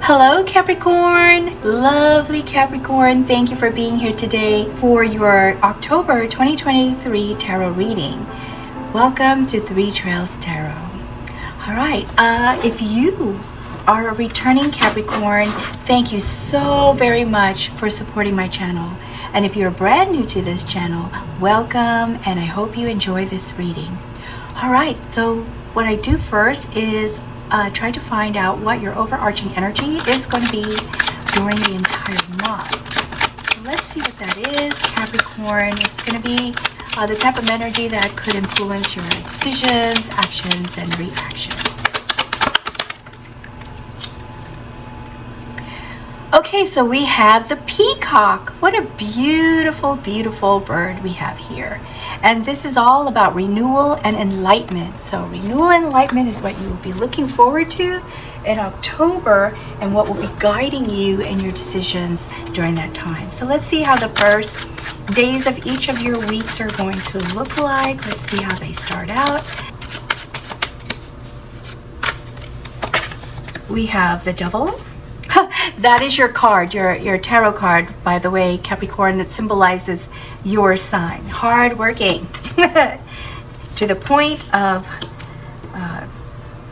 Hello Capricorn, lovely Capricorn. Thank you for being here today for your October 2023 tarot reading. Welcome to Three Trails Tarot. All right, if you are a returning Capricorn, thank you so very much for supporting my channel. And if you're brand new to this channel, welcome, and I hope you enjoy this reading. All right, so what I do first is try to find out what your overarching energy is going to be during the entire month. So let's see what that is, Capricorn. It's going to be the type of energy that could influence your decisions, actions, and reactions. Okay, so we have the peacock. What a beautiful, beautiful bird we have here. And this is all about renewal and enlightenment. So renewal and enlightenment is what you will be looking forward to in October and what will be guiding you in your decisions during that time. So let's see how the first days of each of your weeks are going to look like. Let's see how they start out. We have the Devil. That is your card, your tarot card, by the way, Capricorn, that symbolizes your sign. Hardworking to the point of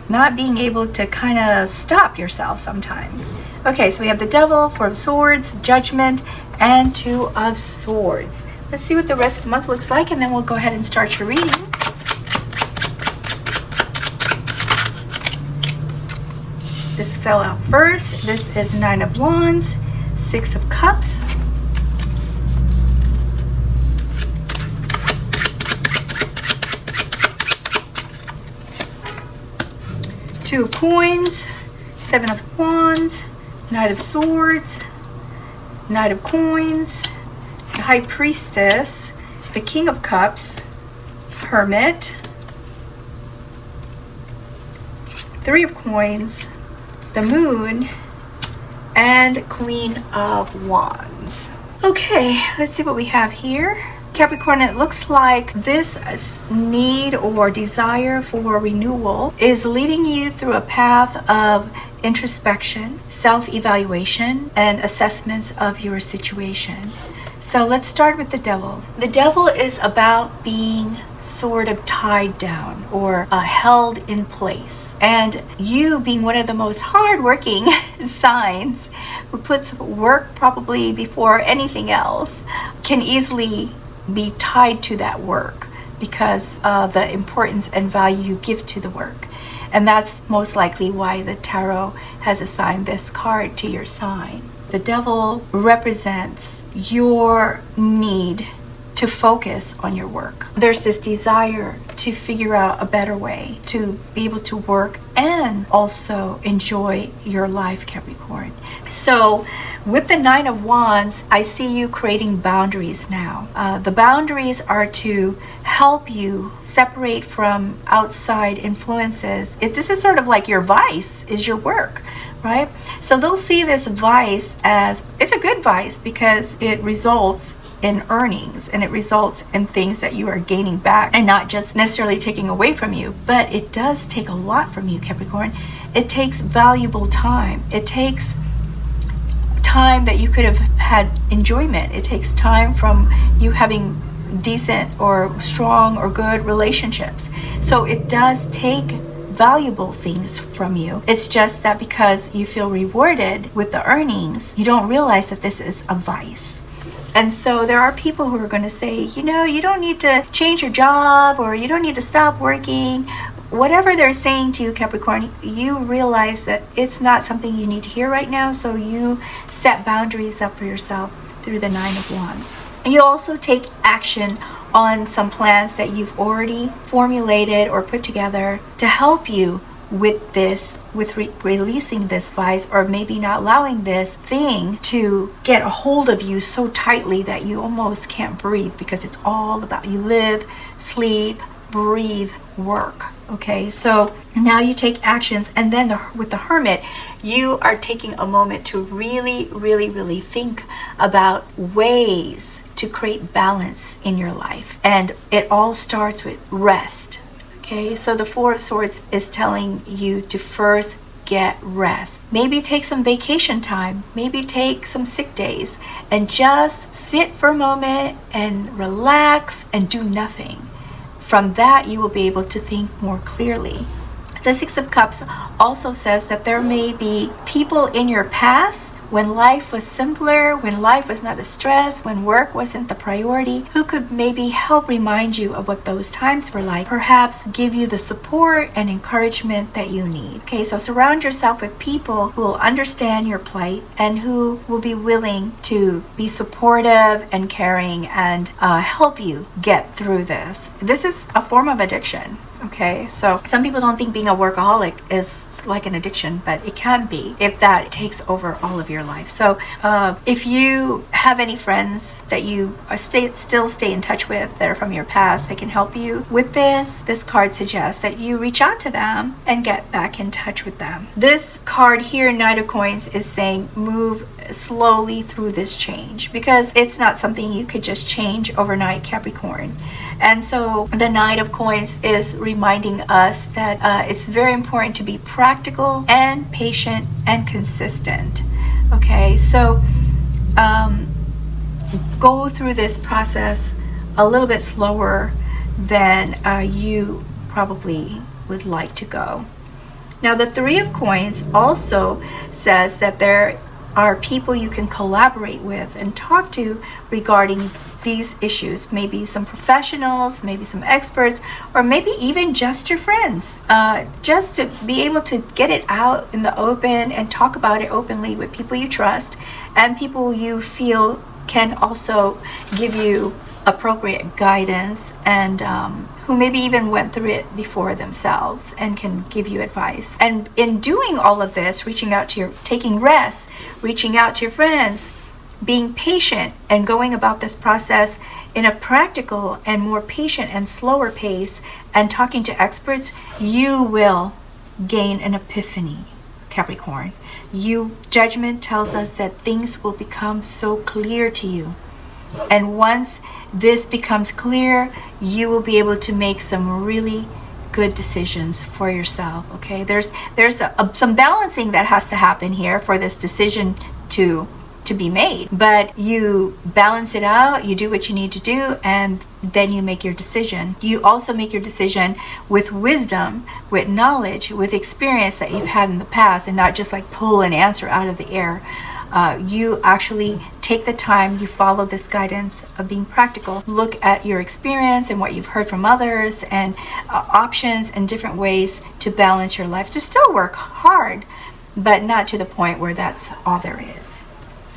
not being able to kind of stop yourself sometimes. Okay, so we have the Devil, Four of Swords, Judgment, and Two of Swords. Let's see what the rest of the month looks like, and then we'll go ahead and start your reading. This fell out first. This is Nine of Wands, Six of Cups, Two of Coins, Seven of Wands, Knight of Swords, Knight of Coins, the High Priestess, the King of Cups, Hermit, Three of Coins, the Moon, and Queen of Wands. Okay, let's see what we have here. Capricorn, it looks like this need or desire for renewal is leading you through a path of introspection, self-evaluation, and assessments of your situation. So let's start with the Devil. The Devil is about being sort of tied down or held in place. And you, being one of the most hardworking signs who puts work probably before anything else, can easily be tied to that work because of the importance and value you give to the work. And that's most likely why the tarot has assigned this card to your sign. The Devil represents your need to focus on your work. There's this desire to figure out a better way to be able to work and also enjoy your life, Capricorn. So with the Nine of Wands, I see you creating boundaries now. The boundaries are to help you separate from outside influences. This is sort of like your vice is your work, right? So they'll see this vice as, it's a good vice because it results in earnings and it results in things that you are gaining back and not just necessarily taking away from you. But it does take a lot from you, Capricorn. It takes valuable time. It takes time that you could have had enjoyment. It takes time from you having decent or strong or good relationships. So it does take valuable things from you. It's just that because you feel rewarded with the earnings, you don't realize that this is a vice. And so there are people who are going to say, you know, you don't need to change your job or you don't need to stop working. Whatever they're saying to you, Capricorn, you realize that it's not something you need to hear right now. So you set boundaries up for yourself through the Nine of Wands. You also take action on some plans that you've already formulated or put together to help you with this, with releasing this vice, or maybe not allowing this thing to get a hold of you so tightly that you almost can't breathe, because it's all about you live, sleep, breathe, work. Okay, so now you take actions, and then with the Hermit, you are taking a moment to really think about ways to create balance in your life. And it all starts with rest. Okay, so the Four of Swords is telling you to first get rest. Maybe take some vacation time, maybe take some sick days, and just sit for a moment and relax and do nothing. From that, you will be able to think more clearly. The Six of Cups also says that there may be people in your past, when life was simpler, when life was not a stress, when work wasn't the priority, who could maybe help remind you of what those times were like, perhaps give you the support and encouragement that you need. Okay, so surround yourself with people who will understand your plight and who will be willing to be supportive and caring and help you get through this. This is a form of addiction. Okay, so some people don't think being a workaholic is like an addiction, but it can be if that takes over all of your life. So if you have any friends that you still stay in touch with that are from your past, they can help you with this card suggests that you reach out to them and get back in touch with them. This card here, Knight of Coins, is saying move slowly through this change, because it's not something you could just change overnight, Capricorn. And so the Knight of Coins is reminding us that it's very important to be practical and patient and consistent. Okay, so go through this process a little bit slower than you probably would like to go. Now, the Three of Coins also says that there are people you can collaborate with and talk to regarding these issues. Maybe some professionals, maybe some experts, or maybe even just your friends. Just to be able to get it out in the open and talk about it openly with people you trust and people you feel can also give you appropriate guidance and who maybe even went through it before themselves and can give you advice. And in doing all of this, taking rest, reaching out to your friends, being patient and going about this process in a practical and more patient and slower pace and talking to experts, you will gain an epiphany, Capricorn. Judgment tells us that things will become so clear to you. And once this becomes clear, you will be able to make some really good decisions for yourself. Okay, there's some balancing that has to happen here for this decision to be made, but you balance it out, you do what you need to do, and then you make your decision. You also make your decision with wisdom, with knowledge, with experience that you've had in the past, and not just like pull an answer out of the air. You actually take the time, you follow this guidance of being practical, look at your experience and what you've heard from others and options and different ways to balance your life, to still work hard, but not to the point where that's all there is.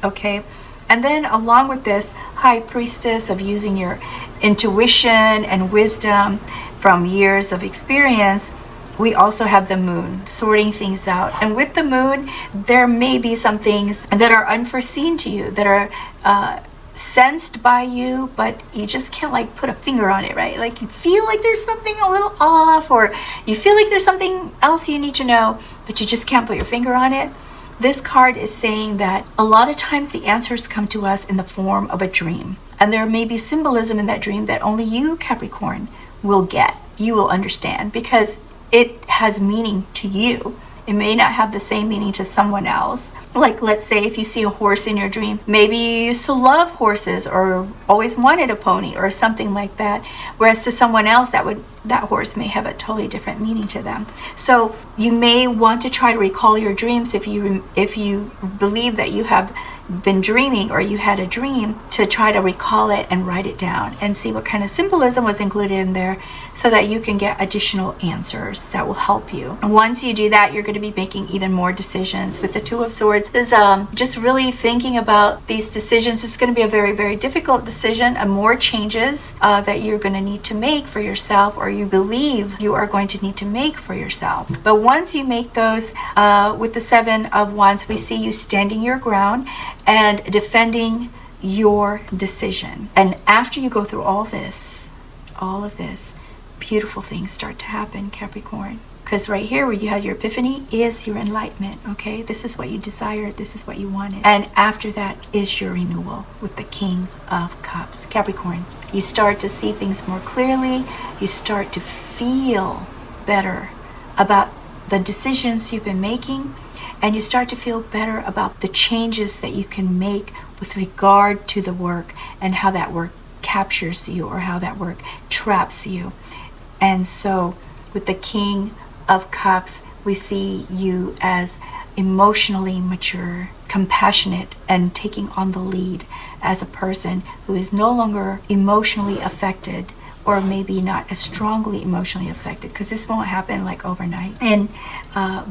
Okay, and then along with this High Priestess of using your intuition and wisdom from years of experience, we also have the Moon, sorting things out. And with the Moon, there may be some things that are unforeseen to you, that are sensed by you, but you just can't like put a finger on it, right? Like you feel like there's something a little off, or you feel like there's something else you need to know, but you just can't put your finger on it. This card is saying that a lot of times the answers come to us in the form of a dream. And there may be symbolism in that dream that only you, Capricorn, will get. You will understand because it has meaning to you. It may not have the same meaning to someone else. Like, let's say if you see a horse in your dream, maybe you used to love horses or always wanted a pony or something like that. Whereas to someone else, that horse may have a totally different meaning to them. So you may want to try to recall your dreams if you believe that you have been dreaming or you had a dream, to try to recall it and write it down and see what kind of symbolism was included in there so that you can get additional answers that will help you. And once you do that, you're going to be making even more decisions. With the Two of Swords is just really thinking about these decisions. It's going to be a very, very difficult decision and more changes that you're going to need to make for yourself, or you believe you are going to need to make for yourself. But once you make those, with the Seven of Wands, we see you standing your ground and defending your decision. And after you go through all of this, beautiful things start to happen, Capricorn. Because right here where you had your epiphany is your enlightenment, okay? This is what you desired, this is what you wanted. And after that is your renewal with the King of Cups. Capricorn, you start to see things more clearly, you start to feel better about the decisions you've been making, and you start to feel better about the changes that you can make with regard to the work and how that work captures you or how that work traps you. And so with the King of Cups, we see you as emotionally mature, compassionate, and taking on the lead as a person who is no longer emotionally affected, or maybe not as strongly emotionally affected, because this won't happen like overnight. And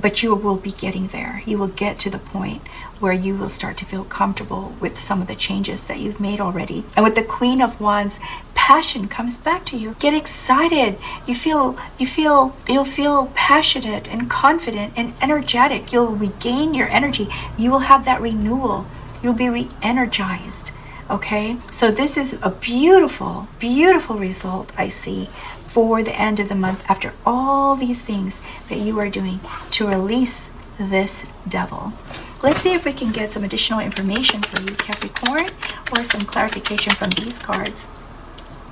but you will be getting there. You will get to the point where you will start to feel comfortable with some of the changes that you've made already. And with the Queen of Wands, passion comes back to you. Get excited. You'll feel passionate and confident and energetic. You'll regain your energy. You will have that renewal. You'll be re-energized. Okay, so this is a beautiful, beautiful result I see for the end of the month after all these things that you are doing to release this devil. Let's see if we can get some additional information for you, Capricorn, or some clarification from these cards.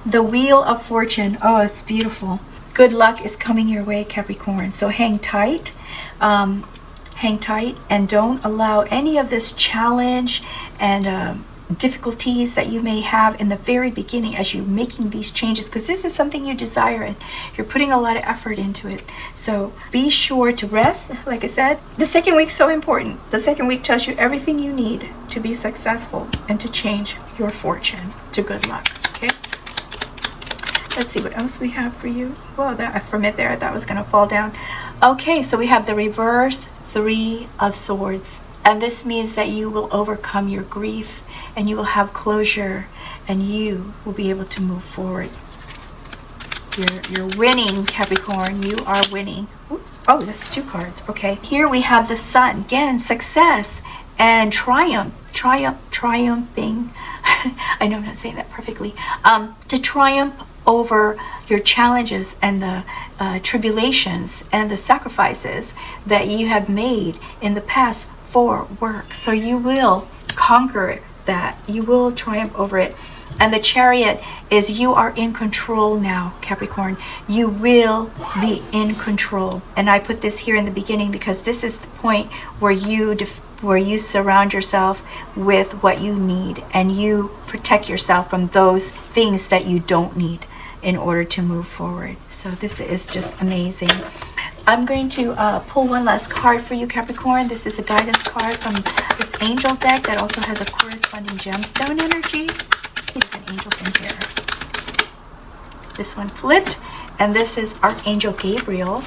The Wheel of Fortune. Oh, it's beautiful. Good luck is coming your way, Capricorn. So hang tight. Hang tight and don't allow any of this challenge and difficulties that you may have in the very beginning as you're making these changes, because this is something you desire and you're putting a lot of effort into it. So be sure to rest. Like I said, the second week's so important. The second week tells you everything you need to be successful and to change your fortune to good luck. Okay, let's see what else we have for you. Well, that from it there I thought it was going to fall down. Okay, so we have the reverse Three of Swords, and this means that you will overcome your grief and you will have closure and you will be able to move forward. You're winning, Capricorn. You are winning. Oops. Oh, that's two cards. Okay. Here we have the Sun. Again, success and triumph. Triumphing. I know I'm not saying that perfectly. To triumph over your challenges and the tribulations and the sacrifices that you have made in the past for work. So you will conquer that. You will triumph over it. And the Chariot is you are in control now, Capricorn. You will be in control. And I put this here in the beginning because this is the point where you surround yourself with what you need and you protect yourself from those things that you don't need in order to move forward. So this is just amazing. I'm going to pull one last card for you, Capricorn. This is a guidance card from this angel deck that also has a corresponding gemstone energy. Different angels in here. This one flipped, and this is Archangel Gabriel.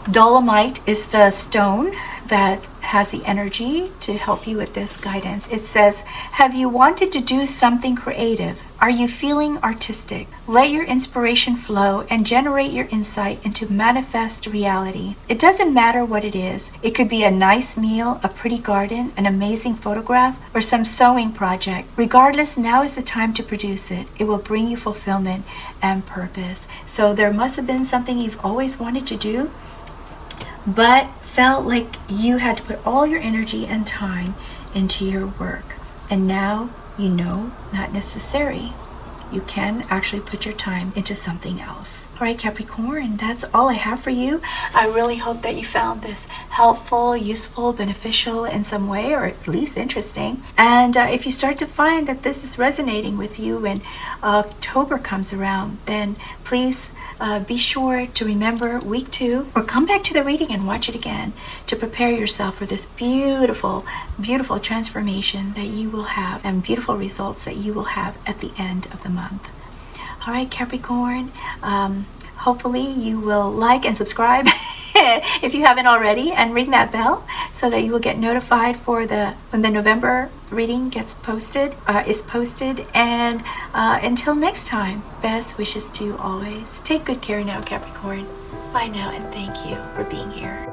Dolomite is the stone that has the energy to help you with this guidance. It says, have you wanted to do something creative? Are you feeling artistic? Let your inspiration flow and generate your insight into manifest reality. It doesn't matter what it is. It could be a nice meal, a pretty garden, an amazing photograph, or some sewing project. Regardless, now is the time to produce it. It will bring you fulfillment and purpose. So there must have been something you've always wanted to do, but felt like you had to put all your energy and time into your work. And now you know, not necessary. You can actually put your time into something else. All right, Capricorn, that's all I have for you. I really hope that you found this helpful, useful, beneficial in some way, or at least interesting. And if you start to find that this is resonating with you when October comes around, then please be sure to remember week 2, or come back to the reading and watch it again to prepare yourself for this beautiful, beautiful transformation that you will have and beautiful results that you will have at the end of the month. All right, Capricorn, hopefully you will like and subscribe if you haven't already, and ring that bell so that you will get notified for when the November reading is posted. And until next time, best wishes to you always. Take good care now, Capricorn. Bye now, and thank you for being here.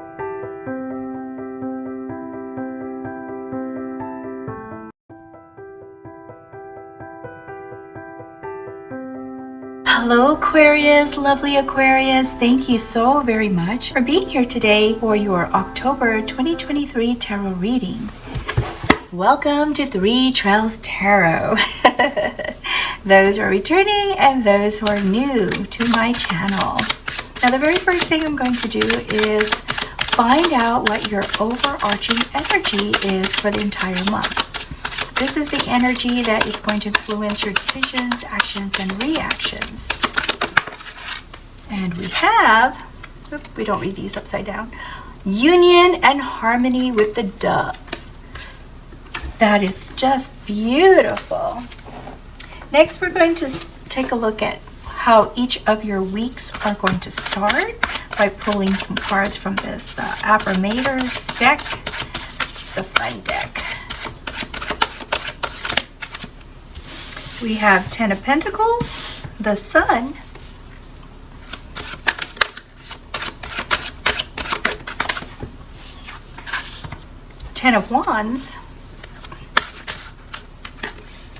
Hello, Aquarius, lovely Aquarius. Thank you so very much for being here today for your October 2023 tarot reading. Welcome to Three Trails Tarot. Those who are returning and those who are new to my channel. Now, the very first thing I'm going to do is find out what your overarching energy is for the entire month. This is the energy that is going to influence your decisions, actions, and reactions. And we have, we don't read these upside down, union and harmony with the doves. That is just beautiful. Next, we're going to take a look at how each of your weeks are going to start by pulling some cards from this Affirmators deck. It's a fun deck. We have 10 of Pentacles, the Sun, Ten of Wands,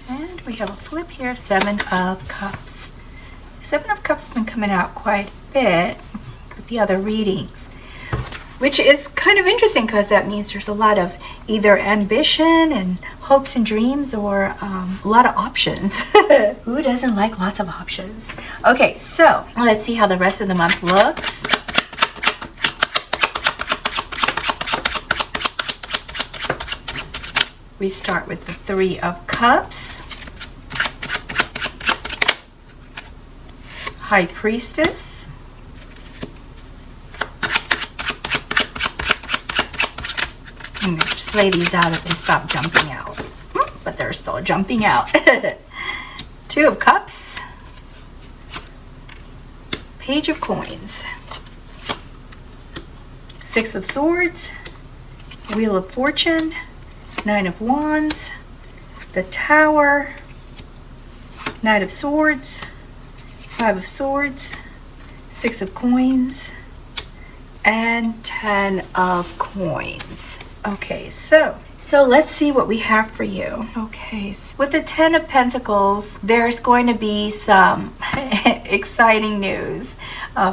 and we have a flip here, Seven of Cups. Seven of Cups has been coming out quite a bit with the other readings, which is kind of interesting because that means there's a lot of either ambition and hopes and dreams, or a lot of options. Who doesn't like lots of options? Okay, so let's see how the rest of the month looks. We start with the Three of Cups, High Priestess, I'm going to just lay these out if they stop jumping out. But they're still jumping out. Two of Cups, Page of Coins, Six of Swords, Wheel of Fortune, Nine of Wands, the Tower, Knight of Swords, Five of Swords, Six of Coins, and 10 of Coins. Okay, so let's see what we have for you. Okay, so with the 10 of Pentacles, there's going to be some exciting news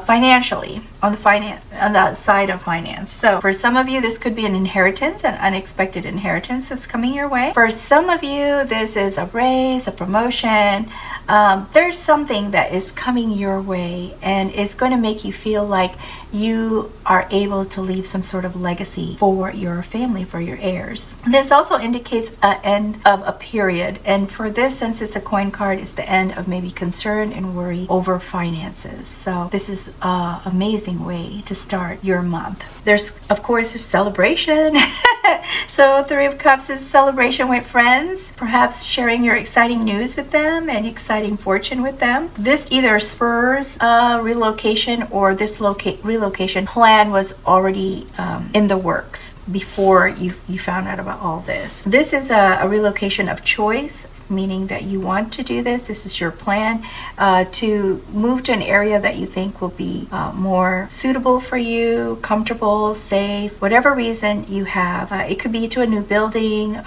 financially on the side of finance. So for some of you, this could be an inheritance, an unexpected inheritance that's coming your way. For some of you, this is a raise, a promotion. There's something that is coming your way and is going to make you feel like you are able to leave some sort of legacy for your family, for your heirs. This also indicates an end of a period, and for this, since it's a coin card, it's the end of maybe concern and worry over finances. So this is an amazing way to start your month. There's, of course, a celebration. So Three of Cups is a celebration with friends, perhaps sharing your exciting news with them and exciting fortune with them. This either spurs a relocation, or this relocation plan was already in the works before you found out about all this. This is a relocation of choice, meaning that you want to do this. This is your plan to move to an area that you think will be more suitable for you, comfortable, safe, whatever reason you have. It could be to a new building.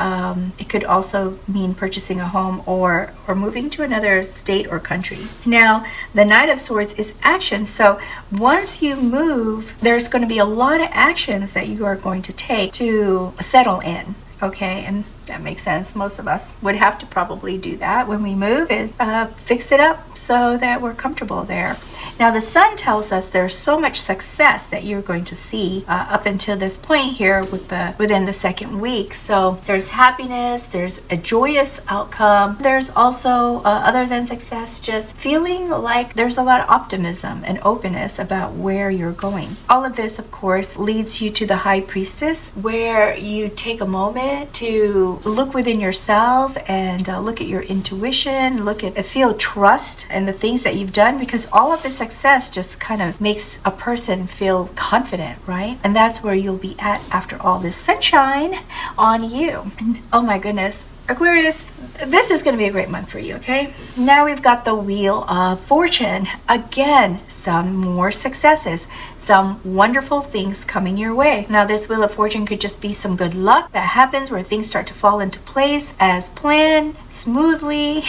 It could also mean purchasing a home or moving to another state or country. Now, the Knight of Swords is action. So once you move, there's going to be a lot of actions that you are going to take to settle in. Okay, and that makes sense. Most of us would have to probably do that when we move, is fix it up so that we're comfortable there. Now, the Sun tells us there's so much success that you're going to see up until this point here within the second week. So there's happiness, there's a joyous outcome. There's also, other than success, just feeling like there's a lot of optimism and openness about where you're going. All of this, of course, leads you to the High Priestess, where you take a moment to look within yourself and look at your intuition, feel trust in the things that you've done, because all of the success just kind of makes a person feel confident, right? And that's where you'll be at after all this sunshine on you. And, oh my goodness, Aquarius, this is going to be a great month for you, okay? Now we've got the Wheel of Fortune. Again, some more successes, some wonderful things coming your way. Now, this Wheel of Fortune could just be some good luck that happens where things start to fall into place as planned, smoothly,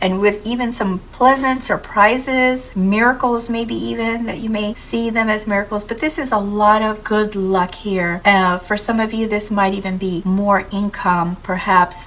and with even some pleasant surprises, miracles maybe even, that you may see them as miracles. But this is a lot of good luck here. For some of you, this might even be more income. Perhaps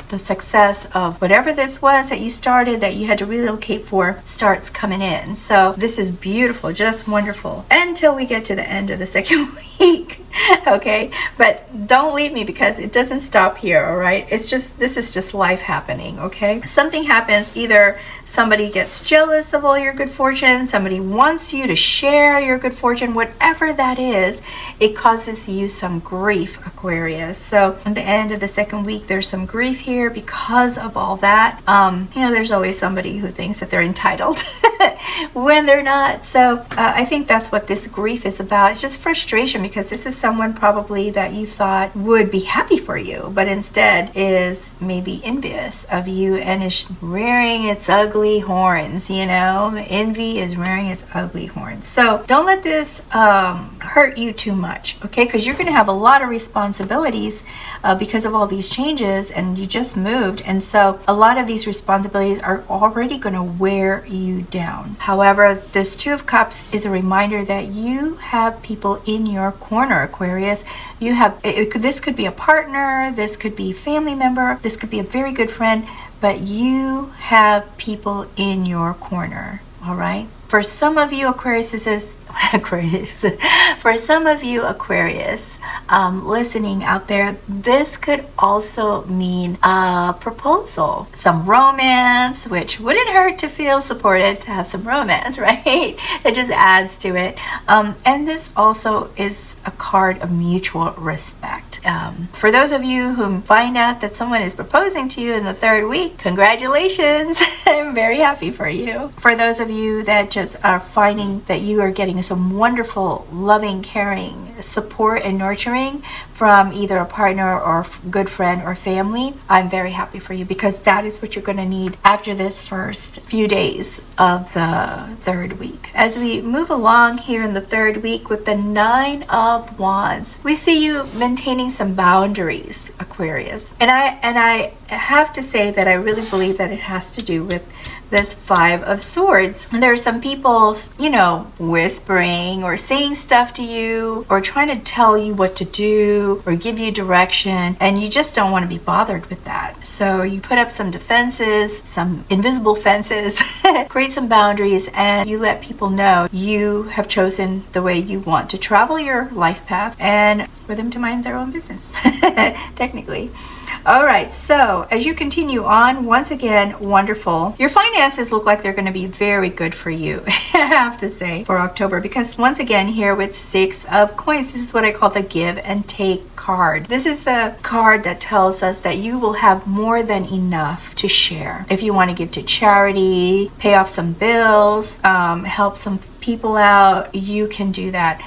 the success of whatever this was that you started, that you had to relocate for, starts coming in. So this is beautiful, just wonderful, until we get to the end of the second week. Okay, but don't leave me, because it doesn't stop here. All right, it's just, this is just life happening. Okay, something happens. Either somebody gets jealous of all your good fortune, somebody wants you to share your good fortune, whatever that is, it causes you some grief, Aquarius. So at the end of the second week, there's some grief here because of all that. You know, there's always somebody who thinks that they're entitled when they're not. So I think that's what this grief is about. It's just frustration, because this is someone probably that you thought would be happy for you, but instead is maybe envious of you and is rearing its ugly horns. You know, envy is rearing its ugly horns. So don't let this hurt you too much, okay? Because you're going to have a lot of responsibilities because of all these changes, and you just moved, and so a lot of these responsibilities are already going to wear you down. However, this Two of Cups is a reminder that you have people in your corner, Aquarius. You have, this could be a partner, this could be a family member, this could be a very good friend, but you have people in your corner. All right. For some of you, Aquarius, this is Aquarius. For some of you, Aquarius, listening out there, this could also mean a proposal, some romance, which wouldn't hurt to feel supported, to have some romance, right? It just adds to it. And this also is a card of mutual respect. For those of you who find out that someone is proposing to you in the third week, congratulations. I'm very happy for you. For those of you that just are finding that you are getting some wonderful, loving, caring support and nurturing from either a partner or good friend or family, I'm very happy for you, because that is what you're going to need after this first few days of the third week. As we move along here in the third week with the Nine of Wands, we see you maintaining some boundaries, Aquarius. And I have to say that I really believe that it has to do with this Five of Swords. There are some people, you know, whispering or saying stuff to you, or trying to tell you what to do or give you direction, and you just don't want to be bothered with that. So you put up some defenses, some invisible fences, create some boundaries, and you let people know you have chosen the way you want to travel your life path, and for them to mind their own business, technically. All right, so as you continue on, once again, wonderful. Your finances look like they're going to be very good for you, I have to say, for October, because once again, here with Six of Coins, this is what I call the give and take card. This is the card that tells us that you will have more than enough to share. If you want to give to charity, pay off some bills, help some people out, you can do that.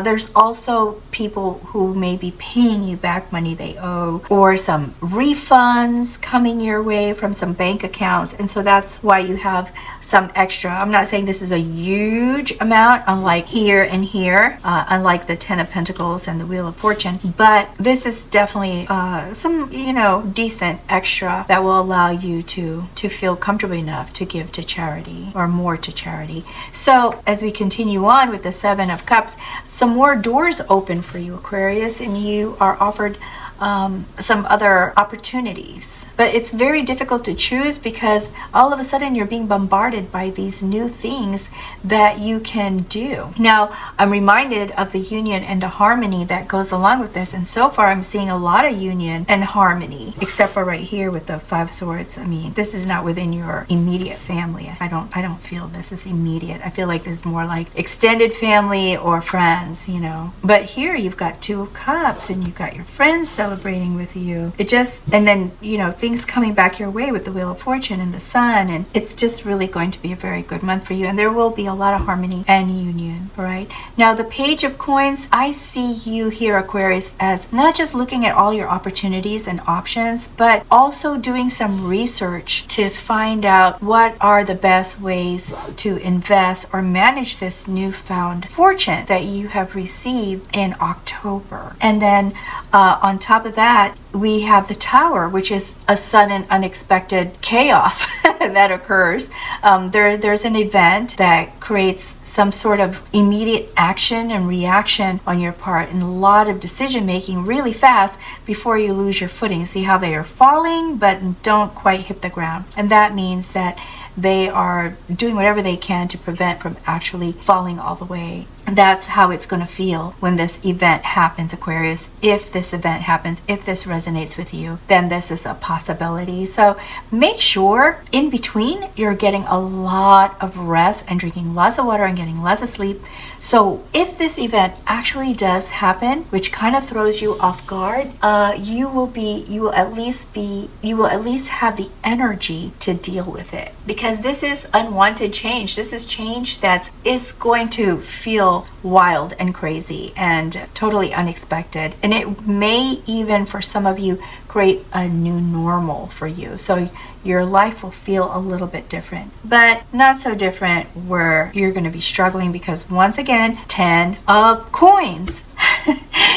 There's also people who may be paying you back money they owe, or some refunds coming your way from some bank accounts, and so that's why you have some extra. I'm not saying this is a huge amount, unlike here and here, unlike the Ten of Pentacles and the Wheel of Fortune, but this is definitely some, you know, decent extra that will allow you to feel comfortable enough to give to charity, or more to charity. So as we continue on with the Seven of Cups, some more doors open for you, Aquarius, and you are offered some other opportunities. But it's very difficult to choose, because all of a sudden you're being bombarded by these new things that you can do. Now, I'm reminded of the union and the harmony that goes along with this, and so far I'm seeing a lot of union and harmony, except for right here with the Five of Swords. I mean, this is not within your immediate family. I don't feel this is immediate. I feel like this is more like extended family or friends, you know. But here you've got Two of Cups, and you've got your friends celebrating with you. It just, and then, you know, things coming back your way with the Wheel of Fortune and the Sun, and it's just really going to be a very good month for you, and there will be a lot of harmony and union. All right, now the Page of Coins, I see you here, Aquarius, as not just looking at all your opportunities and options, but also doing some research to find out what are the best ways to invest or manage this newfound fortune that you have received in October. And then on top top of that, we have the Tower, which is a sudden, unexpected chaos that occurs. There's an event that creates some sort of immediate action and reaction on your part, and a lot of decision making really fast before you lose your footing. See how they are falling but don't quite hit the ground, and that means that they are doing whatever they can to prevent from actually falling all the way. That's how it's going to feel when this event happens, Aquarius. If this event happens, if this resonates with you, then this is a possibility. So make sure in between you're getting a lot of rest and drinking lots of water and getting lots of sleep. So if this event actually does happen, which kind of throws you off guard, you will at least have the energy to deal with it, because this is unwanted change. This is change that is going to feel wild and crazy and totally unexpected, and it may even, for some of you, create a new normal for you. So your life will feel a little bit different, but not so different where you're going to be struggling, because once again, 10 of coins.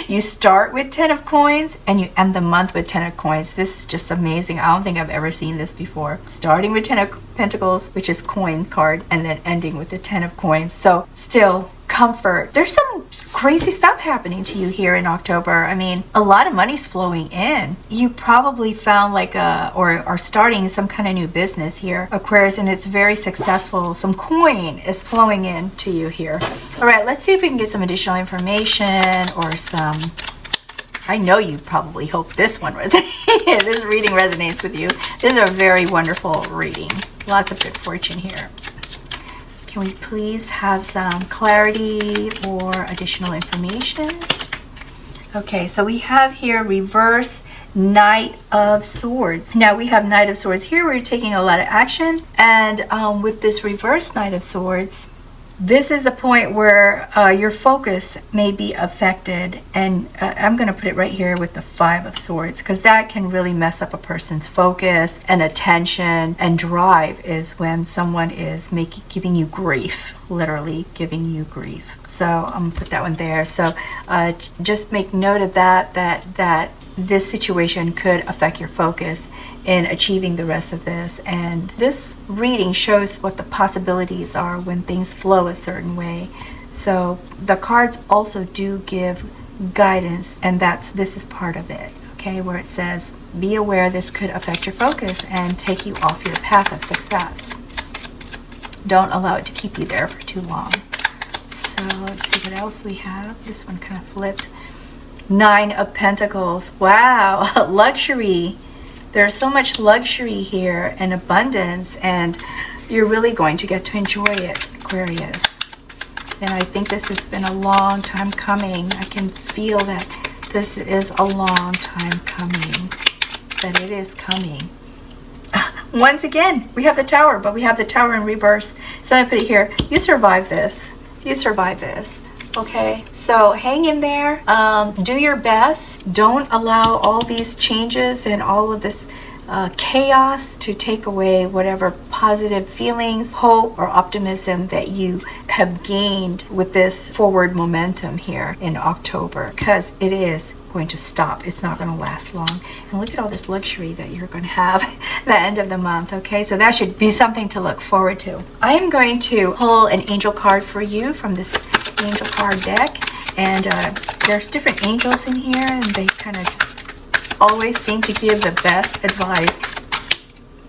You start with 10 of coins and you end the month with 10 of coins. This is just amazing. I don't think I've ever seen this before. Starting with 10 of pentacles, which is coin card, and then ending with the 10 of coins. So still comfort. There's some crazy stuff happening to you here in October. I mean, a lot of money's flowing in. You probably found or are starting some kind of new business here, Aquarius, and it's very successful. Some coin is flowing in to you here. All right, let's see if we can get some additional information or some. I know you probably hope this one resonates. This reading resonates with you. This is a very wonderful reading. Lots of good fortune here. Can we please have some clarity or additional information? Okay, so we have here reverse Knight of Swords. Now we have Knight of Swords here. We're taking a lot of action, and with this reverse Knight of Swords, this is the point where your focus may be affected, and I'm going to put it right here with the 5 of Swords, because that can really mess up a person's focus and attention and drive, is when someone is giving you grief, literally giving you grief. So I'm going to put that one there. So just make note of that this situation could affect your focus in achieving the rest of this. And this reading shows what the possibilities are when things flow a certain way. So the cards also do give guidance, and this is part of it, okay, where it says be aware this could affect your focus and take you off your path of success. Don't allow it to keep you there for too long. So let's see what else we have. This one kind of flipped. 9 of Pentacles. Wow, luxury. There's so much luxury here and abundance, and you're really going to get to enjoy it, Aquarius. And I think this has been a long time coming. I can feel that this is a long time coming, that it is coming. Once again, we have the Tower, but we have the Tower in reverse. So I put it here. You survive this. You survive this. Okay, so hang in there, do your best. Don't allow all these changes and all of this chaos to take away whatever positive feelings, hope, or optimism that you have gained with this forward momentum here in October, because it is going to stop. It's not going to last long. And look at all this luxury that you're going to have at the end of the month. Okay, so that should be something to look forward to. I am going to pull an angel card for you from this angel card deck, and there's different angels in here, and they kind of just always seem to give the best advice.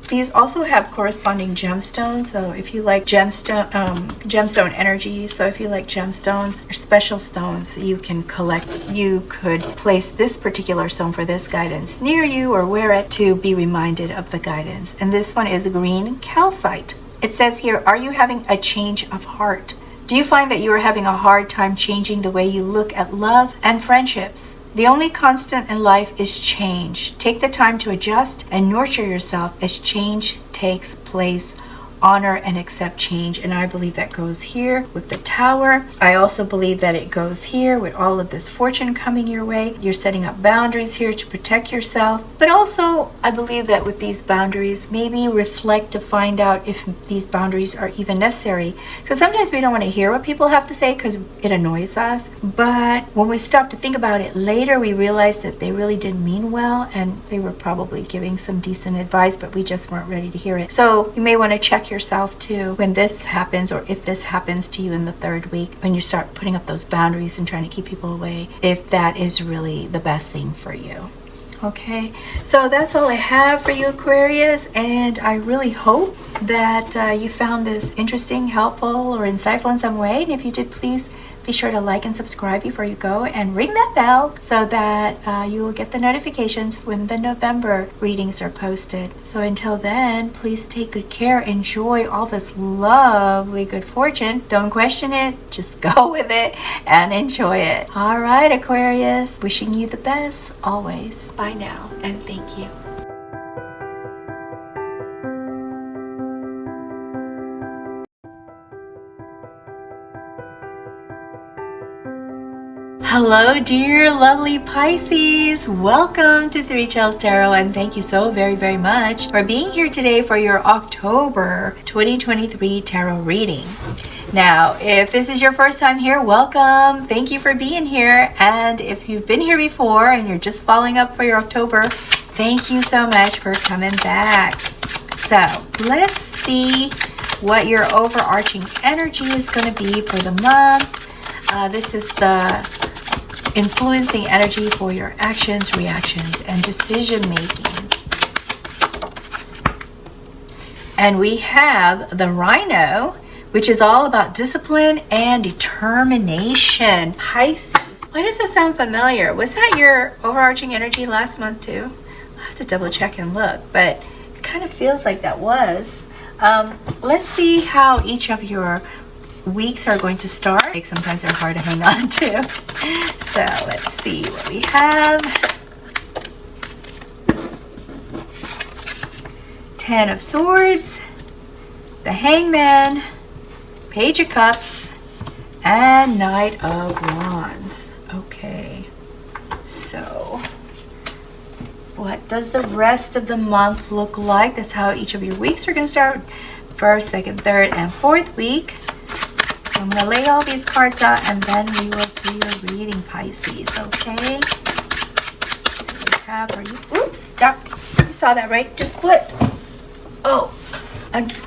These also have corresponding gemstones, so if you like gemstone energy, so if you like gemstones or special stones you can collect, you could place this particular stone for this guidance near you or wear it to be reminded of the guidance. And this one is green calcite. It says here, are you having a change of heart? Do you find that you are having a hard time changing the way you look at love and friendships? The only constant in life is change. Take the time to adjust and nurture yourself as change takes place honor and accept change. And I believe that goes here with the Tower. I also believe that it goes here with all of this fortune coming your way. You're setting up boundaries here to protect yourself. But also, I believe that with these boundaries, maybe reflect to find out if these boundaries are even necessary. Because sometimes we don't want to hear what people have to say because it annoys us. But when we stop to think about it later, we realize that they really didn't mean well, and they were probably giving some decent advice, but we just weren't ready to hear it. So you may want to check yourself too when this happens, or if this happens to you in the 3rd week, when you start putting up those boundaries and trying to keep people away, if that is really the best thing for you. Okay, so that's all I have for you, Aquarius, and I really hope that you found this interesting, helpful, or insightful in some way. And if you did, please be sure to like and subscribe before you go, and ring that bell so that you will get the notifications when the November readings are posted. So until then, please take good care. Enjoy all this lovely good fortune. Don't question it. Just go with it and enjoy it. All right, Aquarius. Wishing you the best always. Bye now, and thank you. Hello, dear lovely Pisces. Welcome to Three Chels Tarot, and thank you so very much for being here today for your October 2023 tarot reading. Now, if this is your first time here, welcome. Thank you for being here. And if you've been here before and you're just following up for your October, thank you so much for coming back. So let's see what your overarching energy is going to be for the month. This is the influencing energy for your actions, reactions, and decision making. And we have the Rhino, which is all about discipline and determination. Pisces. Why does that sound familiar? Was that your overarching energy last month too? I have to double check and look, but it kind of feels like that was. Let's see how each of your weeks are going to start. Sometimes they're hard to hang on to. So let's see what we have. 10 of Swords, the Hangman, Page of Cups, and Knight of Wands. Okay, so what does the rest of the month look like? That's how each of your weeks are going to start. 1st, 2nd, 3rd, and 4th week. I'm going to lay all these cards out, and then we will do your reading, Pisces, okay? Let's see what we have for you. Oops, stop. You saw that, right? Just flipped. Oh, and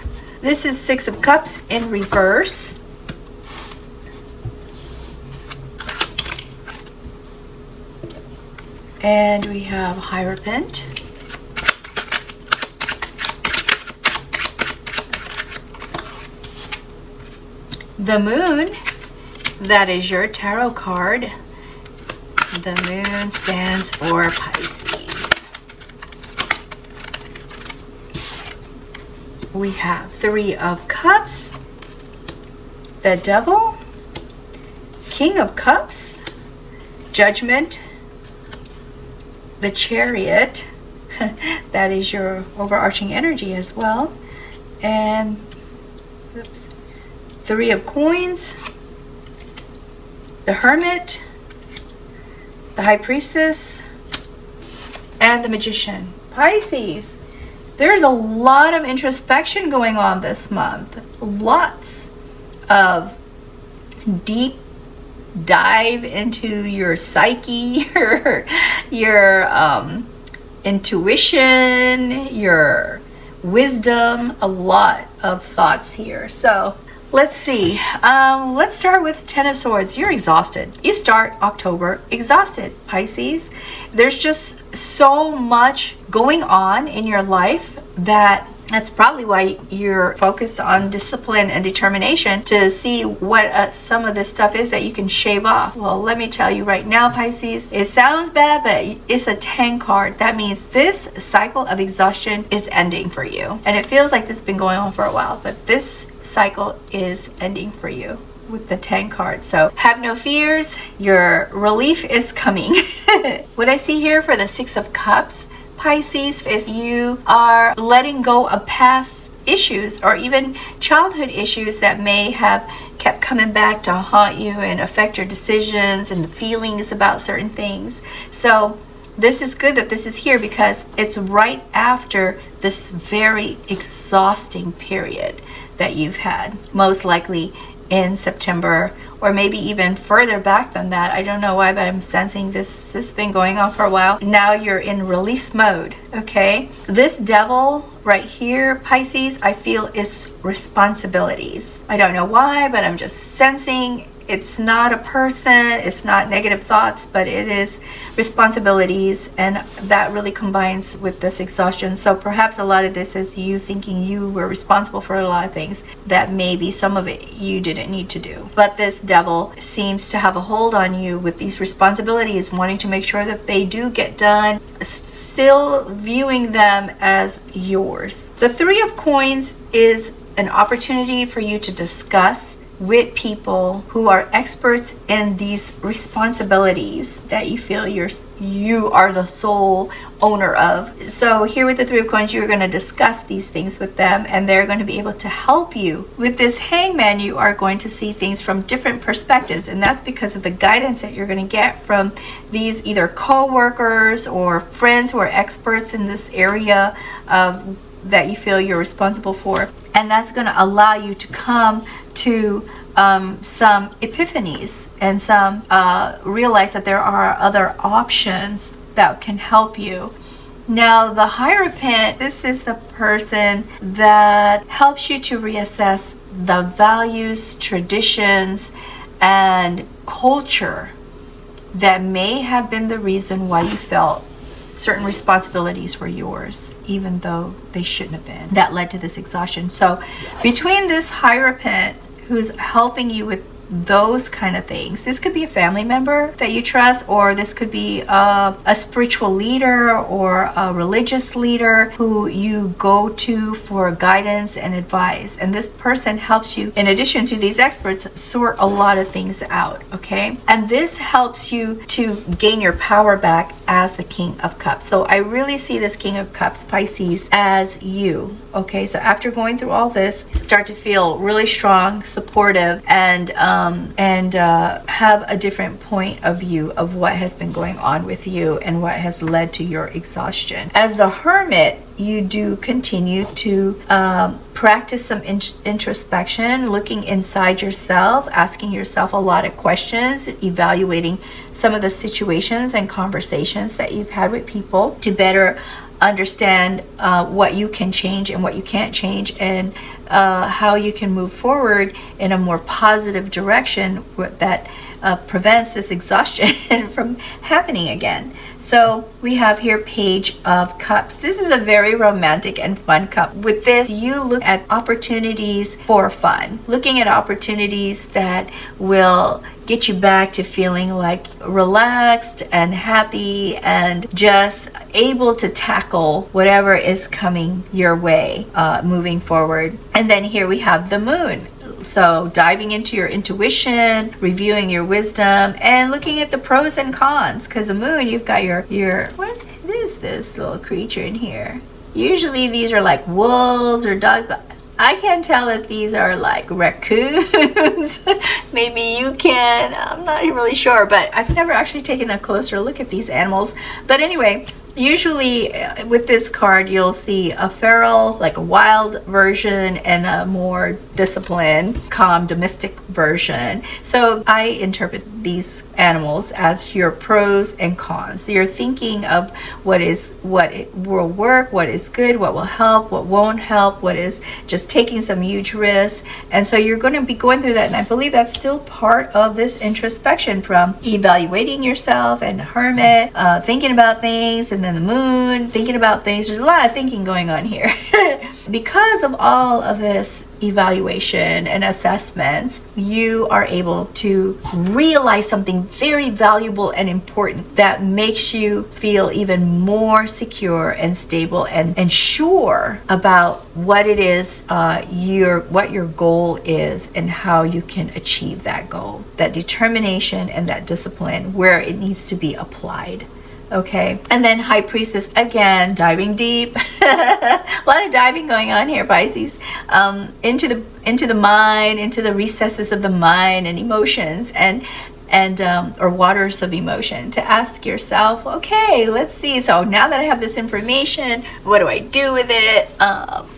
this is 6 of Cups in reverse. And we have Hierophant. The Moon, that is your tarot card. The Moon stands for Pisces. We have 3 of Cups, the Devil, King of Cups, Judgment, the Chariot, that is your overarching energy as well, and oops, 3 of Coins, the Hermit, the High Priestess, and the Magician. Pisces, there's a lot of introspection going on this month. Lots of deep dive into your psyche, your intuition, your wisdom, a lot of thoughts here. So let's see. Let's start with 10 of Swords. You're exhausted. You start October exhausted, Pisces. There's just so much going on in your life that's probably why you're focused on discipline and determination to see what some of this stuff is that you can shave off. Well, let me tell you right now, Pisces, it sounds bad, but it's a 10 card. That means this cycle of exhaustion is ending for you. And it feels like this has been going on for a while, but this cycle is ending for you with the 10 cards. So have no fears. Your relief is coming. What I see here for the 6 of Cups, Pisces, is you are letting go of past issues or even childhood issues that may have kept coming back to haunt you and affect your decisions and the feelings about certain things. So this is good that this is here because it's right after this very exhausting period that you've had, most likely in September, or maybe even further back than that. I don't know why, but I'm sensing this has been going on for a while. Now you're in release mode, okay? This devil right here, Pisces, I feel is responsibilities. I don't know why, but I'm just sensing it's not a person, it's not negative thoughts, but it is responsibilities, and that really combines with this exhaustion. So perhaps a lot of this is you thinking you were responsible for a lot of things that maybe some of it you didn't need to do. But this devil seems to have a hold on you with these responsibilities, wanting to make sure that they do get done, still viewing them as yours. The Three of Coins is an opportunity for you to discuss with people who are experts in these responsibilities that you feel you are the sole owner of. So here with the Three of Coins, you're going to discuss these things with them, and they're going to be able to help you. With this Hangman, you are going to see things from different perspectives, and that's because of the guidance that you're going to get from these either co-workers or friends who are experts in this area of that you feel you're responsible for. And that's going to allow you to come to some epiphanies and some realize that there are other options that can help you. Now the Hierophant, this is the person that helps you to reassess the values, traditions, and culture that may have been the reason why you felt certain responsibilities were yours, even though they shouldn't have been. That led to this exhaustion. So between this Hierophant who's helping you with those kind of things, this could be a family member that you trust, or this could be a spiritual leader or a religious leader who you go to for guidance and advice, and this person helps you, in addition to these experts, sort a lot of things out, okay? And this helps you to gain your power back as the King of Cups. So I really see this King of Cups, Pisces, as you, okay? So after going through all this, you start to feel really strong, supportive, and have a different point of view of what has been going on with you and what has led to your exhaustion. As the Hermit, you do continue to practice some introspection, looking inside yourself, asking yourself a lot of questions, evaluating some of the situations and conversations that you've had with people to better understand what you can change and what you can't change, and how you can move forward in a more positive direction that prevents this exhaustion from happening again. So we have here Page of Cups. This is a very romantic and fun cup. With this, you look at opportunities for fun, looking at opportunities that will get you back to feeling like relaxed and happy and just able to tackle whatever is coming your way moving forward. And then here we have the Moon. So diving into your intuition, reviewing your wisdom, and looking at the pros and cons. Because the Moon, you've got your what is this little creature in here? Usually these are like wolves or dogs, but I can't tell if these are like raccoons. Maybe you can. I'm not really sure, but I've never actually taken a closer look at these animals. But anyway, usually with this card, you'll see a feral, like a wild version, and a more disciplined, calm, domestic version. So I interpret these animals as your pros and cons. You're thinking of what will work, what is good, what will help, what won't help, what is just taking some huge risks. And so you're going to be going through that, and I believe that's still part of this introspection, from evaluating yourself and Hermit, thinking about things, and then the Moon, thinking about things. There's a lot of thinking going on here. Because of all of this evaluation and assessments, you are able to realize something very valuable and important that makes you feel even more secure and stable and sure about what it is, what your goal is, and how you can achieve that goal. That determination and that discipline where it needs to be applied. Okay, and then High Priestess, again, diving deep. A lot of diving going on here, Pisces. Into the mind, into the recesses of the mind and emotions, and or waters of emotion, to ask yourself, okay, let's see. So now that I have this information, what do I do with it? How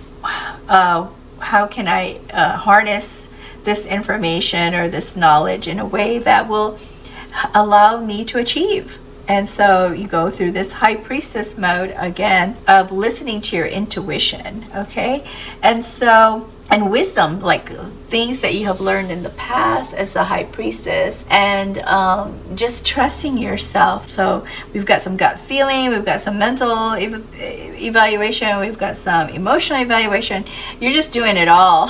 can I harness this information or this knowledge in a way that will allow me to achieve? And so you go through this High Priestess mode again of listening to your intuition, okay? And so, and wisdom, like things that you have learned in the past as the High Priestess, and just trusting yourself. So we've got some gut feeling, we've got some mental evaluation, we've got some emotional evaluation. You're just doing it all,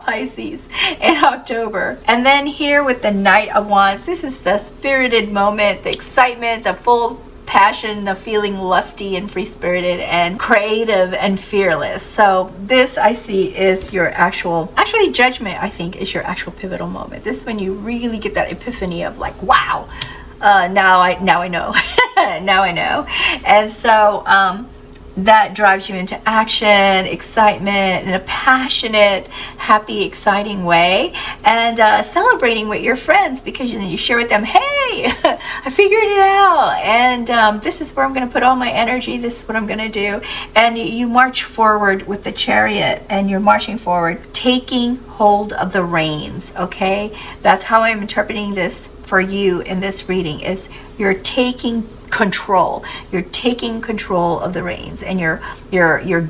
Pisces, in October. And then here with the Knight of Wands, this is the spirited moment, the excitement, the full passion, the feeling lusty and free-spirited and creative and fearless. So this, I see, is your actually Judgment, I think, is your actual pivotal moment. This is when you really get that epiphany of like, wow, now I know. Now I know. And so that drives you into action, excitement, in a passionate, happy, exciting way, and celebrating with your friends, because you share with them, hey, I figured it out, and this is where I'm going to put all my energy, this is what I'm going to do. And you march forward with the Chariot, and you're marching forward, taking hold of the reins, okay? That's how I'm interpreting this for you in this reading, is you're taking control. You're taking control of the reins, and you're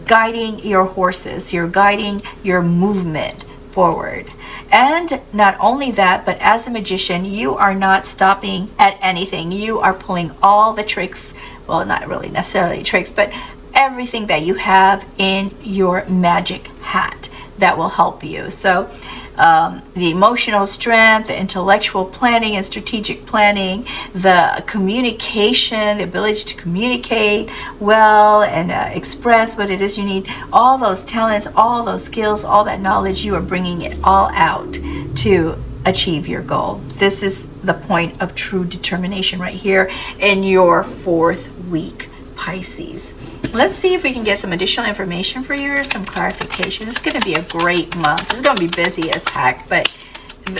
guiding your horses, you're guiding your movement forward. And not only that, but as a magician, you are not stopping at anything. You are pulling all the tricks, well, not really necessarily tricks, but everything that you have in your magic hat that will help you. So the emotional strength, the intellectual planning and strategic planning, the communication, the ability to communicate well and express what it is you need, all those talents, all those skills, all that knowledge, you are bringing it all out to achieve your goal. This is the point of true determination right here in your 4th week, Pisces. Let's see if we can get some additional information for you, or some clarification. It's going to be a great month. It's going to be busy as heck, but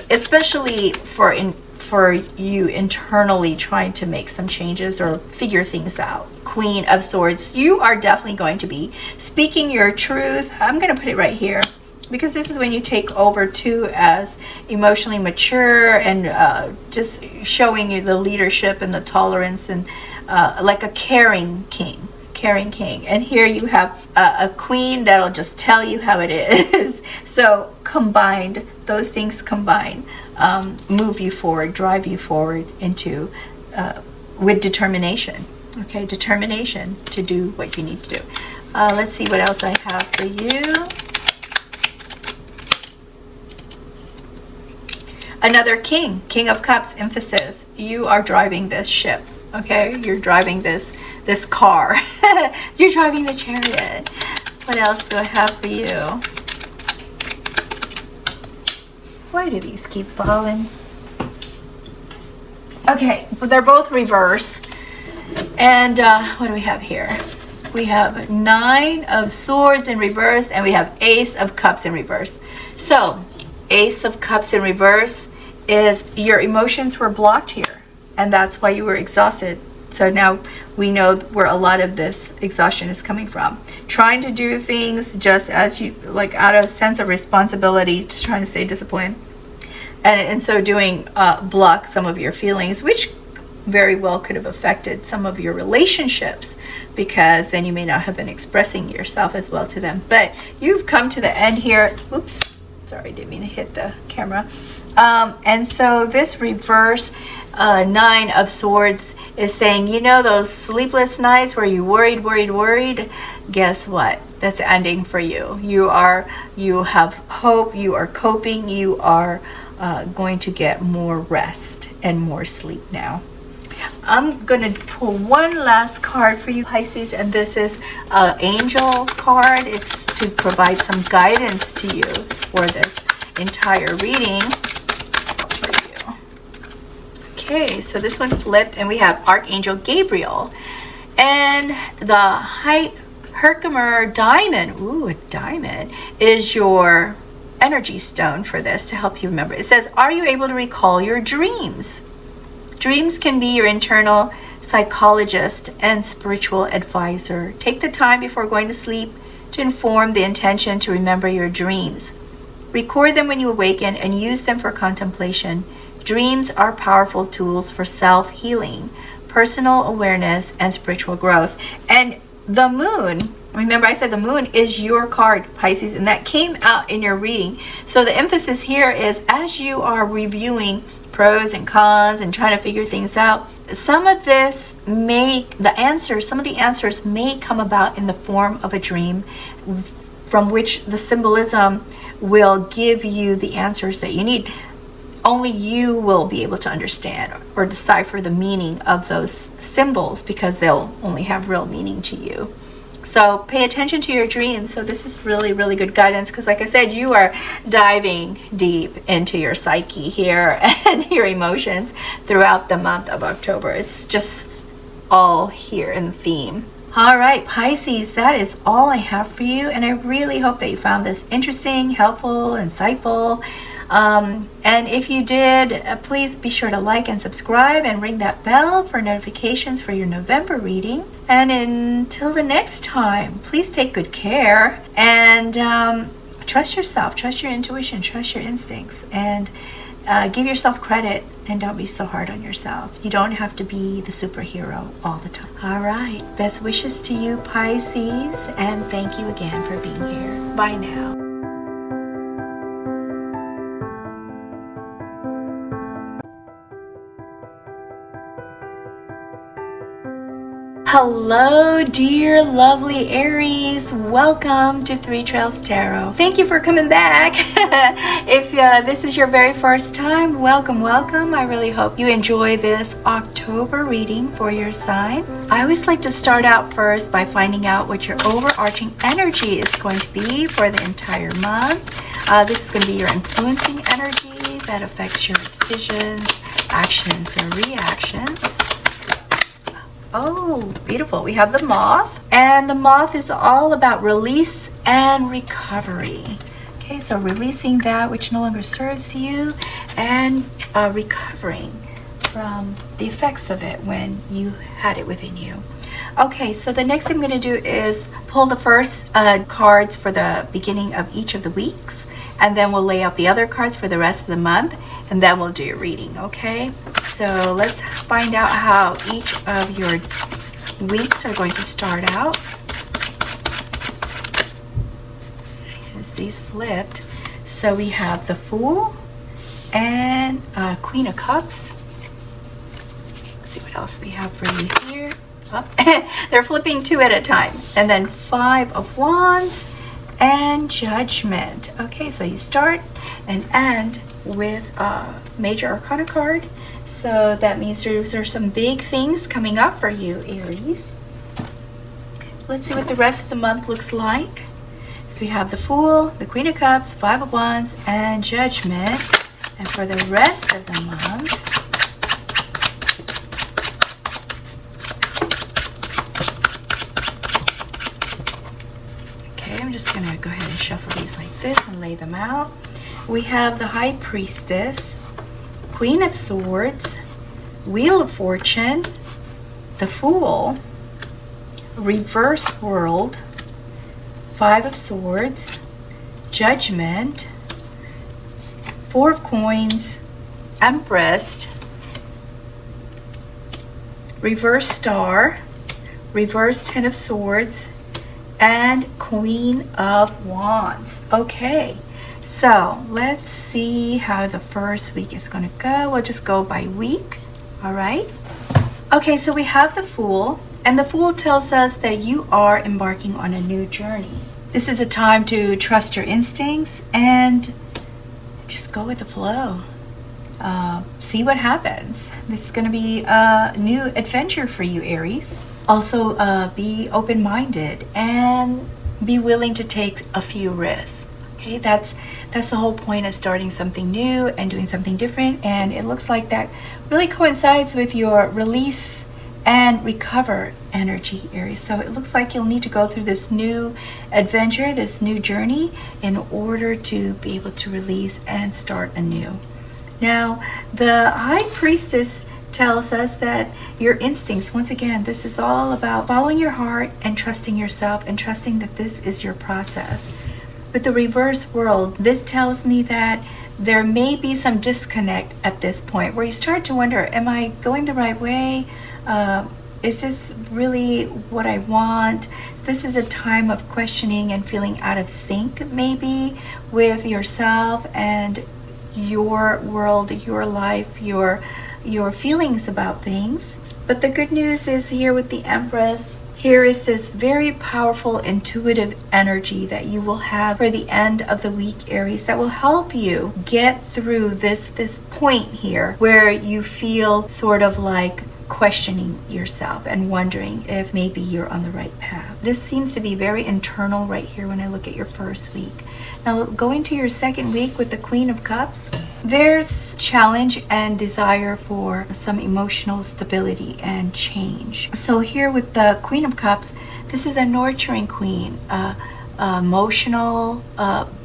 especially for you internally trying to make some changes or figure things out. Queen of Swords, you are definitely going to be speaking your truth. I'm going to put it right here, because this is when you take over too, as emotionally mature and just showing you the leadership and the tolerance, and like a caring king. And here you have a queen that'll just tell you how it is. So combined, those things combined, move you forward, drive you forward into with determination. Okay, determination to do what you need to do. Let's see what else I have for you. Another king of cups, emphasis. You are driving this ship. Okay, you're driving this car. You're driving the Chariot. What else do I have for you? Why do these keep falling? Okay, but they're both reverse. And what do we have here? We have 9 of Swords in reverse, and we have Ace of Cups in reverse. So Ace of Cups in reverse is your emotions were blocked here, and that's why you were exhausted. So now we know where a lot of this exhaustion is coming from. Trying to do things just as you like, out of a sense of responsibility, just trying to stay disciplined, and in so doing block some of your feelings, which very well could have affected some of your relationships, because then you may not have been expressing yourself as well to them. But you've come to the end here. Oops, sorry, didn't mean to hit the camera. And so this reverse 9 of Swords is saying, you know, those sleepless nights where you worried, guess what? That's ending for you. You have hope, you are coping, you are going to get more rest and more sleep now. I'm going to pull one last card for you, Pisces, and this is an angel card. It's to provide some guidance to you for this entire reading. Okay, so this one flipped and we have Archangel Gabriel. And the height Herkimer diamond, ooh, a diamond, is your energy stone for this to help you remember. It says, are you able to recall your dreams? Dreams can be your internal psychologist and spiritual advisor. Take the time before going to sleep to inform the intention to remember your dreams. Record them when you awaken and use them for contemplation. Dreams are powerful tools for self-healing, personal awareness, and spiritual growth. And the moon, remember I said the moon is your card, Pisces, and that came out in your reading. So the emphasis here is as you are reviewing pros and cons and trying to figure things out, some of the answers may come about in the form of a dream from which the symbolism will give you the answers that you need. Only you will be able to understand or decipher the meaning of those symbols because they'll only have real meaning to you. So pay attention to your dreams. So this is really, really good guidance because like I said, you are diving deep into your psyche here and your emotions throughout the month of October. It's just all here in the theme. All right, Pisces, that is all I have for you. And I really hope that you found this interesting, helpful, insightful. And if you did, please be sure to like and subscribe and ring that bell for notifications for your November reading. And until the next time, please take good care and trust yourself, trust your intuition, trust your instincts, and give yourself credit and don't be so hard on yourself. You don't have to be the superhero all the time. All right, best wishes to you, Pisces, and thank you again for being here. Bye now. Hello, dear lovely Aries. Welcome to Three Trails Tarot. Thank you for coming back. If this is your very first time, welcome, welcome. I really hope you enjoy this October reading for your sign. I always like to start out first by finding out what your overarching energy is going to be for the entire month. This is going to be your influencing energy that affects your decisions, actions, or reactions. Oh, beautiful. We have the moth, and the moth is all about release and recovery. Okay, so releasing that which no longer serves you and recovering from the effects of it when you had it within you. Okay, so the next thing I'm going to do is pull the first cards for the beginning of each of the weeks, and then we'll lay out the other cards for the rest of the month, and then we'll do your reading, okay? So let's find out how each of your weeks are going to start out. As these flipped. So we have the Fool and Queen of Cups. Let's see what else we have for you here. Oh, they're flipping two at a time. And then Five of Wands and Judgment. Okay, so you start and end with a Major Arcana card. So that means there's some big things coming up for you, Aries. Let's see what the rest of the month looks like. So we have the Fool, the Queen of Cups, Five of Wands, and Judgment. And for the rest of the month, okay, I'm just going to go ahead and shuffle these like this and lay them out. We have the High Priestess, Queen of Swords, Wheel of Fortune, the Fool, Reverse World, Five of Swords, Judgment, Four of Coins, Empress, Reverse Star, Reverse Ten of Swords, and Queen of Wands. Okay. So let's see how the first week is going to go. We'll just go by week. All right. Okay, so we have the Fool, and the Fool tells us that you are embarking on a new journey. This is a time to trust your instincts and just go with the flow. See what happens. This is going to be a new adventure for you, Aries. Also, be open-minded and be willing to take a few risks. Okay, that's the whole point of starting something new and doing something different. And it looks like that really coincides with your release and recover energy, Aries. So it looks like you'll need to go through this new adventure, this new journey, in order to be able to release and start anew. Now, the High Priestess tells us that your instincts, once again, this is all about following your heart and trusting yourself and trusting that this is your process. With the reverse world, this tells me that there may be some disconnect at this point where you start to wonder, am I going the right way? Is this really what I want? This is a time of questioning and feeling out of sync, maybe, with yourself and your world, your life, your feelings about things. But the good news is here with the Empress, here is this very powerful intuitive energy that you will have for the end of the week, Aries, that will help you get through this point here where you feel sort of like questioning yourself and wondering if maybe you're on the right path. This seems to be very internal right here when I look at your first week. Now, going to your second week with the Queen of Cups, there's challenge and desire for some emotional stability and change. So here with the Queen of Cups, this is a nurturing queen, emotional,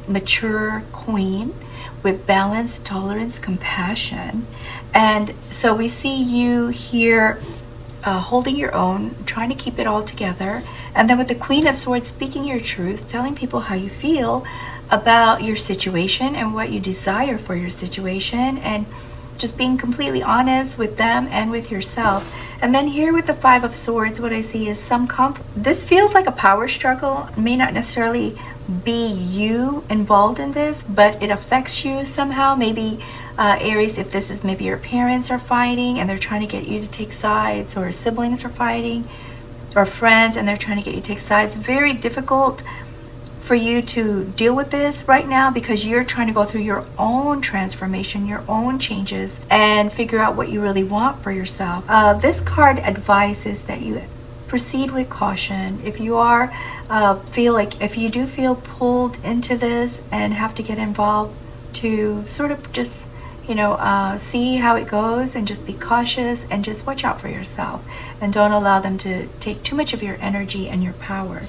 mature queen with balance, tolerance, compassion. And so we see you here holding your own, trying to keep it all together. And then with the Queen of Swords, speaking your truth, telling people how you feel about your situation and what you desire for your situation, and just being completely honest with them and with yourself. And then here with the Five of Swords, what I see is some conflict. This feels like a power struggle. It may not necessarily be you involved in this, but it affects you somehow. Maybe Aries, if this is maybe your parents are fighting and they're trying to get you to take sides, or siblings are fighting, or friends and they're trying to get you to take sides. Very difficult for you to deal with this right now because you're trying to go through your own transformation, your own changes, and figure out what you really want for yourself. This card advises that you proceed with caution. If you are if you do feel pulled into this and have to get involved, to sort of just see how it goes and just be cautious and just watch out for yourself and don't allow them to take too much of your energy and your power.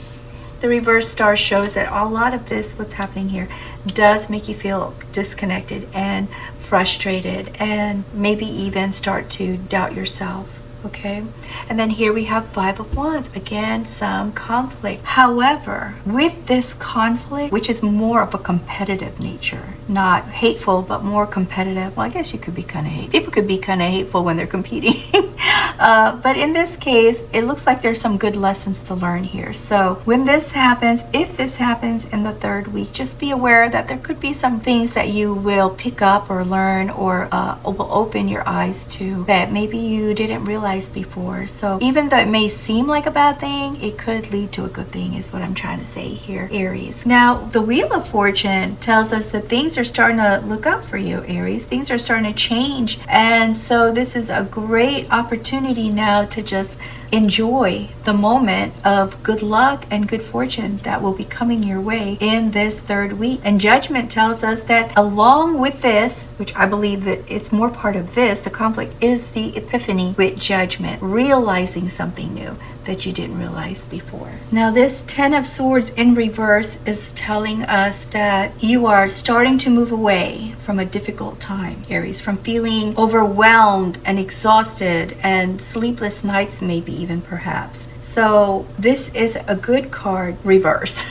The reverse star shows that a lot of this, what's happening here, does make you feel disconnected and frustrated and maybe even start to doubt yourself. Okay, and then here we have Five of Wands. Again, some conflict. However, with this conflict, which is more of a competitive nature, not hateful, but more competitive. Well, I guess you could be kind of hateful. People could be kind of hateful when they're competing. But in this case, it looks like there's some good lessons to learn here. So when this happens, if this happens in the third week, just be aware that there could be some things that you will pick up or learn or will open your eyes to that maybe you didn't realize before. So even though it may seem like a bad thing, it could lead to a good thing, is what I'm trying to say here, Aries. Now, the Wheel of Fortune tells us that things are starting to look up for you, Aries. Things are starting to change. And so this is a great opportunity now to just enjoy the moment of good luck and good fortune that will be coming your way in this third week. And Judgment tells us that along with this, which I believe that it's more part of this, the conflict is the epiphany with Judgment, realizing something new that you didn't realize before. Now this Ten of Swords in reverse is telling us that you are starting to move away from a difficult time, Aries, from feeling overwhelmed and exhausted and sleepless nights, maybe even perhaps. So this is a good card reverse.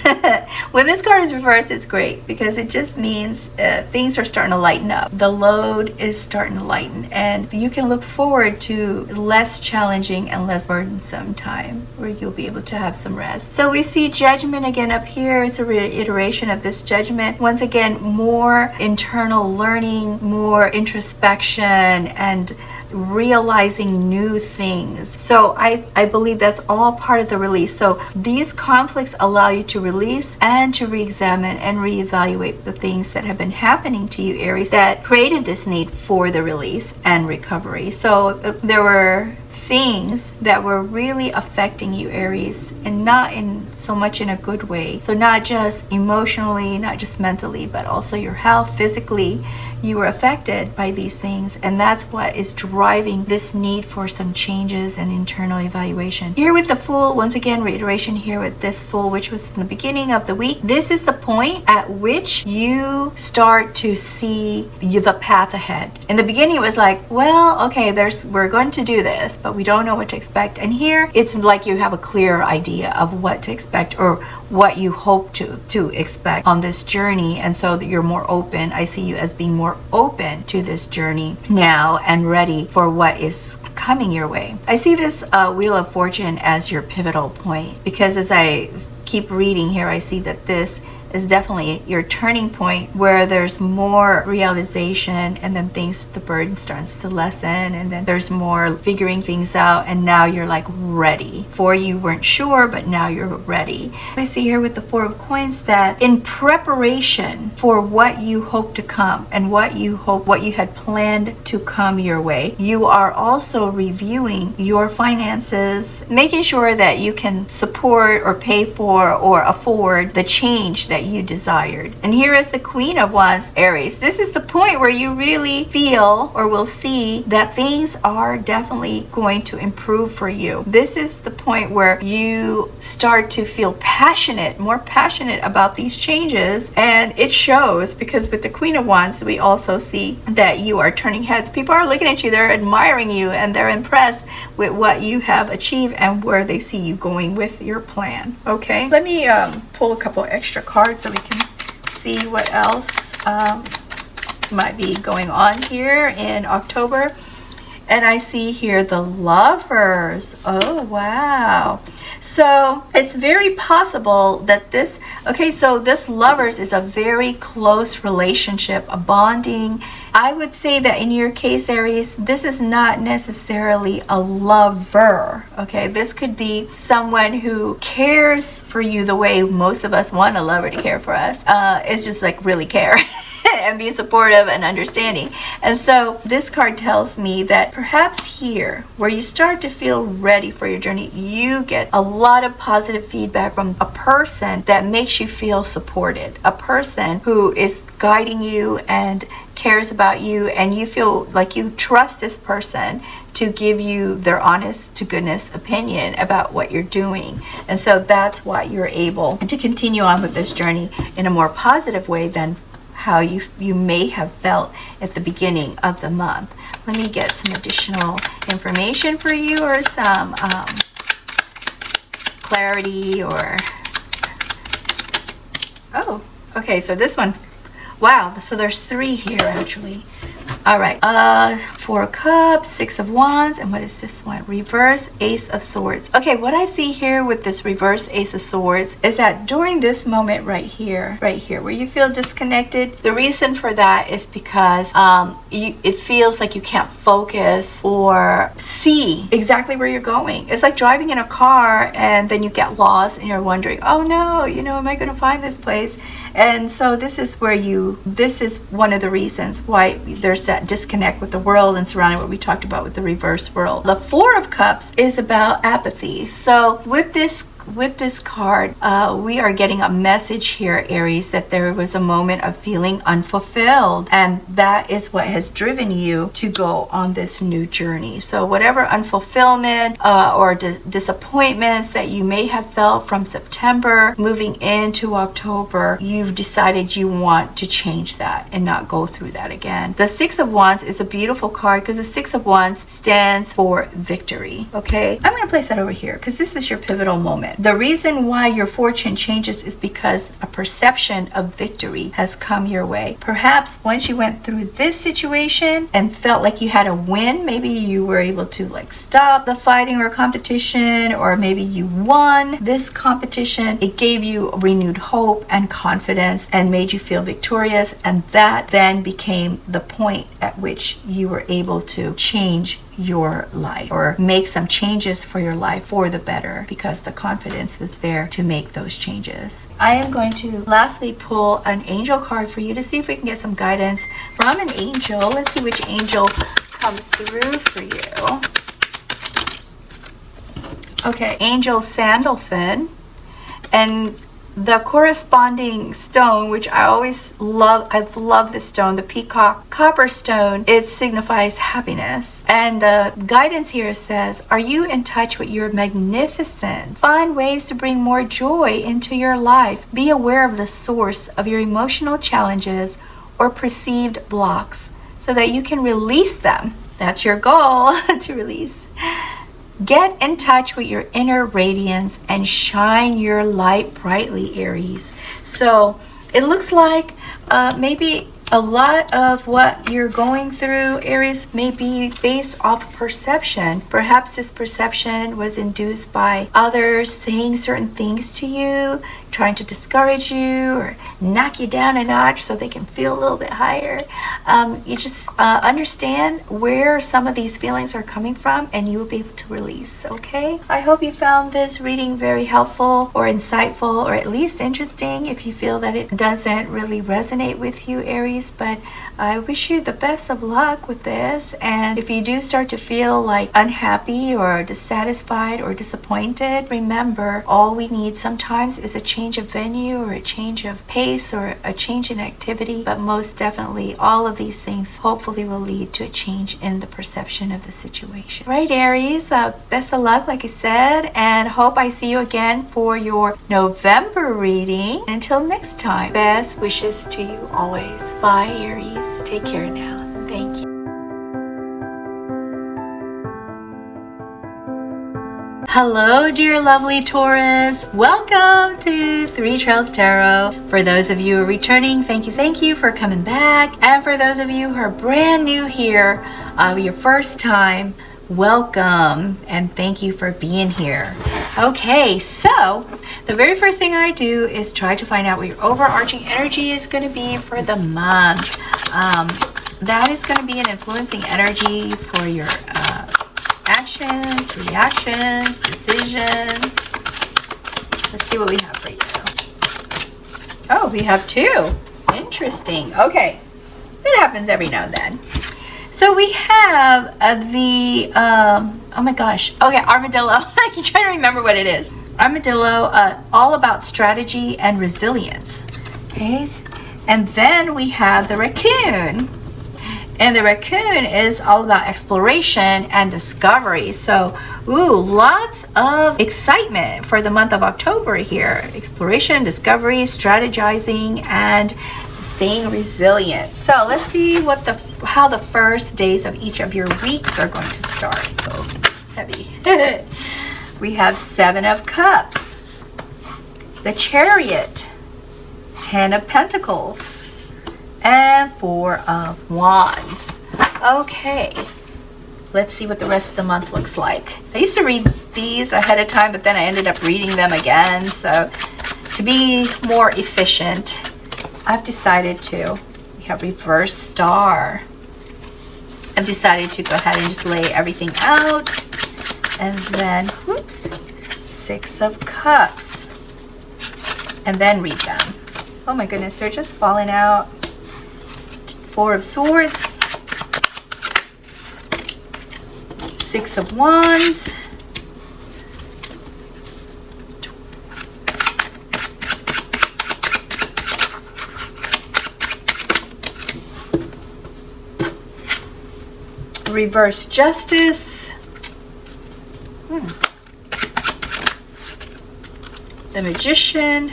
When this card is reversed, it's great because it just means things are starting to lighten up. The load is starting to lighten and you can look forward to less challenging and less burdensome time where you'll be able to have some rest. So we see Judgment again up here. It's a reiteration of this Judgment. Once again, more internal learning, more introspection, and realizing new things. So I believe that's all part of the release. So these conflicts allow you to release and to re-examine and reevaluate the things that have been happening to you, Aries, that created this need for the release and recovery. So there were things that were really affecting you, Aries, and not in so much in a good way. So not just emotionally, not just mentally, but also your health, physically, you were affected by these things, and that's what is driving this need for some changes and internal evaluation. Here with the Fool, once again, reiteration here with this Fool, which was in the beginning of the week, this is the point at which you start to see the path ahead. In the beginning, it was like, well, okay, we're going to do this, but we don't know what to expect. And here, it's like you have a clear idea of what to expect, or what you hope to expect on this journey, and so that you're more open. I see you as being more open to this journey now and ready for what is coming your way. I see this Wheel of Fortune as your pivotal point, because as I keep reading here, I see that this is definitely your turning point, where there's more realization, and then the burden starts to lessen, and then there's more figuring things out, and now you're like ready. Before you weren't sure, but now you're ready. I see here with the Four of Coins that in preparation for what you hope to come and what you had planned to come your way, you are also reviewing your finances, making sure that you can support or pay for or afford the change that you desired. And here is the Queen of Wands, Aries. This is the point where you really feel or will see that things are definitely going to improve for you. This is the point where you start to feel more passionate about these changes, and it shows, because with the Queen of Wands, we also see that you are turning heads. People are looking at you, they're admiring you, and they're impressed with what you have achieved and where they see you going with your plan. Okay, let me pull a couple extra cards so we can see what else might be going on here in October. And I see here the Lovers. Oh, wow. So it's very possible that this Lovers is a very close relationship, a bonding. I would say that in your case, Aries, this is not necessarily a lover. Okay, this could be someone who cares for you the way most of us want a lover to care for us. It's just like really care. And be supportive and understanding. And so this card tells me that perhaps here, where you start to feel ready for your journey, you get a lot of positive feedback from a person that makes you feel supported, a person who is guiding you and cares about you, and you feel like you trust this person to give you their honest to goodness opinion about what you're doing. And so that's why you're able to continue on with this journey in a more positive way than how you may have felt at the beginning of the month. Let me get some additional information for you, or some clarity, or okay, so this one, wow, so there's 3 here actually. All right, 4 of Cups, 6 of Wands, and what is this one? Reverse Ace of Swords. Okay, what I see here with this reverse Ace of Swords is that during this moment right here, where you feel disconnected, the reason for that is because it feels like you can't focus or see exactly where you're going. It's like driving in a car and then you get lost and you're wondering, oh no, am I going to find this place? And so this is one of the reasons why there's that disconnect with the world and surrounding what we talked about with the reverse world. The 4 of Cups is about apathy. So with this card, we are getting a message here, Aries, that there was a moment of feeling unfulfilled, and that is what has driven you to go on this new journey. So whatever unfulfillment or disappointments that you may have felt from September moving into October, you've decided you want to change that and not go through that again. The 6 of Wands is a beautiful card because the 6 of Wands stands for victory. Okay, I'm going to place that over here because this is your pivotal moment. The reason why your fortune changes is because a perception of victory has come your way. Perhaps once you went through this situation and felt like you had a win, maybe you were able to stop the fighting or competition, or maybe you won this competition. It gave you renewed hope and confidence and made you feel victorious, and that then became the point at which you were able to change your life or make some changes for your life for the better, because the confidence was there to make those changes. I am going to lastly pull an angel card for you to see if we can get some guidance from an angel. Let's see which angel comes through for you. Okay, angel sandalphon. And the corresponding stone, which I always love, I love this stone, the peacock copper stone, it signifies happiness. And the guidance here says, are you in touch with your magnificent? Find ways to bring more joy into your life. Be aware of the source of your emotional challenges or perceived blocks so that you can release them. That's your goal, to release. Get in touch with your inner radiance and shine your light brightly, Aries. So it looks like maybe a lot of what you're going through, Aries, may be based off perception. Perhaps this perception was induced by others saying certain things to you, trying to discourage you or knock you down a notch so they can feel a little bit higher. You just understand where some of these feelings are coming from, and you will be able to release, okay? I hope you found this reading very helpful or insightful, or at least interesting if you feel that it doesn't really resonate with you, Aries. But I wish you the best of luck with this. And if you do start to feel like unhappy or dissatisfied or disappointed, remember, all we need sometimes is a change of venue or a change of pace or a change in activity. But most definitely, all of these things hopefully will lead to a change in the perception of the situation. Right, Aries, best of luck, like I said, and hope I see you again for your November reading. Until next time, best wishes to you always. Bye, Aries. Take care now. Thank you. Hello, dear lovely Taurus. Welcome to Three Trails Tarot. For those of you who are returning, thank you for coming back. And for those of you who are brand new here, your first time, welcome and thank you for being here. Okay, so the very first thing I do is try to find out what your overarching energy is going to be for the month. That is going to be an influencing energy for your actions, reactions, decisions. Let's see what we have for you. Oh, we have two. Interesting. Okay, that happens every now and then. So we have oh my gosh. Okay, armadillo. I can try to remember what it is. Armadillo, all about strategy and resilience. Okay, and then we have the raccoon. And the raccoon is all about exploration and discovery. So, lots of excitement for the month of October here. Exploration, discovery, strategizing, and staying resilient. So let's see how the first days of each of your weeks are going to start. Oh, heavy. We have 7 of Cups, the Chariot, 10 of Pentacles, and 4 of Wands. Okay, let's see what the rest of the month looks like. I used to read these ahead of time, but then I ended up reading them again. So to be more efficient, I've decided to, we have reverse star. I've decided to go ahead and just lay everything out. And then, 6 of Cups. And then read them. Oh my goodness, they're just falling out. 4 of Swords. 6 of Wands. Reverse Justice. The Magician.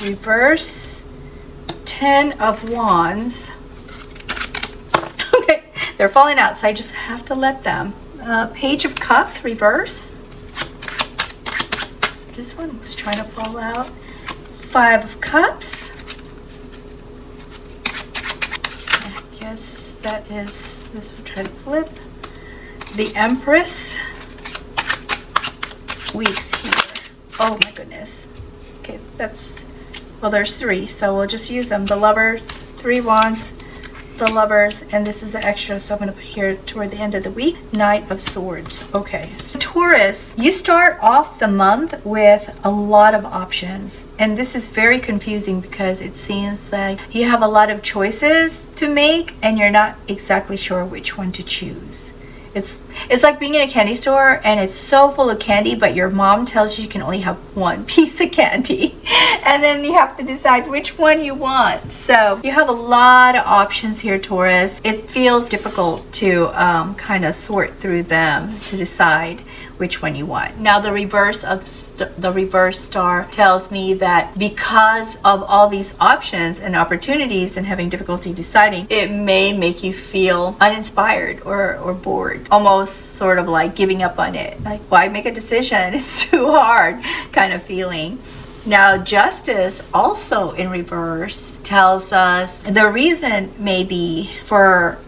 Reverse 10 of Wands. Okay, they're falling out, so I just have to let them. Page of Cups, reverse. This one was trying to fall out. 5 of Cups. I guess that is, this one try to flip. The Empress. Weeks here. Oh my goodness. Okay, that's, well, there's 3, so we'll just use them. The Lovers, 3 Wands, the Lovers, and this is an extra, so I'm going to put here toward the end of the week. Knight of Swords. Okay, so Taurus, you start off the month with a lot of options, and this is very confusing because it seems like you have a lot of choices to make and you're not exactly sure which one to choose. It's like being in a candy store and it's so full of candy, but your mom tells you can only have one piece of candy and then you have to decide which one you want. So you have a lot of options here, Taurus. It feels difficult to kind of sort through them to decide which one you want. Now the reverse star tells me that because of all these options and opportunities and having difficulty deciding, it may make you feel uninspired or bored, almost sort of like giving up on it, like why make a decision, it's too hard kind of feeling. Now Justice, also in reverse, tells us the reason maybe for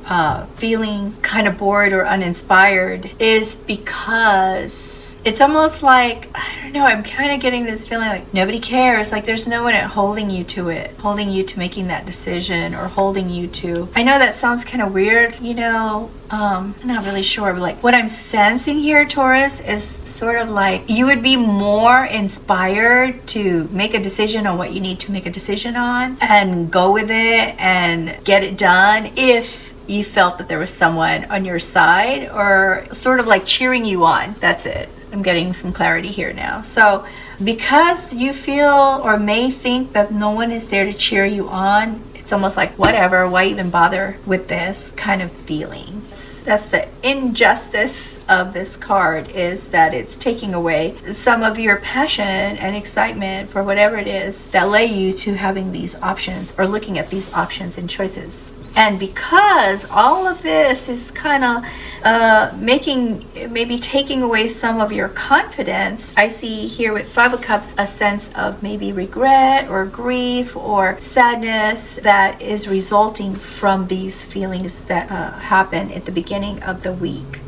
feeling kind of bored or uninspired is because it's almost like, I don't know, I'm kind of getting this feeling like nobody cares. Like there's no one holding you to it, holding you to making that decision or holding you to. I know that sounds kind of weird, you know, I'm not really sure, but like what I'm sensing here, Taurus, is sort of like you would be more inspired to make a decision on what you need to make a decision on and go with it and get it done if you felt that there was someone on your side or sort of like cheering you on. That's it. I'm getting some clarity here now. So because you feel or may think that no one is there to cheer you on, it's almost like whatever, why even bother with this kind of feeling. That's the injustice of this card, is that it's taking away some of your passion and excitement for whatever it is that led you to having these options or looking at these options and choices. And because all of this is kind of maybe taking away some of your confidence, I see here with Five of Cups a sense of maybe regret or grief or sadness that is resulting from these feelings that happen at the beginning of the week.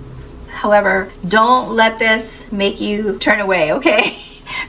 However, don't let this make you turn away, okay?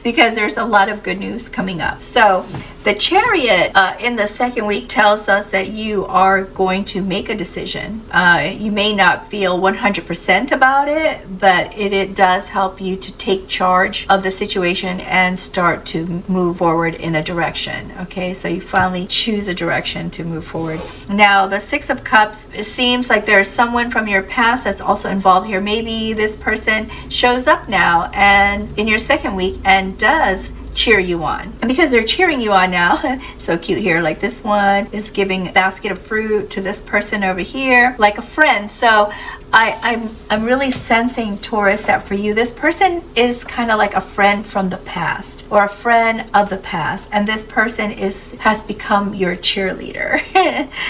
Because there's a lot of good news coming up. So the Chariot in the second week tells us that you are going to make a decision. You may not feel 100% about it, but it does help you to take charge of the situation and start to move forward in a direction. Okay, so you finally choose a direction to move forward. Now the Six of Cups, it seems like there's someone from your past that's also involved here. Maybe this person shows up now and in your second week and does cheer you on. And because they're cheering you on now, so cute here, like this one is giving a basket of fruit to this person over here, like a friend. So I'm really sensing, Taurus, that for you, this person is kind of like a friend from the past or a friend of the past, and this person has become your cheerleader,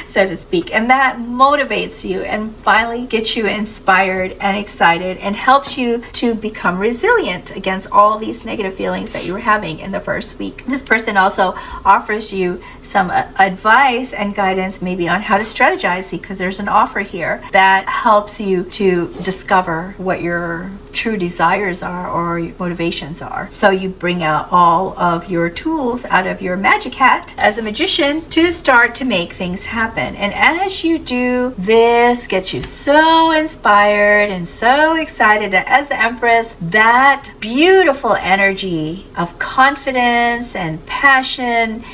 so to speak, and that motivates you and finally gets you inspired and excited and helps you to become resilient against all these negative feelings that you were having in the first week. This person also offers you some advice and guidance maybe on how to strategize, because there's an offer here that helps you to discover what your true desires are or motivations are. So you bring out all of your tools out of your magic hat as a magician to start to make things happen. And as you do, this gets you so inspired and so excited that as the Empress, that beautiful energy of confidence and passionate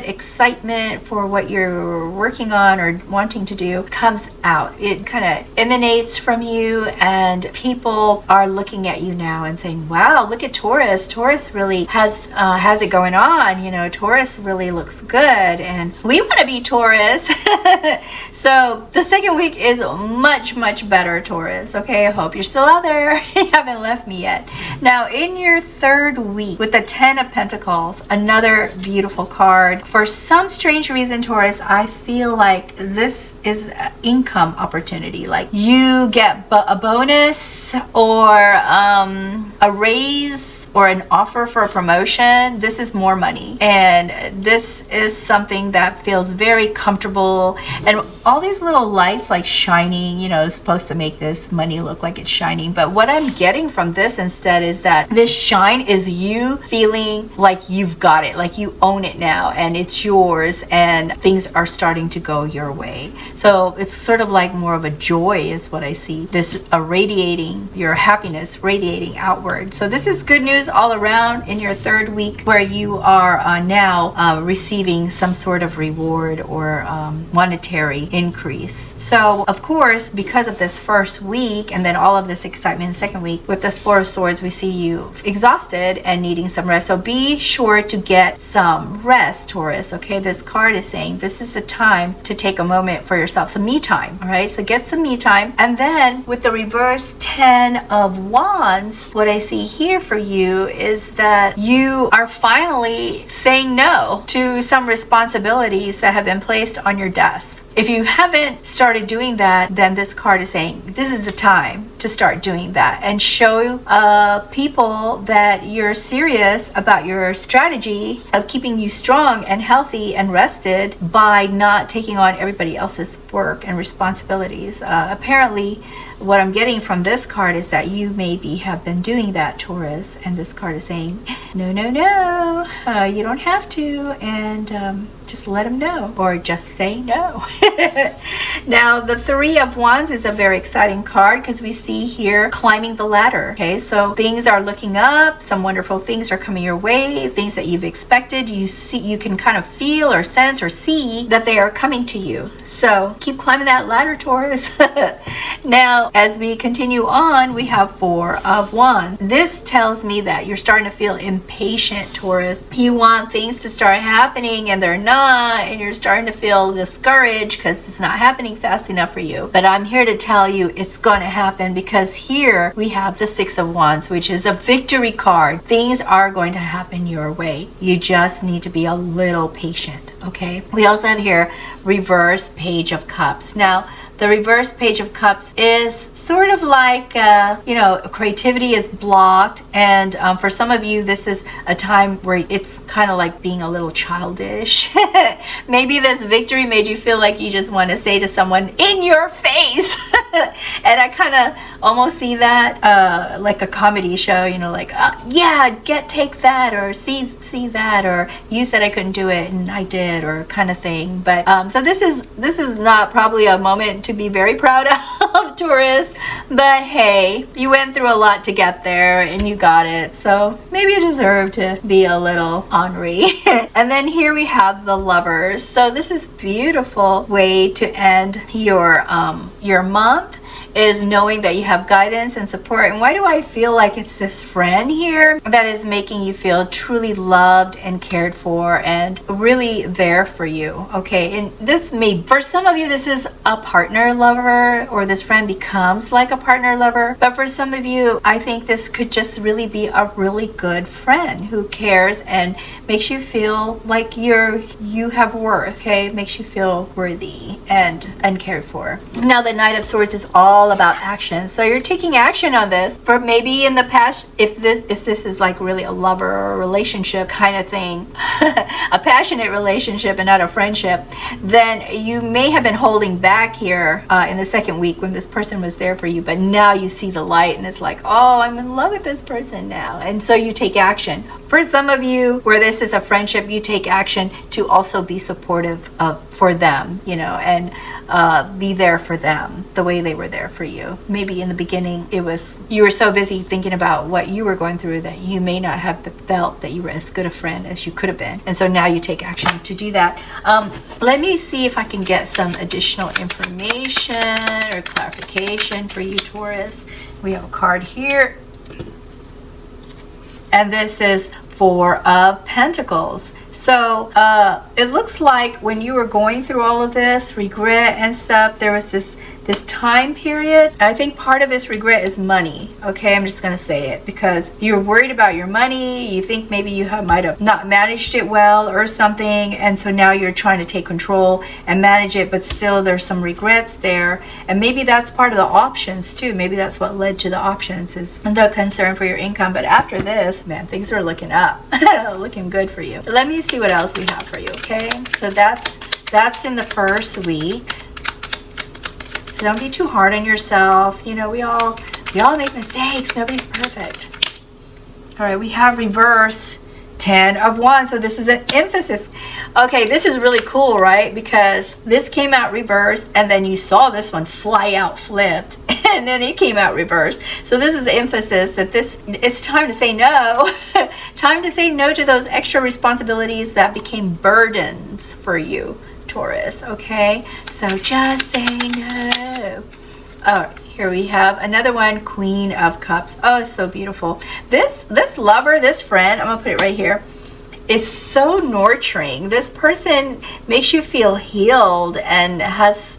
excitement for what you're working on or wanting to do comes out. It kind of emanates from you, and people are looking at you now and saying, wow, look at Taurus. Taurus really has it going on. You know, Taurus really looks good and we want to be Taurus. So the second week is much, much better, Taurus. Okay, I hope you're still out there. You haven't left me yet. Now in your third week with the 10 of Pentacles, another beautiful card. For some strange reason, Taurus, I feel like this is an income opportunity. Like you get a bonus or a raise or an offer for a promotion, this is more money. And this is something that feels very comfortable. And all these little lights like shining, you know, is supposed to make this money look like it's shining. But what I'm getting from this instead is that this shine is you feeling like you've got it, like you own it now and it's yours and things are starting to go your way. So it's sort of like more of a joy is what I see. This radiating, your happiness radiating outward. So this is good news all around in your third week where you are now receiving some sort of reward or monetary increase. So of course, because of this first week and then all of this excitement in the second week, with the Four of Swords, we see you exhausted and needing some rest. So be sure to get some rest, Taurus. Okay, this card is saying this is the time to take a moment for yourself, some me time. All right, so get some me time. And then with the reverse 10 of Wands, what I see here for you is that you are finally saying no to some responsibilities that have been placed on your desk. If you haven't started doing that, then this card is saying this is the time to start doing that and show people that you're serious about your strategy of keeping you strong and healthy and rested by not taking on everybody else's work and responsibilities. Apparently, what I'm getting from this card is that you maybe have been doing that, Taurus, and this card is saying, no, no, no, you don't have to, and just let them know, or just say no. Now, the Three of Wands is a very exciting card because we see here climbing the ladder. Okay, so things are looking up, some wonderful things are coming your way, things that you've expected. You see, you can kind of feel or sense or see that they are coming to you. So keep climbing that ladder, Taurus. Now, as we continue on, we have Four of Wands. This tells me that you're starting to feel impatient, Taurus. You want things to start happening and they're not, and you're starting to feel discouraged because it's not happening fast enough for you. But I'm here to tell you it's going to happen, because here we have the Six of Wands, which is a victory card. Things are going to happen your way. You just need to be a little patient, okay? We also have here reverse Page of Cups. Now, the reverse Page of Cups is sort of like, you know, creativity is blocked. And for some of you, this is a time where it's kind of like being a little childish. Maybe this victory made you feel like you just want to say to someone in your face. And I kind of almost see that like a comedy show, you know, like, yeah, take that, or see that, or you said I couldn't do it and I did, or kind of thing. But so this is not probably a moment to be very proud of, Taurus, but hey, you went through a lot to get there and you got it, so maybe you deserve to be a little ornery. And then here we have the Lovers. So this is beautiful way to end your month, is knowing that you have guidance and support. And why do I feel like it's this friend here that is making you feel truly loved and cared for and really there for you? Okay, and this may, for some of you, this is a partner lover, or this friend becomes like a partner lover. But for some of you, I think this could just really be a really good friend who cares and makes you feel like you have worth. Okay, makes you feel worthy and cared for. Now, the Knight of Swords is all about action. So you're taking action on this. But maybe in the past, if this is like really a lover or a relationship kind of thing, a passionate relationship and not a friendship, then you may have been holding back here in the second week when this person was there for you. But now you see the light and it's like, oh, I'm in love with this person now. And so you take action. For some of you, where this is a friendship, you take action to also be supportive for them, you know, and be there for them the way they were there for you. Maybe in the beginning you were so busy thinking about what you were going through that you may not have felt that you were as good a friend as you could have been. And so now you take action to do that. Let me see if I can get some additional information or clarification for you, Taurus. We have a card here, and this is Four of Pentacles. So it looks like when you were going through all of this regret and stuff, there was this this time period, I think part of this regret is money. Okay, I'm just gonna say it because you're worried about your money. You think maybe you might have not managed it well or something, and so now you're trying to take control and manage it, but still there's some regrets there. And maybe that's part of the options too. Maybe that's what led to the options, is the concern for your income. But after this, man, things are looking up. Looking good for you. Let me see what else we have for you. Okay, so that's in the first week. So don't be too hard on yourself. You know, we all make mistakes. Nobody's perfect. All right, we have reverse 10 of Wands. So this is an emphasis. Okay, this is really cool, right? Because this came out reversed, and then you saw this one fly out flipped, and then it came out reversed. So this is emphasis that it's time to say no. Time to say no to those extra responsibilities that became burdens for you, Taurus. Okay, so just say no. All right, here we have another one, Queen of Cups. Oh, it's so beautiful. This lover, this friend, I'm gonna put it right here, is so nurturing. This person makes you feel healed and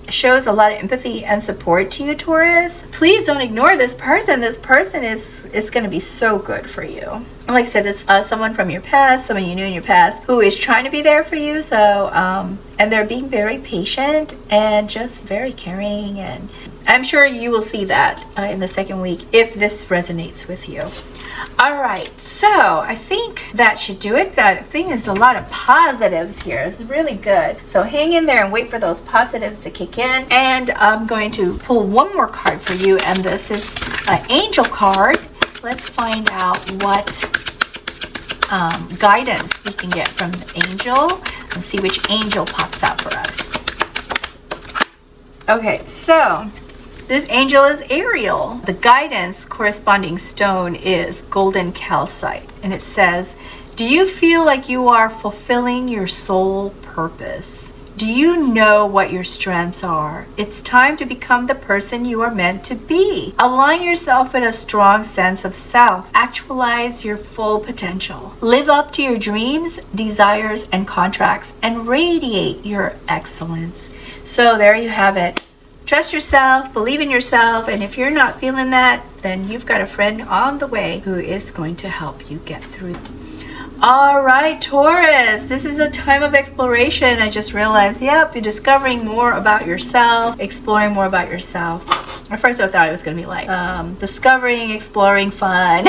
shows a lot of empathy and support to you, Taurus. Please don't ignore this person. This person is going to be so good for you. Like I said, this someone from your past, someone you knew in your past, who is trying to be there for you. So and they're being very patient and just very caring, and I'm sure you will see that in the second week if this resonates with you. All right, so I think that should do it. That thing is a lot of positives here. It's really good. So hang in there and wait for those positives to kick in. And I'm going to pull one more card for you, and this is an angel card. Let's find out what guidance we can get from the angel and see which angel pops out for us. Okay, so this angel is Ariel. The guidance corresponding stone is golden calcite. And it says, do you feel like you are fulfilling your soul purpose? Do you know what your strengths are? It's time to become the person you are meant to be. Align yourself with a strong sense of self. Actualize your full potential. Live up to your dreams, desires, and contracts, and radiate your excellence. So there you have it. Trust yourself, believe in yourself, and if you're not feeling that, then you've got a friend on the way who is going to help you get through. All right, Taurus, this is a time of exploration. I just realized, yep, you're discovering more about yourself, exploring more about yourself. At first I thought it was going to be like discovering, exploring, fun.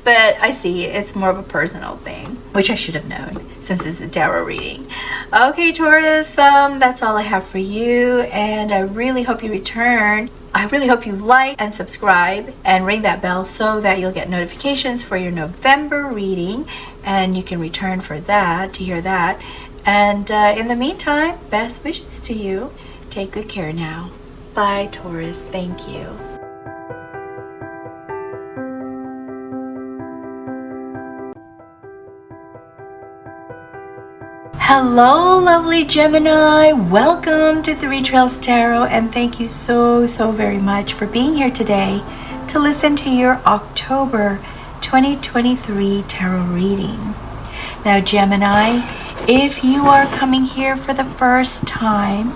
But I see it's more of a personal thing, which I should have known since it's a tarot reading. Okay, Taurus, that's all I have for you, and I really hope you return. I really hope you like and subscribe and ring that bell so that you'll get notifications for your November reading, and you can return for that, to hear that. And in the meantime, best wishes to you. Take good care now. Bye, Taurus. Thank you. Hello, lovely Gemini. Welcome to Three Trails Tarot, and thank you so very much for being here today to listen to your October 2023 tarot reading. Now, Gemini, if you are coming here for the first time,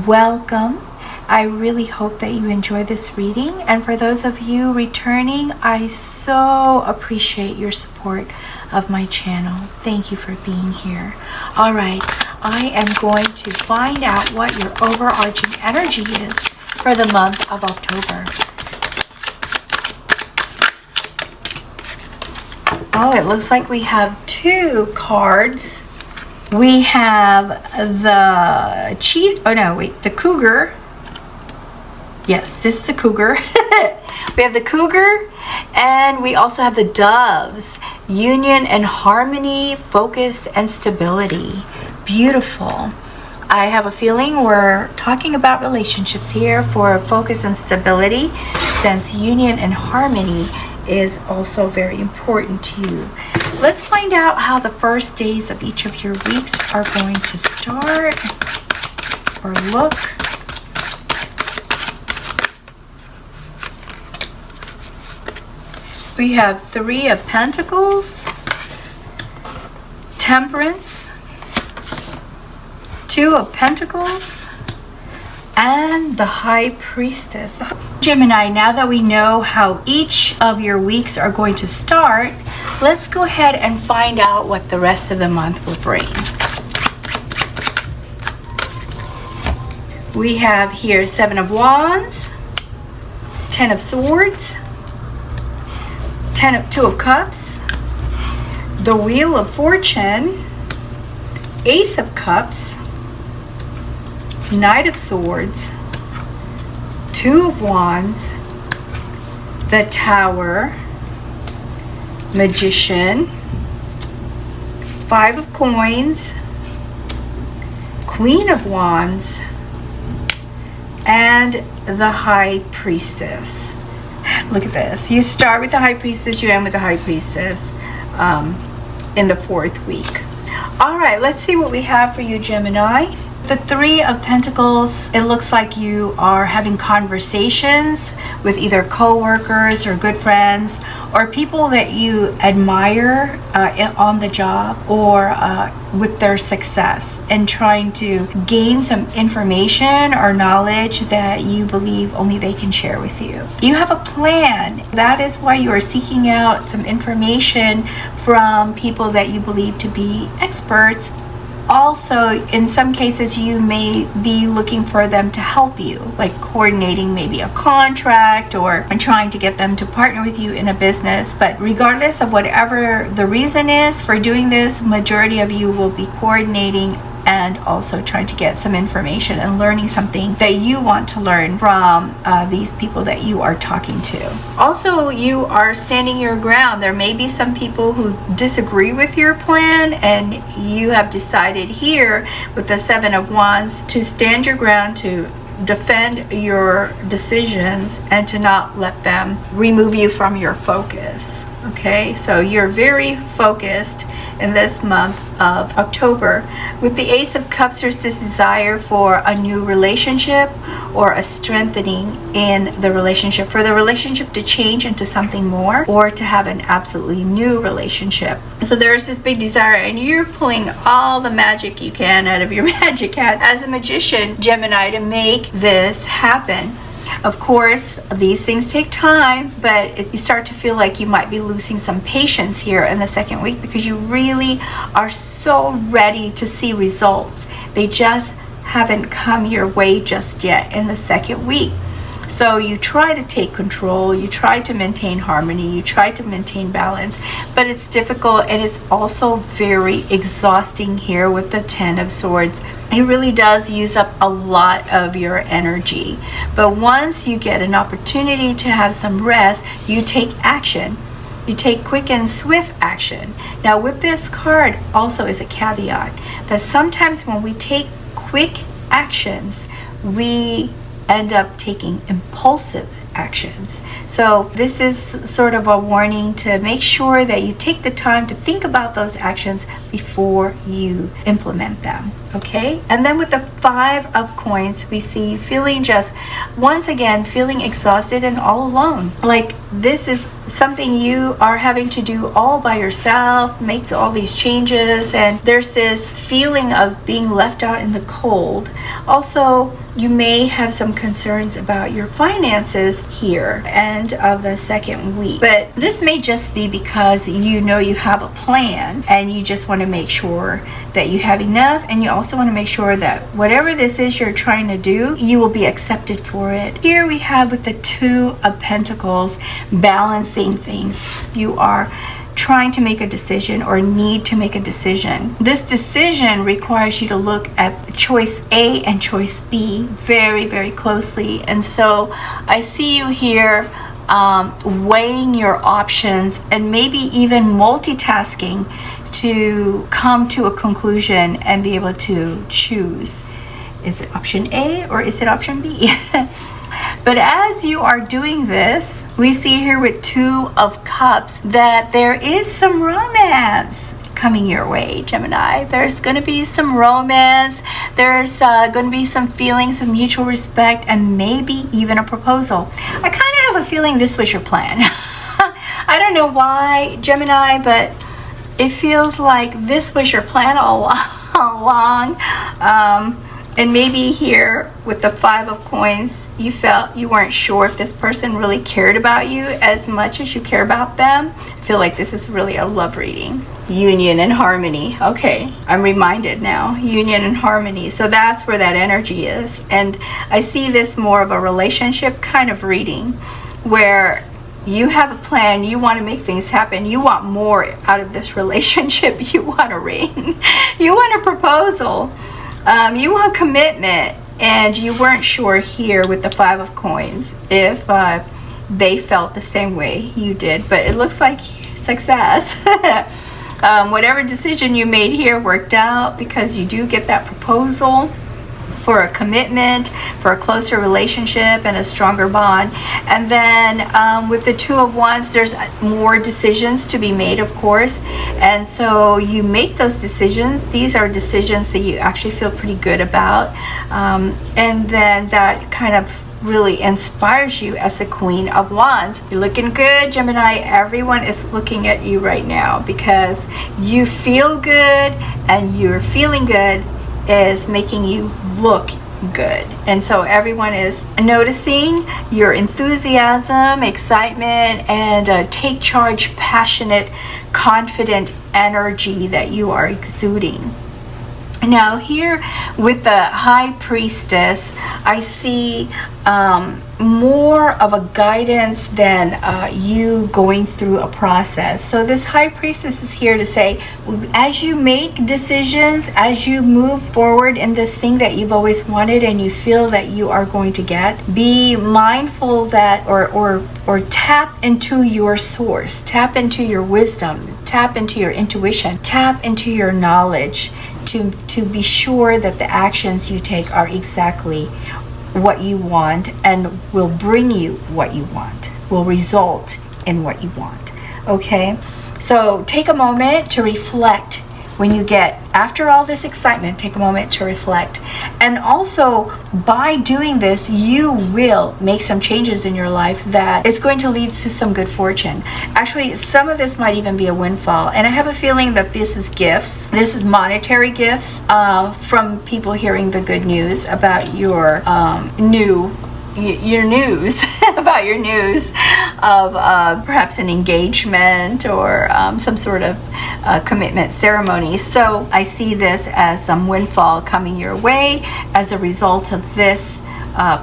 welcome. I really hope that you enjoy this reading, and for those of you returning, I so appreciate your support of my channel. Thank you for being here. All right, I am going to find out what your overarching energy is for the month of October. Oh, it looks like we have two cards. We have the the cougar. Yes, this is the cougar. We have the cougar, and we also have the doves. Union and harmony, focus and stability. Beautiful. I have a feeling we're talking about relationships here for focus and stability, since union and harmony is also very important to you. Let's find out how the first days of each of your weeks are going to start or look. We have Three of Pentacles, Temperance, Two of Pentacles, and the High Priestess. Gemini, now that we know how each of your weeks are going to start, let's go ahead and find out what the rest of the month will bring. We have here 7 of Wands, 10 of Swords, 2 of Cups, the Wheel of Fortune, Ace of Cups, Knight of Swords, 2 of Wands, the Tower, Magician, 5 of Coins, Queen of Wands, and the High Priestess. Look at this. You start with the High Priestess, you end with the High Priestess in the 4th week. All right, let's see what we have for you, Gemini. The 3 of Pentacles, it looks like you are having conversations with either co-workers or good friends or people that you admire on the job or with their success, and trying to gain some information or knowledge that you believe only they can share with you. You have a plan. That is why you are seeking out some information from people that you believe to be experts. Also, in some cases, you may be looking for them to help you, like coordinating maybe a contract or trying to get them to partner with you in a business. But regardless of whatever the reason is for doing this, majority of you will be coordinating and also trying to get some information and learning something that you want to learn from these people that you are talking to. Also, you are standing your ground. There may be some people who disagree with your plan, and you have decided here with the 7 of Wands to stand your ground, to defend your decisions, and to not let them remove you from your focus. Okay, so you're very focused in this month of October. With the Ace of Cups, there's this desire for a new relationship or a strengthening in the relationship, for the relationship to change into something more or to have an absolutely new relationship. So there's this big desire, and you're pulling all the magic you can out of your magic hat as a magician, Gemini, to make this happen. Of course, these things take time, but you start to feel like you might be losing some patience here in the 2nd week because you really are so ready to see results. They just haven't come your way just yet in the 2nd week. So you try to take control, you try to maintain harmony, you try to maintain balance, but it's difficult, and it's also very exhausting here with the 10 of Swords. It really does use up a lot of your energy. But once you get an opportunity to have some rest, you take action. You take quick and swift action. Now with this card also is a caveat that sometimes when we take quick actions, we end up taking impulsive actions. So this is sort of a warning to make sure that you take the time to think about those actions before you implement them. Okay, and then with the 5 of Coins, we see feeling just once again feeling exhausted and all alone. Like this is something you are having to do all by yourself, make all these changes, and there's this feeling of being left out in the cold. Also, you may have some concerns about your finances here, end of the 2nd week. But this may just be because you know you have a plan and you just want to make sure that you have enough, and you also want to make sure that whatever this is you're trying to do, you will be accepted for it. Here we have with the 2 of Pentacles, balancing things. You are trying to make a decision or need to make a decision. This decision requires you to look at choice A and choice B very, very closely. And so I see you here weighing your options and maybe even multitasking to come to a conclusion and be able to choose. Is it option A or is it option B? But as you are doing this, we see here with 2 of Cups that there is some romance coming your way, Gemini. There's going to be some romance. There's going to be some feelings of mutual respect and maybe even a proposal. I kind of have a feeling this was your plan. I don't know why, Gemini, but it feels like this was your plan all along. And maybe here with the 5 of coins, you felt you weren't sure if this person really cared about you as much as you care about them. I feel like this is really a love reading. Union and harmony. Okay, I'm reminded now. Union and harmony. So that's where that energy is. And I see this more of a relationship kind of reading, where you have a plan, you want to make things happen, you want more out of this relationship, you want a ring, you want a proposal. You want commitment, and you weren't sure here with the 5 of coins if they felt the same way you did, but it looks like success. Whatever decision you made here worked out, because you do get that proposal for a commitment, for a closer relationship and a stronger bond. And then with the 2 of Wands, there's more decisions to be made, of course, and so you make those decisions. These are decisions that you actually feel pretty good about, and then that kind of really inspires you as the Queen of Wands. You're looking good, Gemini. Everyone is looking at you right now because you feel good, and you're feeling good is making you look good. And so everyone is noticing your enthusiasm, excitement, and take charge, passionate, confident energy that you are exuding. Now here with the High Priestess, I see more of a guidance than you going through a process. So this High Priestess is here to say, as you make decisions, as you move forward in this thing that you've always wanted and you feel that you are going to get, be mindful that or tap into your source, tap into your wisdom, tap into your intuition, tap into your knowledge, to be sure that the actions you take are exactly what you want and will bring you what you want, will result in what you want. Okay, so take a moment to reflect. When you get, after all this excitement, take a moment to reflect. And also, by doing this, you will make some changes in your life that is going to lead to some good fortune. Actually, some of this might even be a windfall. And I have a feeling that this is gifts. This is monetary gifts from people hearing the good news about your news about your news of perhaps an engagement or some sort of commitment ceremony. So I see this as some windfall coming your way as a result of this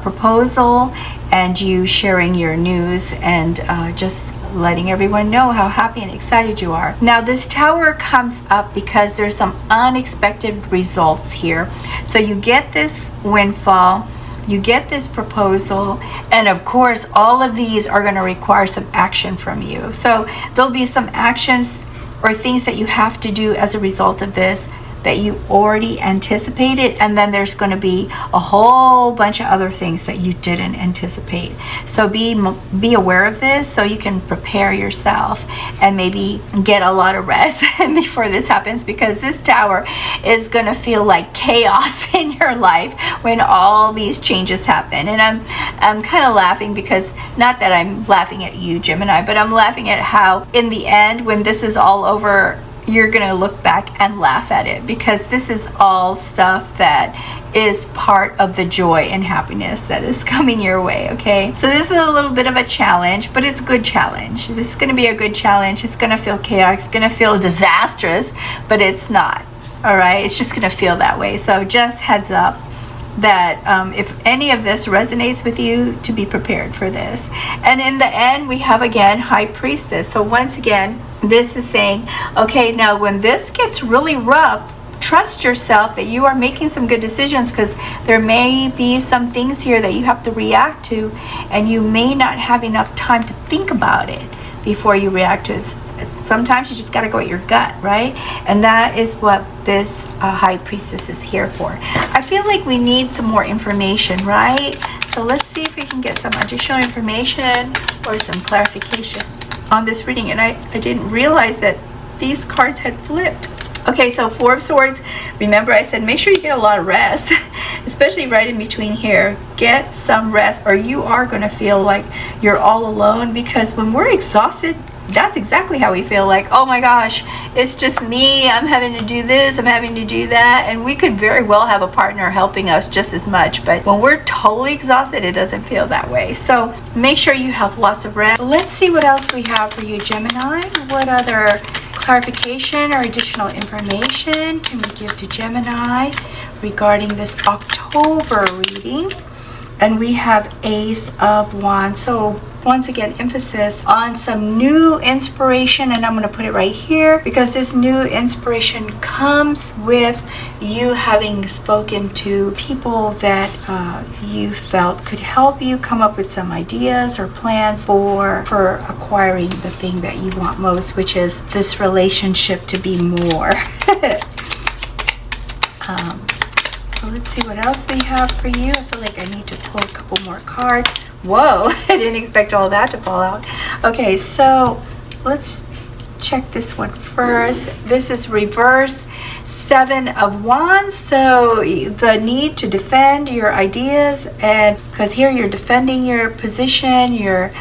proposal, and you sharing your news and just letting everyone know how happy and excited you are. Now this Tower comes up because there's some unexpected results here. So you get this windfall, you get this proposal, and of course all of these are going to require some action from you. So there'll be some actions or things that you have to do as a result of this that you already anticipated, and then there's going to be a whole bunch of other things that you didn't anticipate. So be aware of this so you can prepare yourself and maybe get a lot of rest before this happens, because this Tower is going to feel like chaos in your life when all these changes happen. And I'm kind of laughing because, not that I'm laughing at you, Gemini, but I'm laughing at how in the end, when this is all over, you're going to look back and laugh at it, because this is all stuff that is part of the joy and happiness that is coming your way. Okay, so this is a little bit of a challenge, but it's a good challenge. This is going to be a good challenge. It's going to feel chaotic, it's going to feel disastrous, but it's not. All right, it's just going to feel that way. So just heads up that if any of this resonates with you, to be prepared for this. And in the end, we have again High Priestess. So once again, this is saying, okay, now when this gets really rough, trust yourself that you are making some good decisions, because there may be some things here that you have to react to, and you may not have enough time to think about it before you react to it. Sometimes you just got to go at your gut, right? And that is what this High Priestess is here for. I feel like we need some more information, right? So let's see if we can get some additional information or some clarification on this reading. And I didn't realize that these cards had flipped. Okay, so Four of Swords. Remember I said make sure you get a lot of rest, especially right in between here. Get some rest, or you are going to feel like you're all alone, because when we're exhausted, that's exactly how we feel, like, oh my gosh, it's just me, I'm having to do this, I'm having to do that. And we could very well have a partner helping us just as much, but when we're totally exhausted, it doesn't feel that way. So make sure you have lots of rest. Let's see what else we have for you, Gemini. What other clarification or additional information can we give to Gemini regarding this October reading? And we have Ace of Wands. So once again, emphasis on some new inspiration, and I'm going to put it right here because this new inspiration comes with you having spoken to people that you felt could help you come up with some ideas or plans for acquiring the thing that you want most, which is this relationship to be more. So let's see what else we have for you. I feel like I need to pull a couple more cards. Whoa, I didn't expect all that to fall out. Okay, so let's check this one first. This is reverse 7 of Wands. So the need to defend your ideas, and because here you're defending your position, you're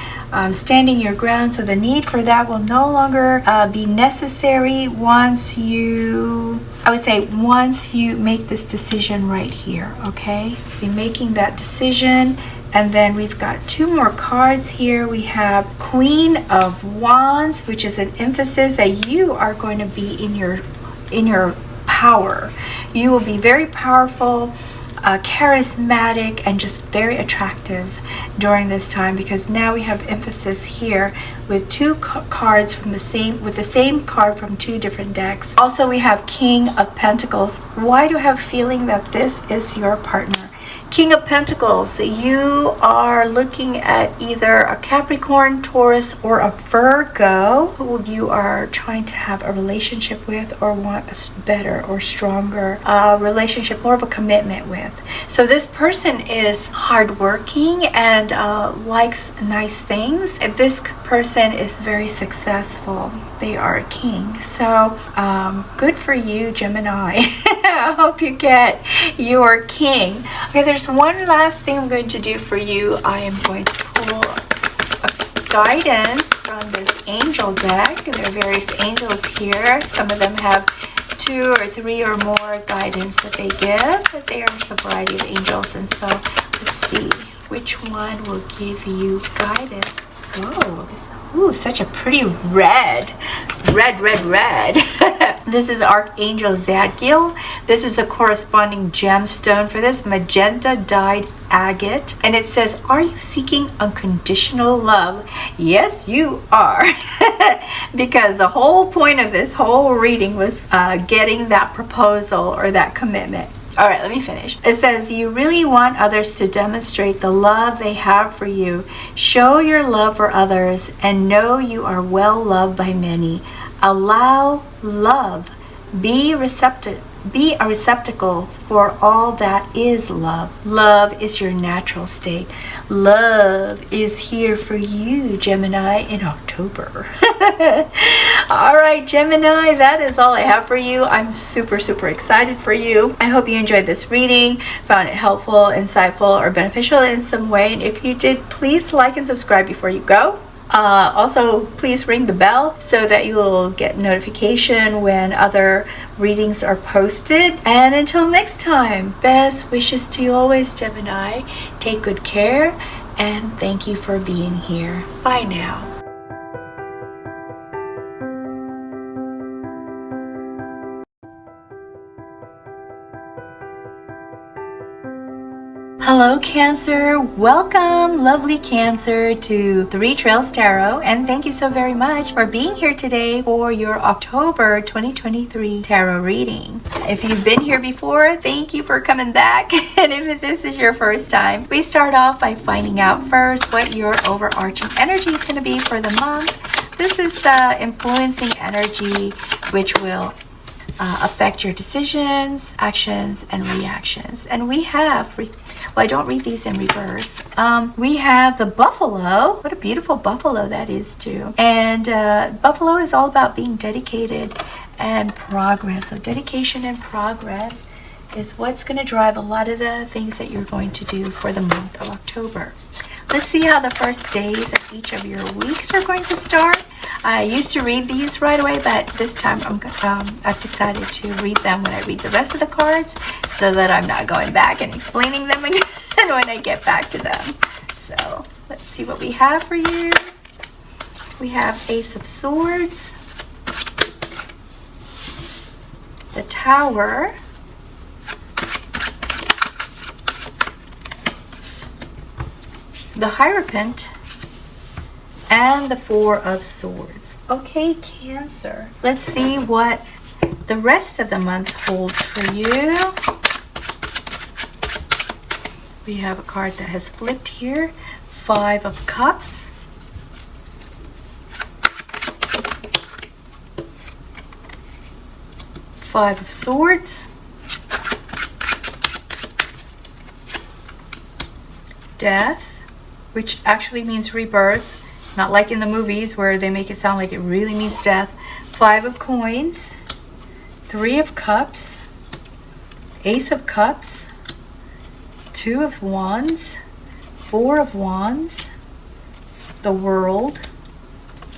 standing your ground. So the need for that will no longer be necessary once you, I would say, once you make this decision right here, okay? Be making that decision. And then we've got 2 more cards here. We have Queen of Wands, which is an emphasis that you are going to be in your power. You will be very powerful, charismatic, and just very attractive during this time, because now we have emphasis here with 2 cards from the same card from 2 different decks. Also, we have King of Pentacles. Why do I have a feeling that this is your partner? King of Pentacles, you are looking at either a Capricorn, Taurus, or a Virgo who you are trying to have a relationship with, or want a better or stronger relationship, more of a commitment with. So this person is hardworking and likes nice things. And this person is very successful. They are a king. So good for you, Gemini. I hope you get your king. Okay, there's one last thing I'm going to do for you. I am going to pull a guidance from this angel deck. There are various angels here. Some of them have 2 or 3 or more guidance that they give, but there are a variety of angels. And so let's see which one will give you guidance. Ooh, such a pretty red. This is Archangel Zadkiel. This is the corresponding gemstone for this, magenta dyed agate. And it says, are you seeking unconditional love? Yes, you are. Because the whole point of this whole reading was getting that proposal or that commitment. All right, let me finish. It says, you really want others to demonstrate the love they have for you. Show your love for others and know you are well loved by many. Allow love. Be a receptacle for all that is love. Love is your natural state. Love is here for you, Gemini, in October. All right, Gemini, that is all I have for you. I'm super excited for you. I hope you enjoyed this reading, found it helpful, insightful, or beneficial in some way. And if you did, please like and subscribe before you go. Also, please ring the bell so that you will get notification when other readings are posted. And until next time, best wishes to you always, Gemini. Take good care, and thank you for being here. Bye now. Hello, Cancer. Welcome, lovely Cancer, to 3 Trails Tarot, and thank you so very much for being here today for your October 2023 tarot reading. If you've been here before, thank you for coming back. And if this is your first time, we start off by finding out first what your overarching energy is going to be for the month. This is the influencing energy which will affect your decisions, actions, and reactions. And we have, well, I don't read these in reverse. We have the buffalo. What a beautiful buffalo that is too. And buffalo is all about being dedicated and progress. So dedication and progress is what's going to drive a lot of the things that you're going to do for the month of October. Let's see how the first days of each of your weeks are going to start. I used to read these right away, but this time I've decided to read them when I read the rest of the cards, so that I'm not going back and explaining them again when I get back to them. So let's see what we have for you. We have Ace of Swords, the Tower, the Hierophant, and the Four of Swords. Okay, Cancer. Let's see what the rest of the month holds for you. We have a card that has flipped here. Five of Cups. Five of Swords. Death, which actually means rebirth. Not like in the movies where they make it sound like it really means death. Five of Coins, Three of Cups, Ace of Cups, Two of Wands, Four of Wands, the World,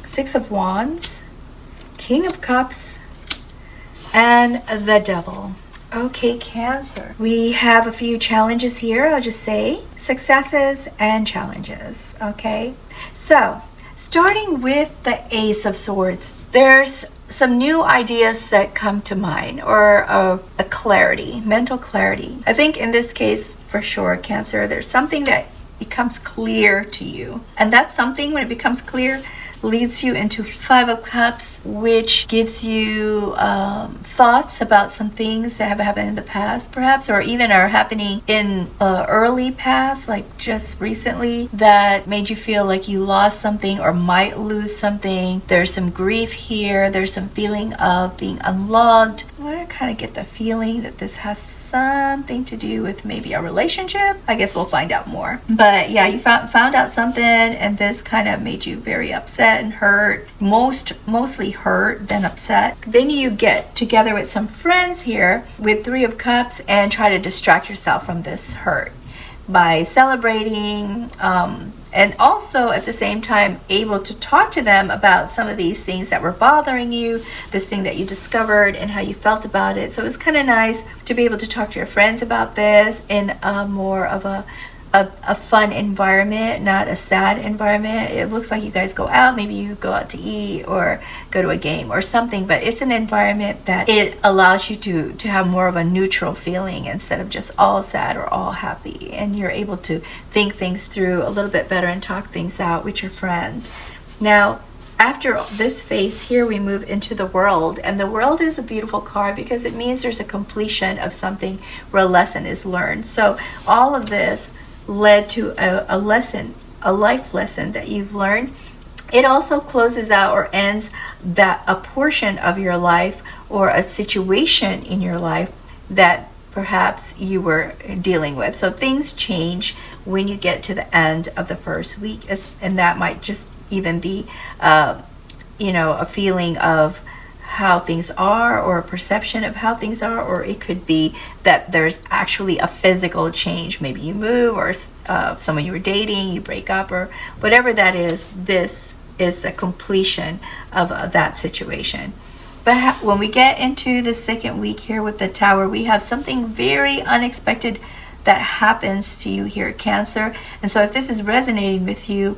Six of Wands, King of Cups, and the Devil. Okay, Cancer. We have a few challenges here, I'll just say. Successes and challenges, okay? So, starting with the Ace of Swords, there's some new ideas that come to mind, or a clarity, mental clarity. I think in this case, for sure, Cancer, there's something that becomes clear to you. And that's something, when it becomes clear, leads you into Five of Cups, which gives you thoughts about some things that have happened in the past, perhaps, or even are happening in early past, like just recently, that made you feel like you lost something or might lose something. There's some grief here. There's some feeling of being unloved. I kind of get the feeling that this has something to do with maybe a relationship. I guess we'll find out more. But yeah, you found out something, and this kind of made you very upset and hurt. Mostly hurt than upset. Then you get together with some friends here with Three of Cups and try to distract yourself from this hurt by celebrating, and also at the same time able to talk to them about some of these things that were bothering you, this thing that you discovered and how you felt about it. So it was kind of nice to be able to talk to your friends about this in more of a fun environment, not a sad environment. It looks like you guys go out, maybe you go out to eat or go to a game or something, but it's an environment that it allows you to have more of a neutral feeling instead of just all sad or all happy, and you're able to think things through a little bit better and talk things out with your friends. Now, after this phase here, we move into the World, and the World is a beautiful card because it means there's a completion of something where a lesson is learned. So all of this led to a lesson, a life lesson that you've learned. It also closes out or ends that a portion of your life or a situation in your life that perhaps you were dealing with. So things change when you get to the end of the first week, and that might just even be a feeling of how things are, or a perception of how things are, or it could be that there's actually a physical change. Maybe you move, or someone you were dating, you break up, or whatever that is. This is the completion of that situation. But when we get into the second week here with the Tower, we have something very unexpected that happens to you here, Cancer. And so if this is resonating with you,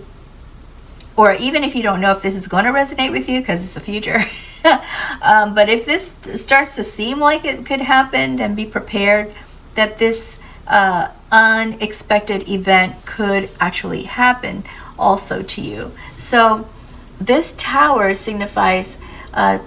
or even if you don't know if this is going to resonate with you because it's the future, but if this starts to seem like it could happen, then be prepared that this unexpected event could actually happen also to you. So this Tower signifies a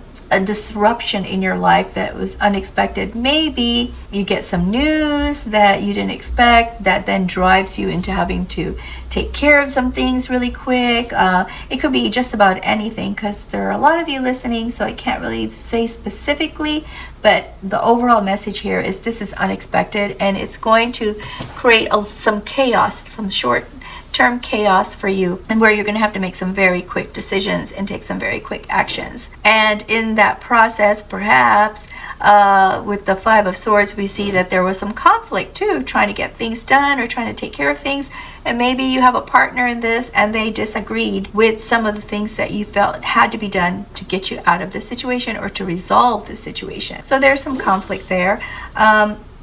disruption in your life that was unexpected. Maybe you get some news that you didn't expect that then drives you into having to take care of some things really quick. It could be just about anything, because there are a lot of you listening, so I can't really say specifically, but the overall message here is this is unexpected, and it's going to create some chaos, some short short-term chaos for you, and where you're going to have to make some very quick decisions and take some very quick actions. And in that process, perhaps with the Five of Swords, we see that there was some conflict too, trying to get things done or trying to take care of things. And maybe you have a partner in this and they disagreed with some of the things that you felt had to be done to get you out of this situation or to resolve the situation. So there's some conflict there.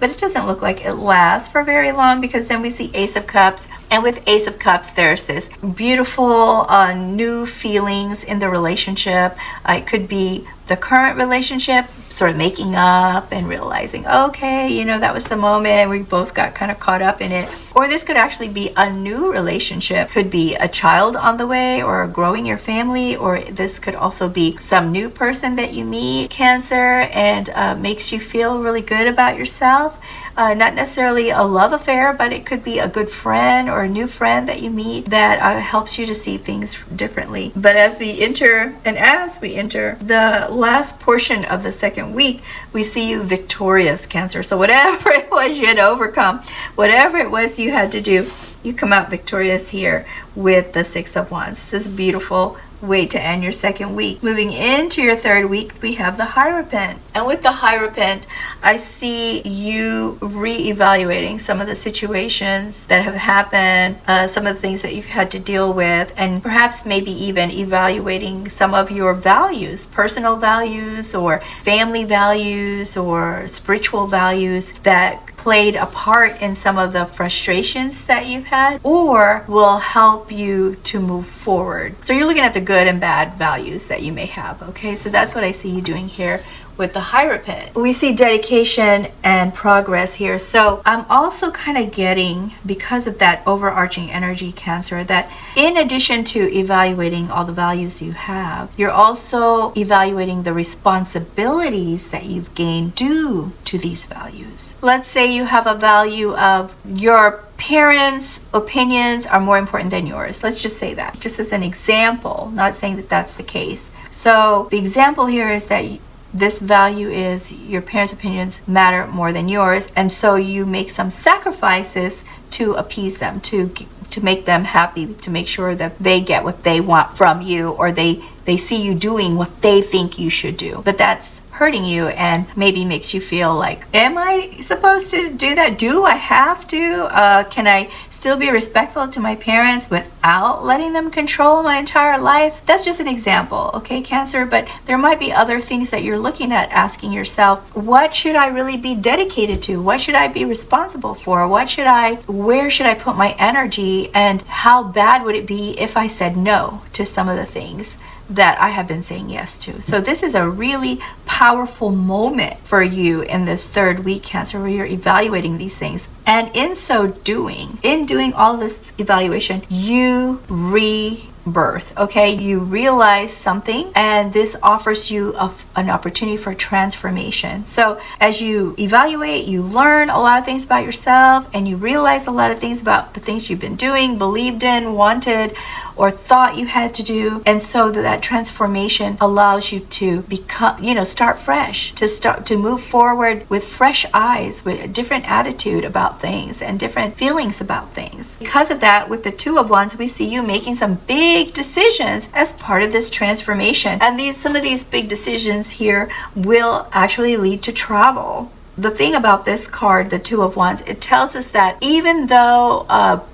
But it doesn't look like it lasts for very long, because then we see Ace of Cups. And with Ace of Cups, there's this beautiful new feelings in the relationship. It could be the current relationship sort of making up and realizing, okay, you know, that was the moment we both got kind of caught up in it. Or this could actually be a new relationship. Could be a child on the way, or growing your family, or this could also be some new person that you meet, Cancer, and makes you feel really good about yourself. Not necessarily a love affair, but it could be a good friend or a new friend that you meet that helps you to see things differently. But as we enter the last portion of the second week, we see you victorious, Cancer. So whatever it was you had to overcome, whatever it was you had to do, you come out victorious here with the Six of Wands. This is beautiful way to end your second week. Moving into your third week, we have the Hierophant. And with the Hierophant, I see you re-evaluating some of the situations that have happened, some of the things that you've had to deal with, and perhaps maybe even evaluating some of your values, personal values or family values or spiritual values that played a part in some of the frustrations that you've had, or will help you to move forward. So you're looking at the good and bad values that you may have. Okay, so that's what I see you doing here with the Hierophant. We see dedication and progress here. So I'm also kind of getting, because of that overarching energy, Cancer, that in addition to evaluating all the values you have, you're also evaluating the responsibilities that you've gained due to these values. Let's say you have a value of your parents' opinions are more important than yours. Let's just say that, just as an example, not saying that that's the case. So the example here is that this value is your parents' opinions matter more than yours, and so you make some sacrifices to appease them, to make them happy, to make sure that they get what they want from you, or they see you doing what they think you should do. But that's hurting you and maybe makes you feel like, am I supposed to do that? Do I have to? Can I still be respectful to my parents without letting them control my entire life? That's just an example, okay, Cancer? But there might be other things that you're looking at, asking yourself, what should I really be dedicated to? What should I be responsible for? Where should I put my energy? And how bad would it be if I said no to some of the things that I have been saying yes to? So this is a really powerful moment for you in this third week, Cancer, where you're evaluating these things. And in so doing, in doing all this evaluation, you rebirth, okay? You realize something, and this offers you an opportunity for transformation. So as you evaluate, you learn a lot of things about yourself, and you realize a lot of things about the things you've been doing, believed in, wanted, or thought you had to do. And so that transformation allows you to become, start fresh, to move forward with fresh eyes, with a different attitude about things and different feelings about things. Because of that, with the Two of Wands, we see you making some big decisions as part of this transformation. And some of these big decisions here will actually lead to travel. The thing about this card, the Two of Wands, it tells us that even though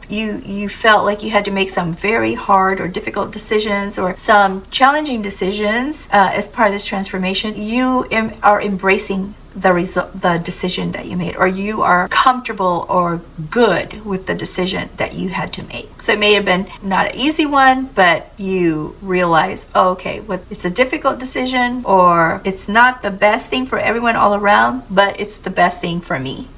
you felt like you had to make some very hard or difficult decisions or some challenging decisions as part of this transformation, you are embracing the decision that you made, or you are comfortable or good with the decision that you had to make. So it may have been not an easy one, but you realize, it's a difficult decision, or it's not the best thing for everyone all around, but it's the best thing for me.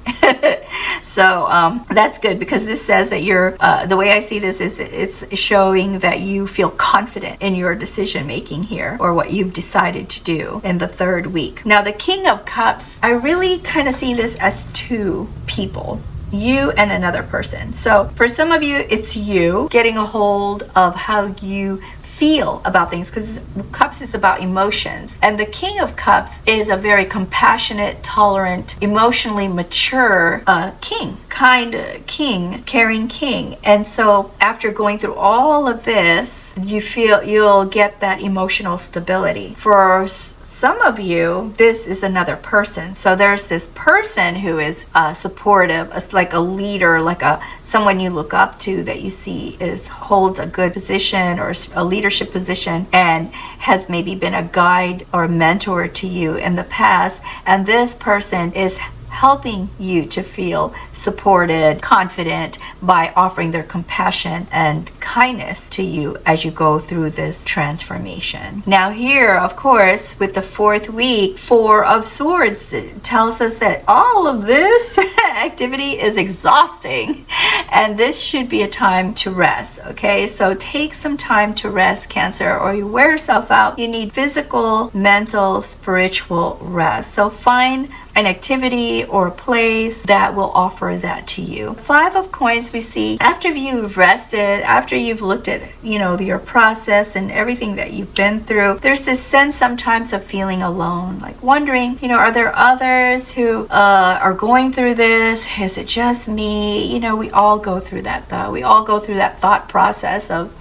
So that's good, because this says that you're the way I see this is it's showing that you feel confident in your decision making here, or what you've decided to do in the third week. Now the King of Cups, I really kind of see this as two people, you and another person. So for some of you, it's you getting a hold of how you feel about things, because Cups is about emotions, and the King of Cups is a very compassionate, tolerant, emotionally mature king, kind king, caring king. And so after going through all of this, you feel you'll get that emotional stability. For some of you, this is another person. So there's this person who is supportive, like a leader, like someone you look up to, that you see holds a good position or a leadership position, and has maybe been a guide or a mentor to you in the past. And this person is helping you to feel supported, confident, by offering their compassion and kindness to you as you go through this transformation. Now here, of course, with the 4th week, 4 of Swords, it tells us that all of this activity is exhausting, and this should be a time to rest. Okay, so take some time to rest, Cancer, or you wear yourself out. You need physical, mental, spiritual rest. So find an activity or a place that will offer that to you. 5 of Coins, we see after you've rested, after you've looked at, your process and everything that you've been through, there's this sense sometimes of feeling alone, like wondering, are there others who are going through this? Is it just me? We all go through that thought. We all go through that thought process of,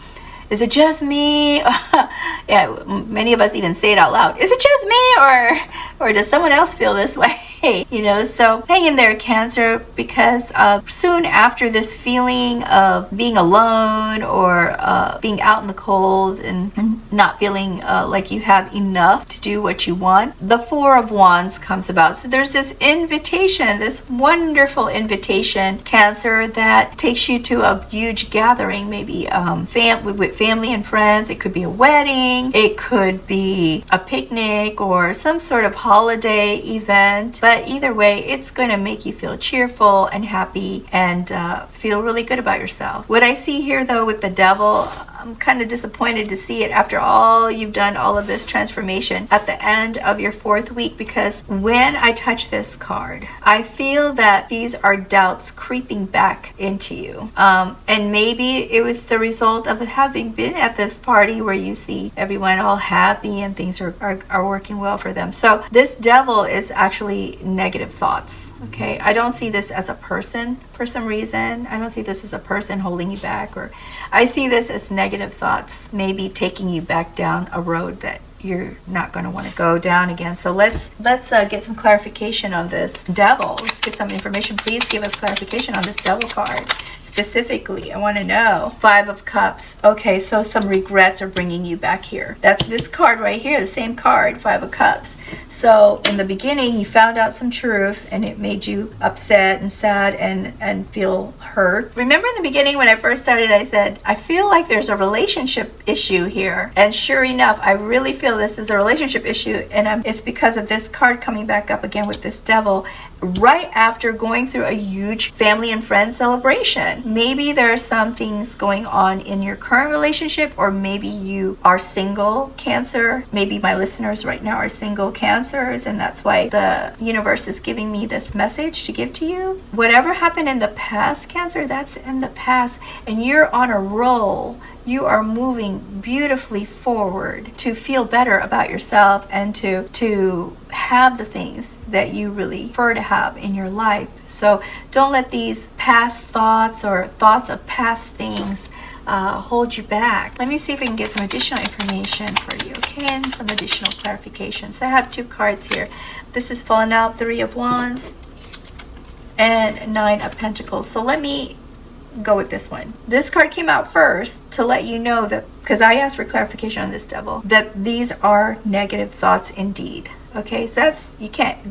is it just me? Yeah, many of us even say it out loud. Is it just me, or does someone else feel this way? So hang in there, Cancer, because soon after this feeling of being alone or being out in the cold and not feeling like you have enough to do what you want, the 4 of Wands comes about. So there's this invitation, this wonderful invitation, Cancer, that takes you to a huge gathering, maybe with family and friends. It could be a wedding, it could be a picnic or some sort of holiday event, but either way, it's going to make you feel cheerful and happy and feel really good about yourself. What I see here, though, with the Devil, I'm kind of disappointed to see it after all you've done, all of this transformation at the end of your 4th week, because when I touch this card, I feel that these are doubts creeping back into you. And maybe it was the result of having been at this party where you see everyone all happy and things are working well for them. So this Devil is actually negative thoughts. Okay, I don't see this as a person for some reason. I don't see this as a person holding you back, or I see this as negative thoughts, maybe taking you back down a road that you're not going to want to go down again. So let's get some clarification on this Devil. Let's get some information. Please give us clarification on this Devil card. Specifically, I want to know. 5 of Cups. Okay, so some regrets are bringing you back here. That's this card right here, the same card, 5 of Cups. So in the beginning, you found out some truth and it made you upset and sad and feel hurt. Remember in the beginning when I first started, I said, I feel like there's a relationship issue here. And sure enough, I really feel this is a relationship issue, and it's because of this card coming back up again with this Devil right after going through a huge family and friends celebration. Maybe there are some things going on in your current relationship, or maybe you are single, Cancer. Maybe my listeners right now are single Cancers, and that's why the universe is giving me this message to give to you. Whatever happened in the past, Cancer, that's in the past, and you're on a roll. You are moving beautifully forward to feel better about yourself and to have the things that you really prefer to have in your life. So don't let these past thoughts or thoughts of past things hold you back. Let me see if we can get some additional information for you, okay, and some additional clarifications. I have 2 cards here. This is falling out, 3 of Wands and 9 of Pentacles. So let me go with this one. This card came out first to let you know that, because I asked for clarification on this Devil, that these are negative thoughts indeed. Okay, so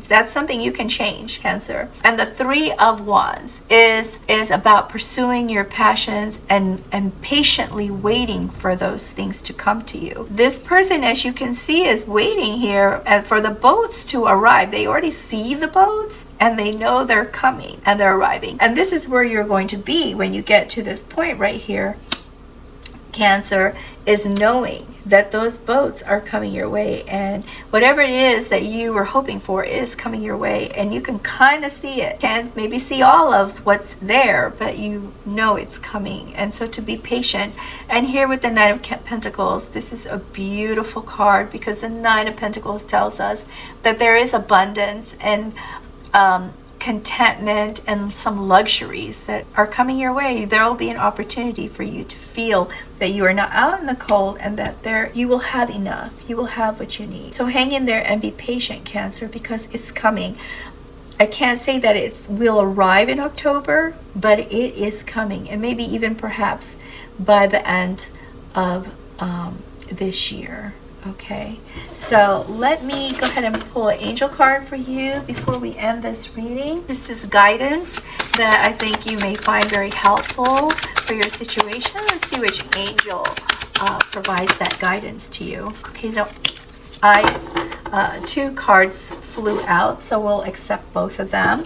that's something you can change, Cancer. And the 3 of Wands is about pursuing your passions and patiently waiting for those things to come to you. This person, as you can see, is waiting here and for the boats to arrive. They already see the boats and they know they're coming and they're arriving. And this is where you're going to be when you get to this point right here, Cancer, is knowing that those boats are coming your way, and whatever it is that you were hoping for is coming your way, and you can kind of see it. Can't maybe see all of what's there, but you know it's coming. And so to be patient. And here with the Knight of Pentacles, this is a beautiful card, because the Knight of Pentacles tells us that there is abundance and contentment and some luxuries that are coming your way. There will be an opportunity for you to feel that you are not out in the cold, and that there you will have enough. You will have what you need. So hang in there and be patient, Cancer, because it's coming. I can't say that it will arrive in October, but it is coming, and maybe even perhaps by the end of this year. Okay, so let me go ahead and pull an angel card for you before we end this reading. This is guidance that I think you may find very helpful for your situation. Let's see which angel provides that guidance to you. Okay, so two cards flew out, so we'll accept both of them.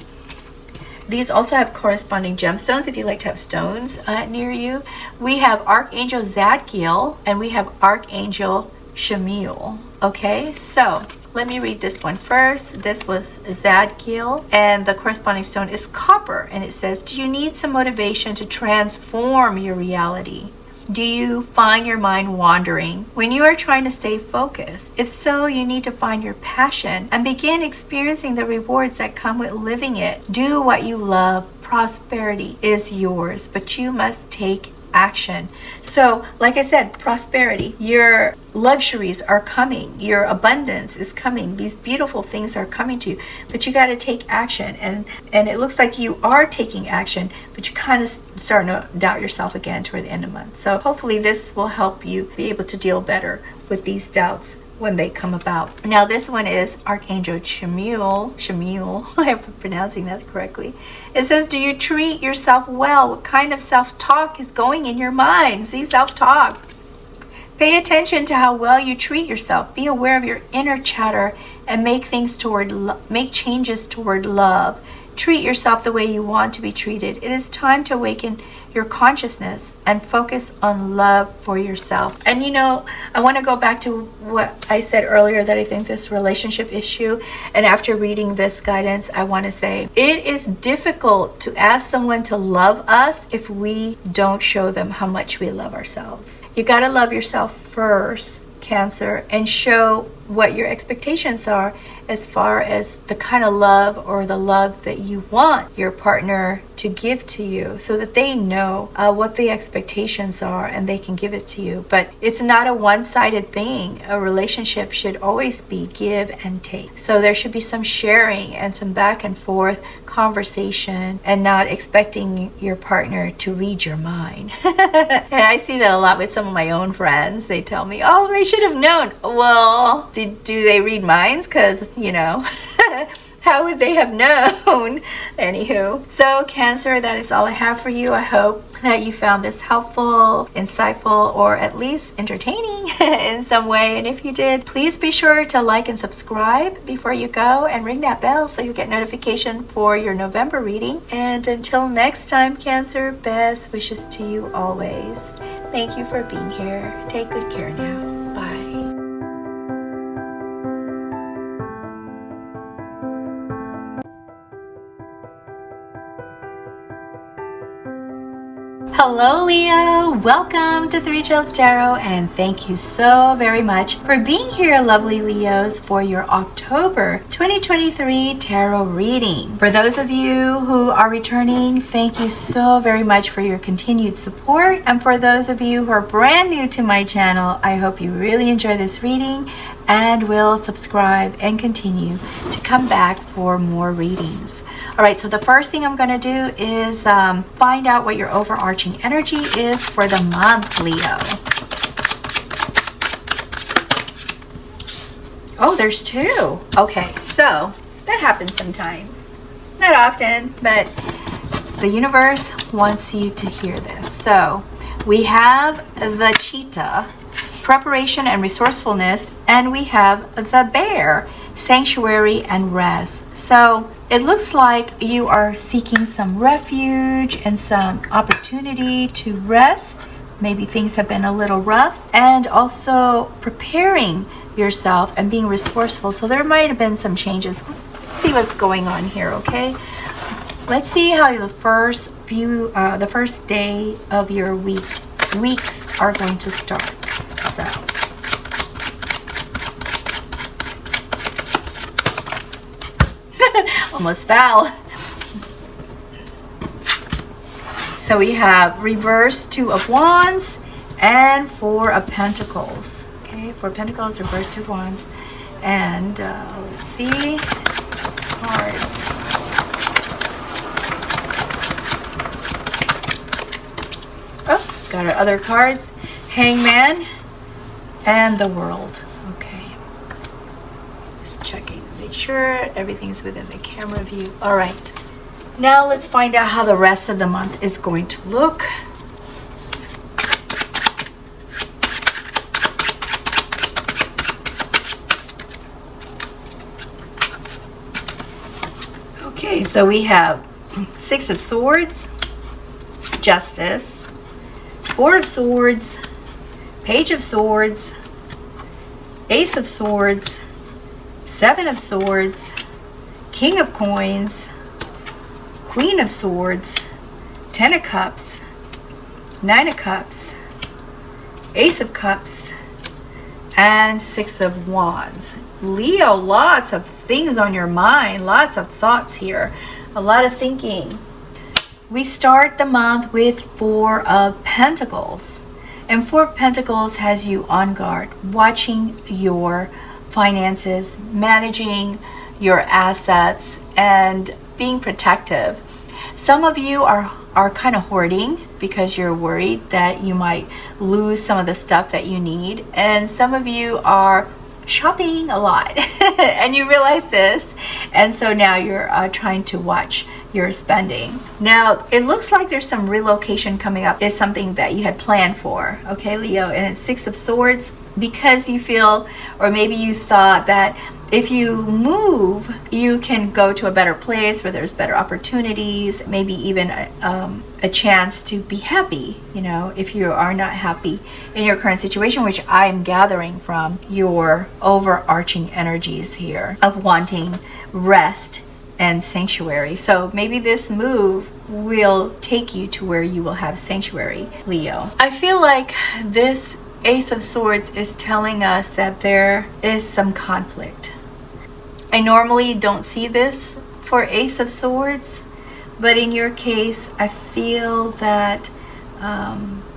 These also have corresponding gemstones if you like to have stones near you. We have Archangel Zadkiel and we have Archangel Shmuel. Okay, so let me read this one first. This was Zadkiel, and the corresponding stone is copper, and it says, do you need some motivation to transform your reality? Do you find your mind wandering when you are trying to stay focused? If so, you need to find your passion and begin experiencing the rewards that come with living it. Do what you love. Prosperity is yours, but you must take action. So, like I said, prosperity, your luxuries are coming, your abundance is coming, these beautiful things are coming to you, but you got to take action, and it looks like you are taking action, but you kind of starting to doubt yourself again toward the end of the month. So hopefully this will help you be able to deal better with these doubts when they come about. Now this one is Archangel Shmuel, I hope I'm pronouncing that correctly. It says, do you treat yourself well? What kind of self-talk is going in your mind? See, self-talk. Pay attention to how well you treat yourself. Be aware of your inner chatter and make changes toward love. Treat yourself the way you want to be treated. It is time to awaken your consciousness and focus on love for yourself. And you know, I want to go back to what I said earlier, that I think this relationship issue, and after reading this guidance, I want to say it is difficult to ask someone to love us if we don't show them how much we love ourselves. You got to love yourself first, Cancer, and show what your expectations are as far as the kind of love or the love that you want your partner to give to you, so that they know what the expectations are and they can give it to you. But it's not a one-sided thing. A relationship should always be give and take. So there should be some sharing and some back and forth conversation, and not expecting your partner to read your mind. And I see that a lot with some of my own friends. They tell me, oh, they should have known. Well, do they read minds? Because, you know, how would they have known? Anywho, so Cancer, that is all I have for you. I hope that you found this helpful, insightful, or at least entertaining in some way. And if you did, please be sure to like and subscribe before you go, and ring that bell so you get notification for your November reading. And until next time, Cancer, best wishes to you always. Thank you for being here. Take good care now. Bye. Hello Leo, welcome to Three Chills Tarot, and thank you so very much for being here, lovely Leos, for your October 2023 tarot reading. For those of you who are returning, thank you so very much for your continued support, and for those of you who are brand new to my channel, I hope you really enjoy this reading and will subscribe and continue to come back for more readings. All right, so the first thing I'm going to do is find out what your overarching energy is for the month, Leo. Oh, there's two. Okay, so that happens sometimes. Not often, but the universe wants you to hear this. So we have the cheetah, preparation and resourcefulness, and we have the bear, sanctuary and rest. So it looks like you are seeking some refuge and some opportunity to rest maybe things have been a little rough, and also preparing yourself and being resourceful. So there might have been some changes. Let's see what's going on here, okay? Let's see how the first day of your weeks are going to start. So almost fell. So we have reverse 2 of Wands and 4 of Pentacles. Okay, 4 of Pentacles, reverse 2 of Wands. And let's see, cards. Oh, got our other cards. Hangman and the World. Okay. Just checking to make sure everything's within the camera view. All right. Now let's find out how the rest of the month is going to look. Okay, so we have 6 of Swords, Justice, 4 of Swords, Page of Swords, Ace of Swords, 7 of Swords, King of Coins, Queen of Swords, 10 of Cups, 9 of Cups, Ace of Cups, and 6 of Wands. Leo, lots of things on your mind, lots of thoughts here, a lot of thinking. We start the month with 4 of Pentacles. And 4 of Pentacles has you on guard, watching your finances, managing your assets, and being protective. Some of you are kind of hoarding because you're worried that you might lose some of the stuff that you need. And some of you are shopping a lot and you realize this. And so now you're trying to watch your spending. Now, it looks like there's some relocation coming up. Is something that you had planned for. Okay, Leo, and it's 6 of Swords because you feel, or maybe you thought that if you move, you can go to a better place where there's better opportunities, maybe even a chance to be happy, you know, if you are not happy in your current situation, which I'm gathering from your overarching energies here of wanting rest and sanctuary. So maybe this move will take you to where you will have sanctuary, Leo. I feel like this Ace of Swords is telling us that there is some conflict. I normally don't see this for Ace of Swords, but in your case, I feel that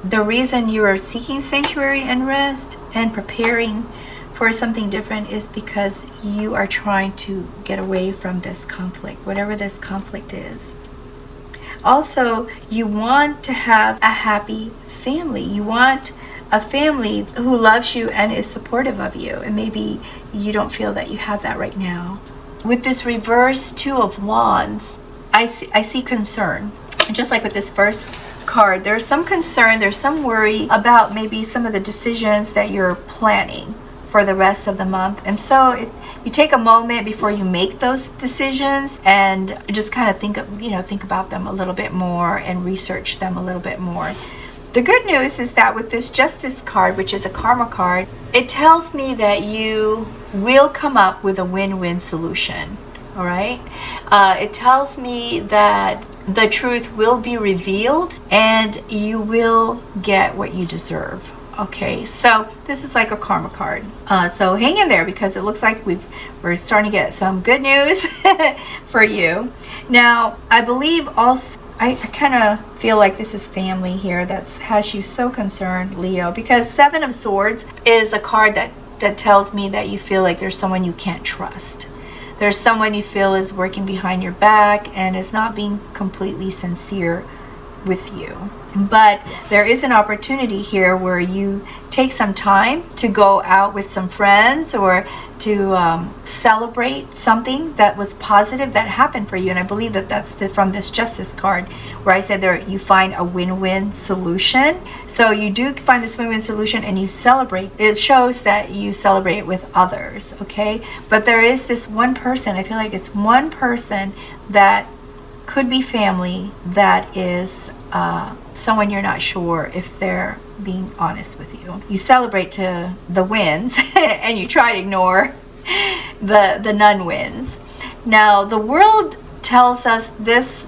the reason you are seeking sanctuary and rest and preparing for something different is because you are trying to get away from this conflict, whatever this conflict is. Also, you want to have a happy family. You want a family who loves you and is supportive of you, and maybe you don't feel that you have that right now. With this reverse 2 of Wands, I see concern. Just like with this first card, there's some concern, there's some worry about maybe some of the decisions that you're planning for the rest of the month. And so you take a moment before you make those decisions and just kind of think about them a little bit more and research them a little bit more. The good news is that with this Justice card, which is a karma card, it tells me that you will come up with a win-win solution. All right? It tells me that the truth will be revealed and you will get what you deserve. Okay, so this is like a karma card. So hang in there because it looks like we're starting to get some good news for you. Now, I believe also, I kind of feel like this is family here that has you so concerned, Leo, because 7 of Swords is a card that tells me that you feel like there's someone you can't trust. There's someone you feel is working behind your back and is not being completely sincere with you. But there is an opportunity here where you take some time to go out with some friends or to celebrate something that was positive that happened for you. And I believe that that's from this Justice card where I said there you find a win-win solution. So you do find this win-win solution and you celebrate. It shows that you celebrate it with others, okay? But there is this one person, I feel like it's one person that could be family that is someone you're not sure if they're being honest with you. You celebrate to the wins and you try to ignore the non-wins. Now, the world tells us this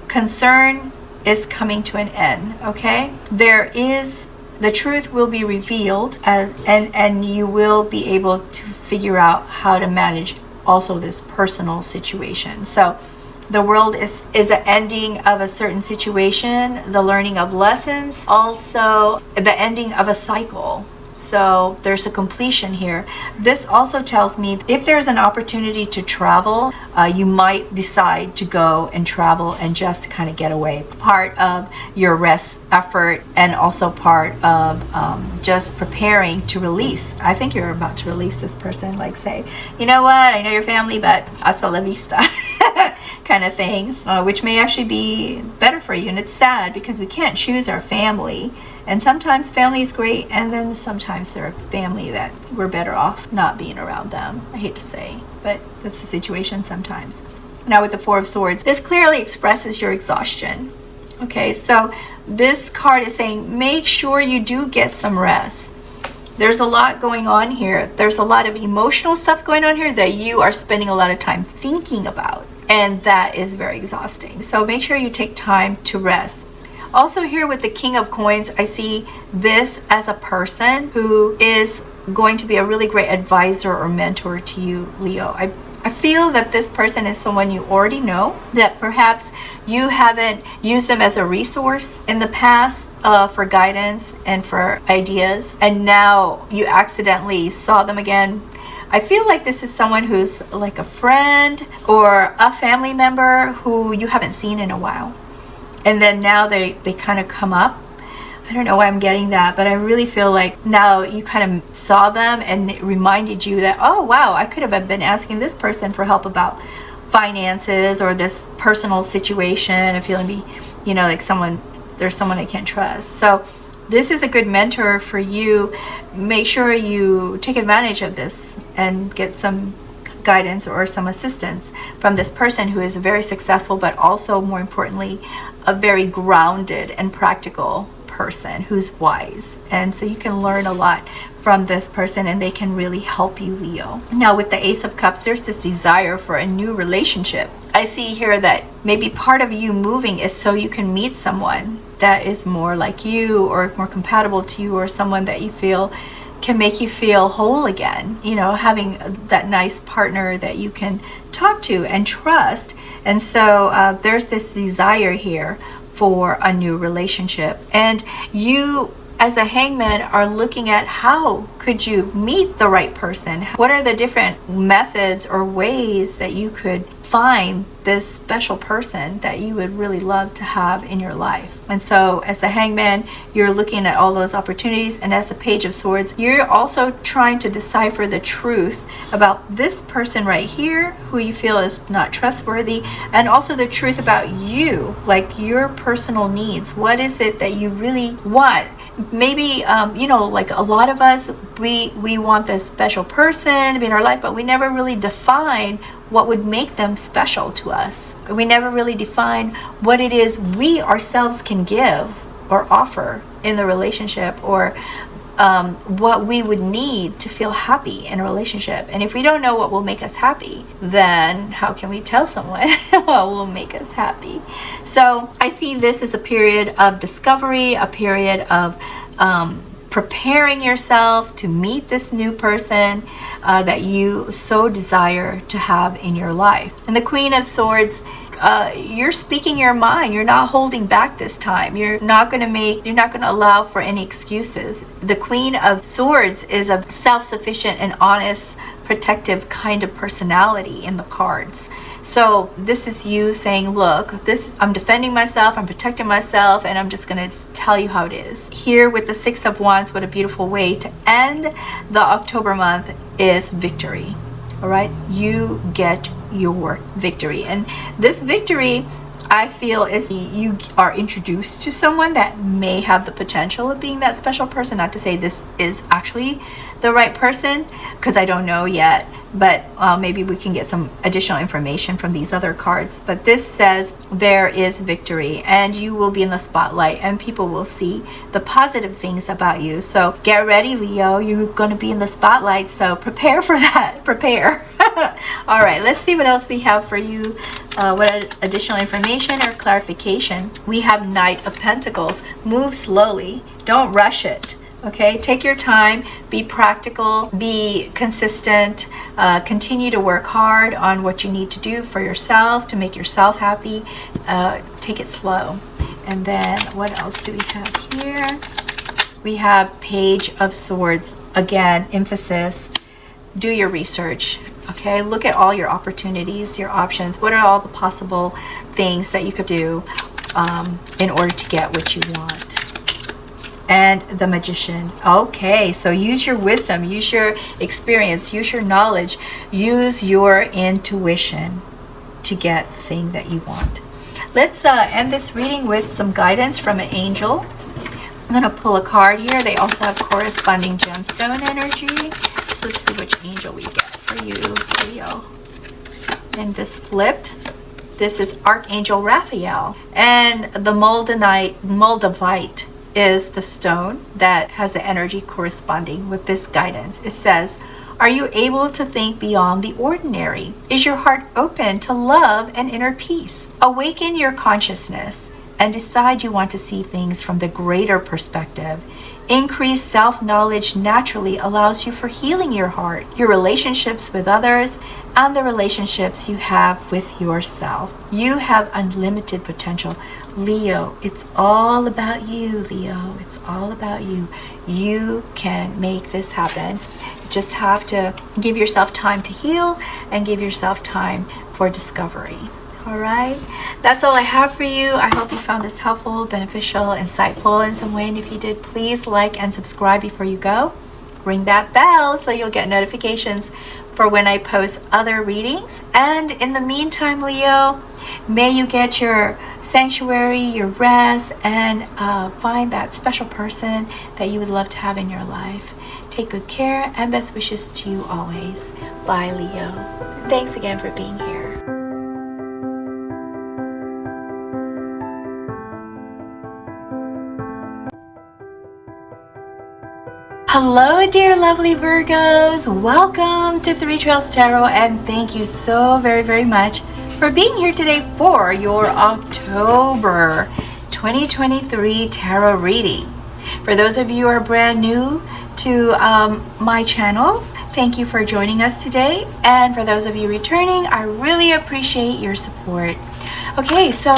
concern is coming to an end, okay? The truth will be revealed, and you will be able to figure out how to manage also this personal situation. So the world is an ending of a certain situation, the learning of lessons, also the ending of a cycle. So there's a completion here. This also tells me if there's an opportunity to travel, you might decide to go and travel and just kind of get away. Part of your rest effort and also part of just preparing to release. I think you're about to release this person, like say, you know what, I know your family, but hasta la vista. Kind of things, which may actually be better for you. And it's sad because we can't choose our family. And sometimes family is great, and then sometimes they're a family that we're better off not being around them. I hate to say, but that's the situation sometimes. Now with the Four of Swords, this clearly expresses your exhaustion. Okay, so this card is saying make sure you do get some rest. There's a lot going on here. There's a lot of emotional stuff going on here that you are spending a lot of time thinking about, and that is very exhausting. So make sure you take time to rest. Also here with the King of Coins, I see this as a person who is going to be a really great advisor or mentor to you, Leo. I feel that this person is someone you already know, that perhaps you haven't used them as a resource in the past for guidance and for ideas, and now you accidentally saw them again. I feel like this is someone who's like a friend or a family member who you haven't seen in a while. And then now they kind of come up. I don't know why I'm getting that, but I really feel like now you kind of saw them and it reminded you that, oh wow, I could have been asking this person for help about finances or this personal situation and feeling like there's someone I can't trust. So this is a good mentor for you. Make sure you take advantage of this and get some guidance or some assistance from this person who is very successful, but also more importantly, a very grounded and practical person who's wise. And so you can learn a lot from this person and they can really help you, Leo. Now with the Ace of Cups, there's this desire for a new relationship. I see here that maybe part of you moving is so you can meet someone that is more like you or more compatible to you, or someone that you feel can make you feel whole again, having that nice partner that you can talk to and trust. And so there's this desire here for a new relationship, and you as a hangman are looking at how could you meet the right person. What are the different methods or ways that you could find this special person that you would really love to have in your life? And so as a hangman, you're looking at all those opportunities, and as the Page of Swords, you're also trying to decipher the truth about this person right here who you feel is not trustworthy, and also the truth about you, like your personal needs. What is it that you really want? Maybe like a lot of us, we want this special person to be in our life, but we never really define what would make them special to us. We never really define what it is we ourselves can give or offer in the relationship, or what we would need to feel happy in a relationship. And if we don't know what will make us happy, then how can we tell someone what will make us happy? So I see this as a period of discovery, a period of preparing yourself to meet this new person that you so desire to have in your life. And the Queen of Swords, you're speaking your mind. You're not holding back this time. You're not going to allow for any excuses. The Queen of Swords is a self-sufficient and honest, protective kind of personality in the cards. So this is you saying, look, I'm defending myself, I'm protecting myself, and I'm just going to tell you how it is. Here with the Six of Wands, what a beautiful way to end the October month is victory. All right, you get your victory, and this victory I feel is you are introduced to someone that may have the potential of being that special person. Not to say this is actually the right person, because I don't know yet, but maybe we can get some additional information from these other cards. But this says there is victory, and you will be in the spotlight, and people will see the positive things about you. So get ready, Leo. You're going to be in the spotlight, so prepare for that. Prepare. All right, let's see what else we have for you. What additional information or clarification? We have Knight of Pentacles. Move slowly. Don't rush it. Okay, take your time, be practical, be consistent, continue to work hard on what you need to do for yourself to make yourself happy. Take it slow. And then what else do we have here? We have Page of Swords. Again, emphasis. Do your research. Okay, look at all your opportunities, your options. What are all the possible things that you could do in order to get what you want? And the Magician. Okay, so use your wisdom, use your experience, use your knowledge, use your intuition to get the thing that you want. Let's end this reading with some guidance from an angel. I'm going to pull a card here. They also have corresponding gemstone energy. So let's see which angel we get for you, Leo. And this flipped. This is Archangel Raphael. And the Moldavite is the stone that has the energy corresponding with this guidance. It says, are you able to think beyond the ordinary? Is your heart open to love and inner peace? Awaken your consciousness and decide you want to see things from the greater perspective. Increased self-knowledge naturally allows you for healing your heart, your relationships with others, and the relationships you have with yourself. You have unlimited potential. Leo, it's all about you, Leo. It's all about you. You can make this happen. You just have to give yourself time to heal and give yourself time for discovery. All right, that's all I have for you. I hope you found this helpful, beneficial, insightful in some way. And if you did, please like and subscribe before you go. Ring that bell so you'll get notifications for when I post other readings. And in the meantime, Leo, may you get your sanctuary, your rest, and find that special person that you would love to have in your life. Take good care and best wishes to you always. Bye, Leo. Thanks again for being here. Hello, dear lovely Virgos. Welcome to Three Trails Tarot, and thank you so very, very much for being here today for your October 2023 tarot reading. For those of you who are brand new to my channel, thank you for joining us today. And for those of you returning, I really appreciate your support. Okay, so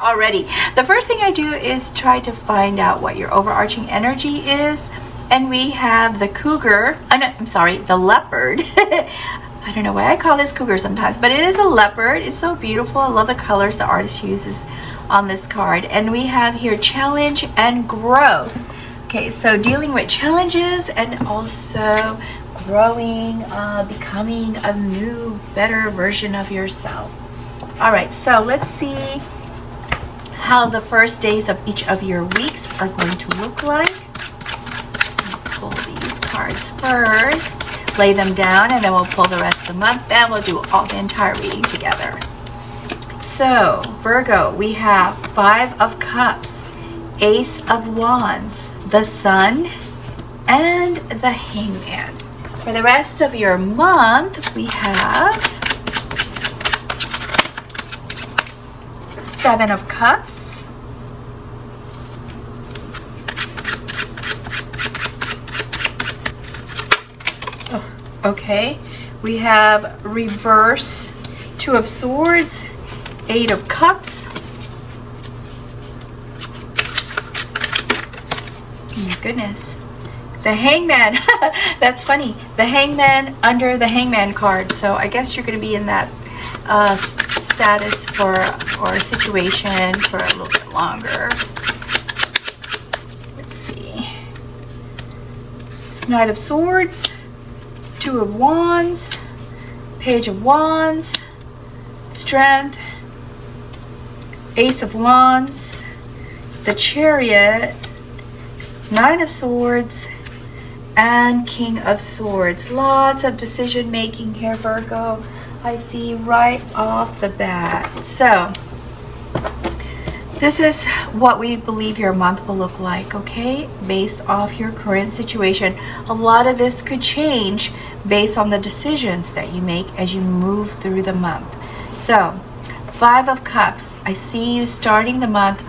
already. The first thing I do is try to find out what your overarching energy is. And we have the cougar, the leopard. I don't know why I call this cougar sometimes, but it is a leopard. It's so beautiful. I love the colors the artist uses on this card. And we have here challenge and growth. Okay, so dealing with challenges and also growing, becoming a new, better version of yourself. All right, so let's see how the first days of each of your weeks are going to look like. I'll pull these cards first, lay them down, and then we'll pull the rest of the month. Then we'll do all the entire reading together. So, Virgo, we have 5 of Cups, Ace of Wands, the Sun, and the Hangman. For the rest of your month, we have 7 of Cups, okay, we have reverse 2 of Swords, 8 of Cups, oh my goodness, the Hangman. That's funny, the Hangman under the Hangman card. So I guess you're going to be in that status or situation for a little bit longer. Let's see. It's Knight of Swords, 2 of Wands, Page of Wands, Strength, Ace of Wands, the Chariot, Nine of Swords, and King of Swords. Lots of decision making here, Virgo, I see right off the bat. So this is what we believe your month will look like, okay? Based off your current situation. A lot of this could change based on the decisions that you make as you move through the month. So, Five of Cups. I see you starting the month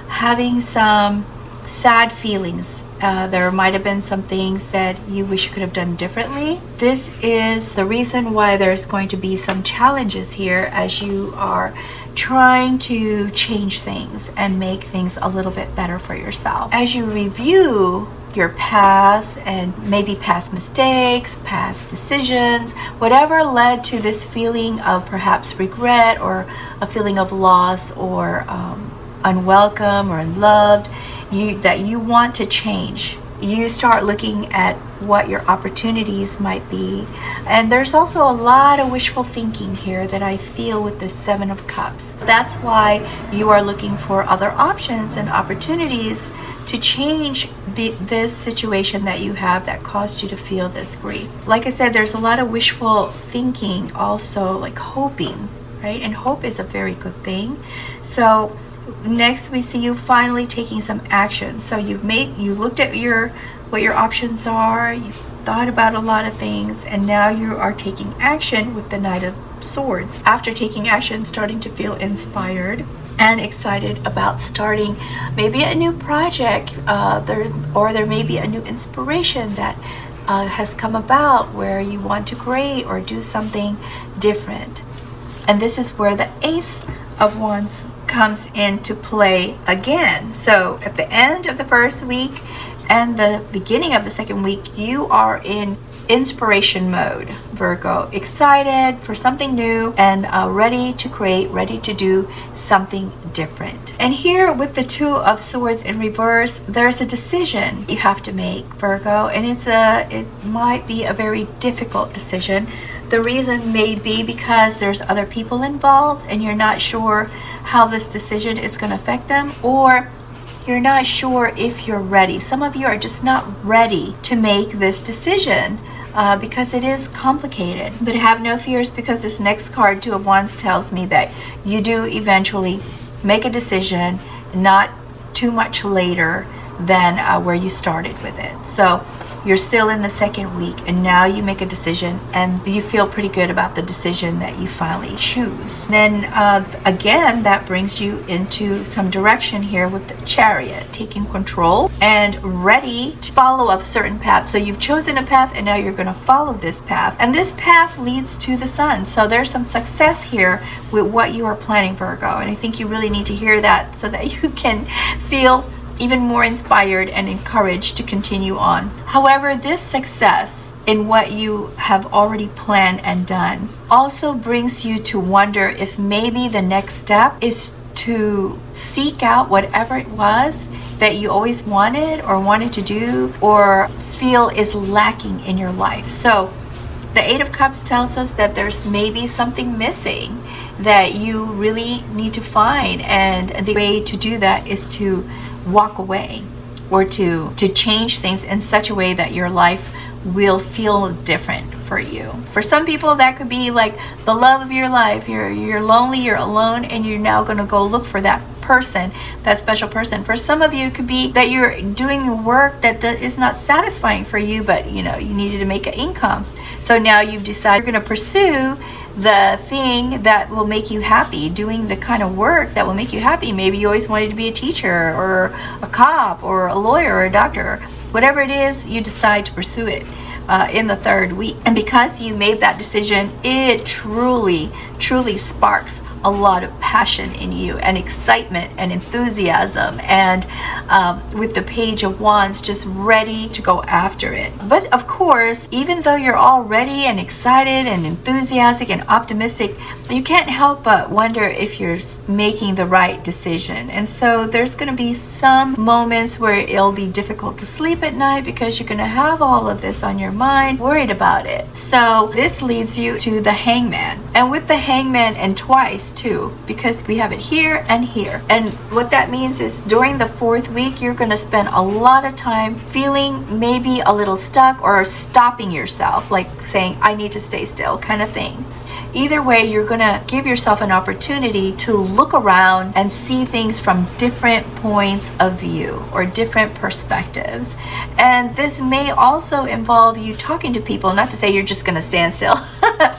having some sad feelings. There might have been some things that you wish you could have done differently. This is the reason why there's going to be some challenges here as you are trying to change things and make things a little bit better for yourself. As you review your past and maybe past mistakes, past decisions, whatever led to this feeling of perhaps regret or a feeling of loss or unwelcome or unloved, that you want to change, you start looking at what your opportunities might be. And there's also a lot of wishful thinking here that I feel with the Seven of Cups. That's why you are looking for other options and opportunities to change this situation that you have that caused you to feel this grief. Like I said, there's a lot of wishful thinking also, like hoping, right? And hope is a very good thing. So next we see you finally taking some action. So you looked at what your options are, you thought about a lot of things, and now you are taking action with the Knight of Swords. After taking action, starting to feel inspired and excited about starting maybe a new project, there may be a new inspiration that has come about where you want to create or do something different. And this is where the Ace of Wands comes into play again. So at the end of the first week and the beginning of the second week, you are in inspiration mode, Virgo, excited for something new and ready to create, ready to do something different. And here with the Two of Swords in reverse, there's a decision you have to make, Virgo, and it might be a very difficult decision. The reason may be because there's other people involved and you're not sure how this decision is going to affect them, or you're not sure if you're ready. Some of you are just not ready to make this decision because it is complicated. But have no fears, because this next card, Two of Wands, tells me that you do eventually make a decision, not too much later than where you started with it. So you're still in the second week and now you make a decision and you feel pretty good about the decision that you finally choose. Then again, that brings you into some direction here with the Chariot, taking control and ready to follow a certain path. So you've chosen a path and now you're going to follow this path, and this path leads to the sun. So there's some success here with what you are planning, Virgo, and I think you really need to hear that so that you can feel even more inspired and encouraged to continue on. However, this success in what you have already planned and done also brings you to wonder if maybe the next step is to seek out whatever it was that you always wanted to do or feel is lacking in your life. So the Eight of Cups tells us that there's maybe something missing that you really need to find, and the way to do that is to walk away or to change things in such a way that your life will feel different for you. For some people, that could be like the love of your life. You're lonely, you're alone, and you're now going to go look for that person, that special person. For some of you, it could be that you're doing work that is not satisfying for you, but you needed to make an income. So now you've decided you're going to pursue the thing that will make you happy, doing the kind of work that will make you happy. Maybe you always wanted to be a teacher or a cop or a lawyer or a doctor. Whatever it is, you decide to pursue it in the third week. And because you made that decision, it truly sparks a lot of passion in you and excitement and enthusiasm, and with the Page of Wands, just ready to go after it. But of course, even though you're all ready and excited and enthusiastic and optimistic, you can't help but wonder if you're making the right decision. And so there's going to be some moments where it'll be difficult to sleep at night because you're going to have all of this on your mind, worried about it. So this leads you to the Hangman, and with the Hangman and twice, this too, because we have it here and here. And what that means is during the 4th week, you're going to spend a lot of time feeling maybe a little stuck or stopping yourself, like saying, I need to stay still kind of thing. Either way, you're going to give yourself an opportunity to look around and see things from different points of view or different perspectives. And this may also involve you talking to people, not to say you're just going to stand still,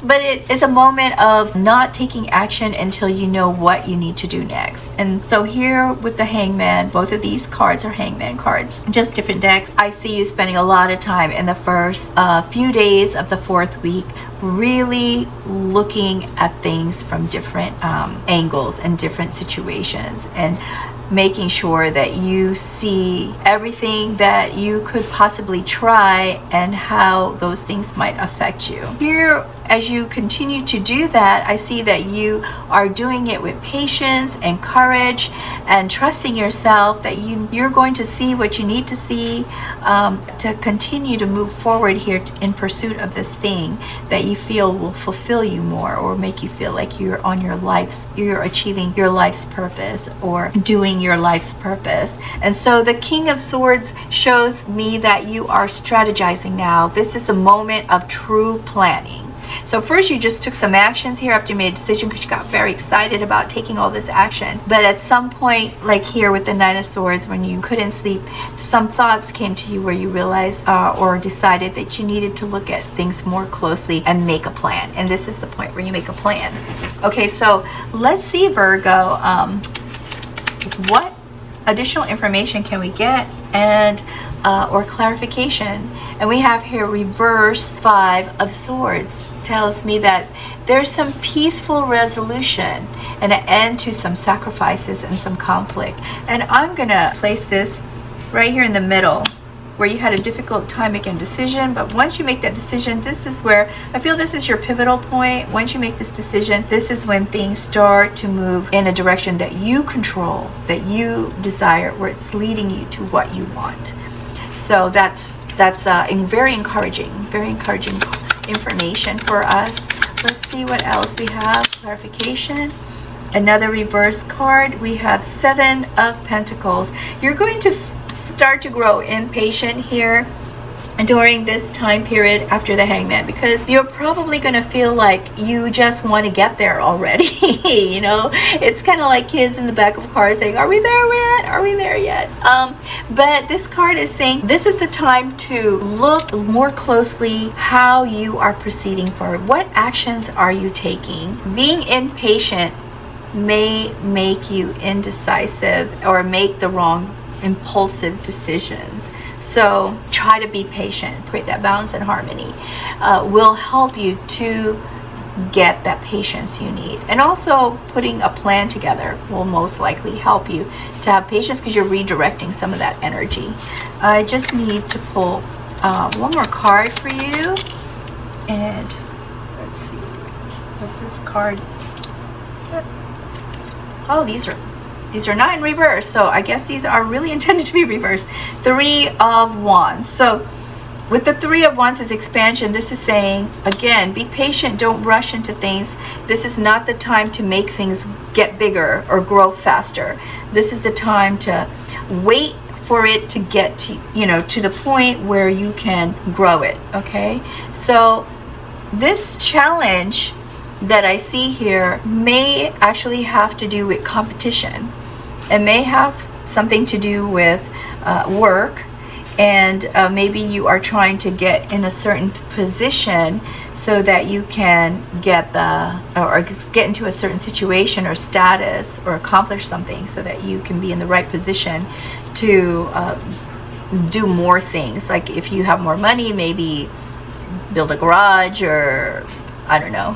but it is a moment of not taking action until you know what you need to do next. And so here with the Hangman, both of these cards are Hangman cards, just different decks. I see you spending a lot of time in the first few days of the 4th week really looking at things from different angles and different situations, and making sure that you see everything that you could possibly try and how those things might affect you. Here, as you continue to do that, I see that you are doing it with patience and courage and trusting yourself that you're going to see what you need to see to continue to move forward here in pursuit of this thing that you feel will fulfill you more, or make you feel like you're achieving your life's purpose or doing your life's purpose. And so the King of Swords shows me that you are strategizing now. This is a moment of true planning. So first you just took some actions here after you made a decision because you got very excited about taking all this action. But at some point, like here with the Nine of Swords, when you couldn't sleep, some thoughts came to you where you realized or decided that you needed to look at things more closely and make a plan. And this is the point where you make a plan. Okay, so let's see, Virgo, what additional information can we get and or clarification. And we have here reverse 5 of Swords. Tells me that there's some peaceful resolution and an end to some sacrifices and some conflict. And I'm gonna place this right here in the middle, where you had a difficult time making a decision. But once you make that decision, this is where I feel this is your pivotal point. Once you make this decision, this is when things start to move in a direction that you control, that you desire, where it's leading you to what you want. So that's very encouraging information for us. Let's see what else we have. Clarification. Another reverse card. We have 7 of Pentacles. You're going to start to grow impatient here during this time period after the Hangman, because you're probably going to feel like you just want to get there already. You know, it's kind of like kids in the back of a car saying, are we there yet? Are we there yet? But this card is saying this is the time to look more closely how you are proceeding forward. What actions are you taking? Being impatient may make you indecisive or make the wrong impulsive decisions. So try to be patient. Create that balance and harmony will help you to get that patience you need. And also putting a plan together will most likely help you to have patience, because you're redirecting some of that energy. I just need to pull one more card for you. And let's see what this card. Oh, these are not in reverse, so I guess these are really intended to be reversed. 3 of Wands. So with the 3 of Wands is expansion. This is saying, again, be patient. Don't rush into things. This is not the time to make things get bigger or grow faster. This is the time to wait for it to get to, to the point where you can grow it. Okay, so this challenge that I see here may actually have to do with competition. It may have something to do with work, and maybe you are trying to get in a certain position so that you can get get into a certain situation or status or accomplish something, so that you can be in the right position to do more things. Like if you have more money, maybe build a garage, or I don't know,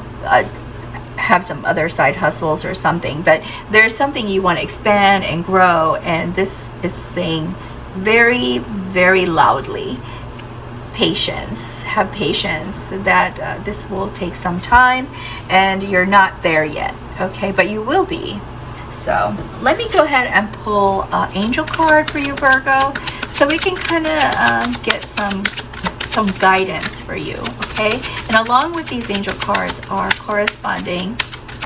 have some other side hustles or something. But there's something you want to expand and grow, and this is saying very, very loudly, patience. Have patience, that this will take some time and you're not there yet. Okay, but you will be. So let me go ahead and pull an angel card for you, Virgo, so we can kind of get some guidance for you. Okay, and along with these angel cards are corresponding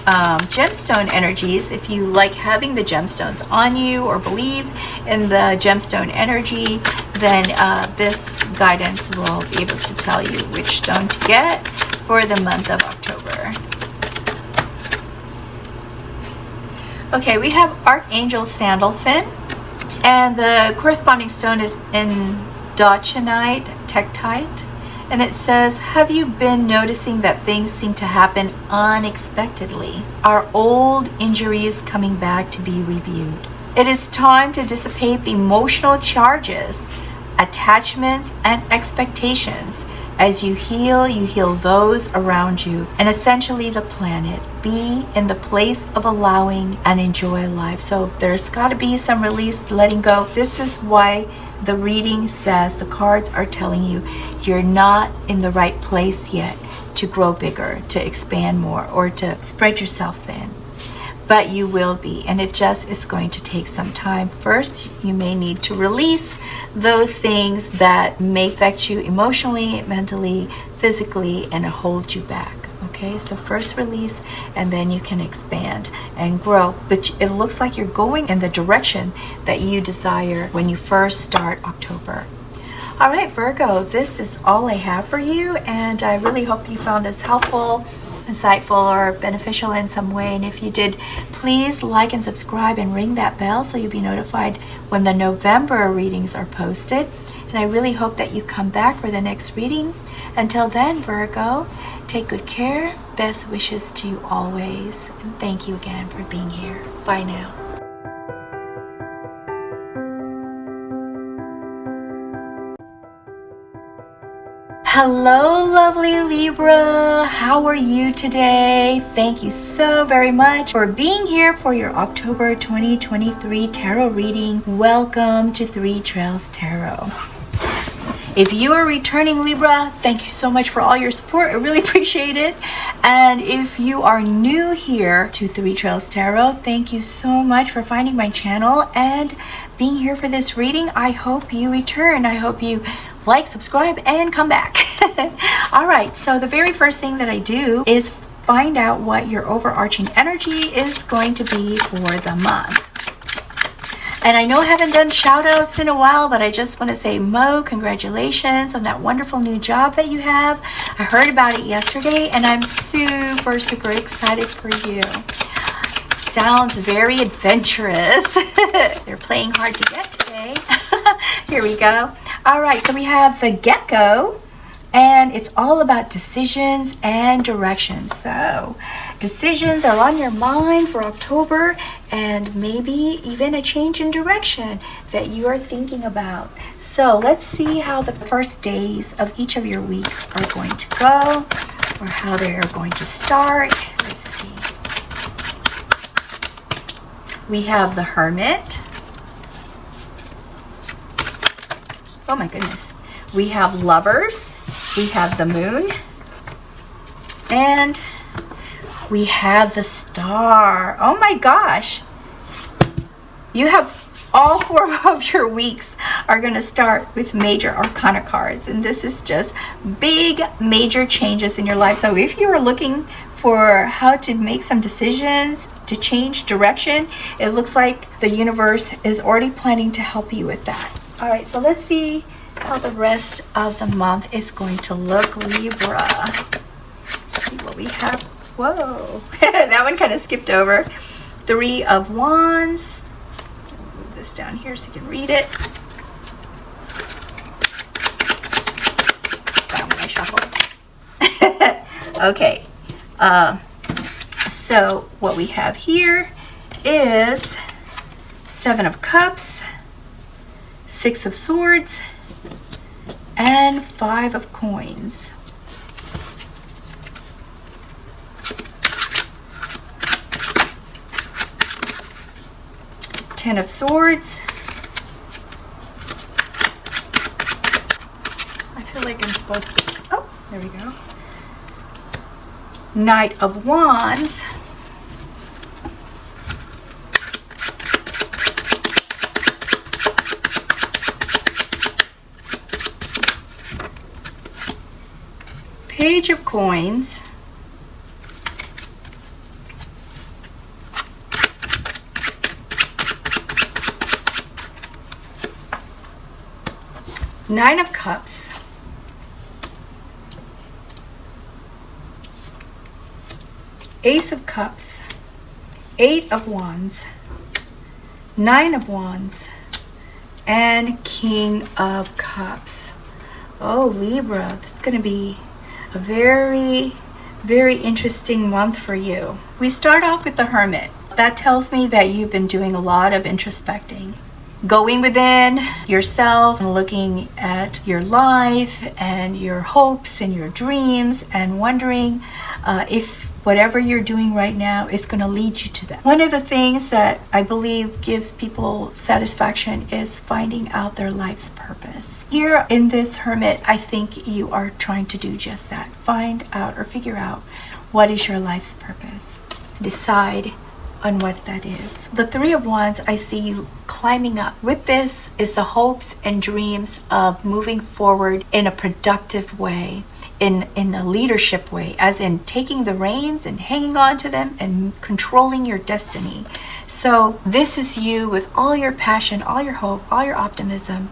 gemstone energies. If you like having the gemstones on you or believe in the gemstone energy, then this guidance will be able to tell you which stone to get for the month of October. Okay, we have Archangel Sandalphon, and the corresponding stone is Indochinite Tektite. And it says, have you been noticing that things seem to happen unexpectedly? Are old injuries coming back to be reviewed? It is time to dissipate the emotional charges, attachments, and expectations. As you heal those around you and essentially the planet. Be in the place of allowing and enjoy life. So there's got to be some release, letting go. This is why the reading says, the cards are telling you, you're not in the right place yet to grow bigger, to expand more, or to spread yourself thin. But you will be, and it just is going to take some time. First, you may need to release those things that may affect you emotionally, mentally, physically, and hold you back. Okay, so first release, and then you can expand and grow. But it looks like you're going in the direction that you desire when you first start October. All right, Virgo, this is all I have for you, and I really hope you found this helpful, insightful, or beneficial in some way. And if you did, please like and subscribe and ring that bell so you'll be notified when the November readings are posted. And I really hope that you come back for the next reading. Until then, Virgo, take good care. Best wishes to you always. And thank you again for being here. Bye now. Hello, lovely Libra. How are you today? Thank you so very much for being here for your October 2023 tarot reading. Welcome to Three Trails Tarot. If you are returning Libra, thank you so much for all your support. I really appreciate it. And if you are new here to Three Trails Tarot, thank you so much for finding my channel and being here for this reading. I hope you return. I hope you like, subscribe, and come back. All right, so the very first thing that I do is find out what your overarching energy is going to be for the month. And I know I haven't done shout outs in a while, but I just want to say, Mo, congratulations on that wonderful new job that you have. I heard about it yesterday, and I'm super, super excited for you. Sounds very adventurous. They're playing hard to get today. Here we go. All right, so we have the gecko, and it's all about decisions and directions. So decisions are on your mind for October, and maybe even a change in direction that you are thinking about. So let's see how the first days of each of your weeks are going to go, or how they are going to start. Let's see. We have the Hermit. Oh my goodness. We have Lovers. We have the Moon. And we have the Star. Oh my gosh. You have all 4 of your weeks are going to start with major arcana cards. And this is just big, major changes in your life. So if you are looking for how to make some decisions, to change direction, it looks like the universe is already planning to help you with that. All right, so let's see how the rest of the month is going to look, Libra. Let's see what we have. Whoa, that one kind of skipped over. 3 of Wands. Move this down here so you can read it. Down when I shuffle. Okay, so what we have here is 7 of Cups, 6 of Swords, and 5 of Coins. Ten of Swords. I feel like I'm supposed to, oh, there we go. Knight of Wands. Page of Coins. Nine of Cups, Ace of Cups, Eight of Wands, Nine of Wands, and King of Cups. Oh, Libra, this is going to be a very, very interesting month for you. We start off with the Hermit. That tells me that you've been doing a lot of introspecting, going within yourself and looking at your life and your hopes and your dreams and wondering if whatever you're doing right now is going to lead you to that. One of the things that I believe gives people satisfaction is finding out their life's purpose. Here in this Hermit, I think you are trying to do just that. Find out or figure out what is your life's purpose. Decide on what that is. The Three of Wands, I see you climbing up. With this is the hopes and dreams of moving forward in a productive way, in a leadership way, as in taking the reins and hanging on to them and controlling your destiny. So this is you with all your passion, all your hope, all your optimism,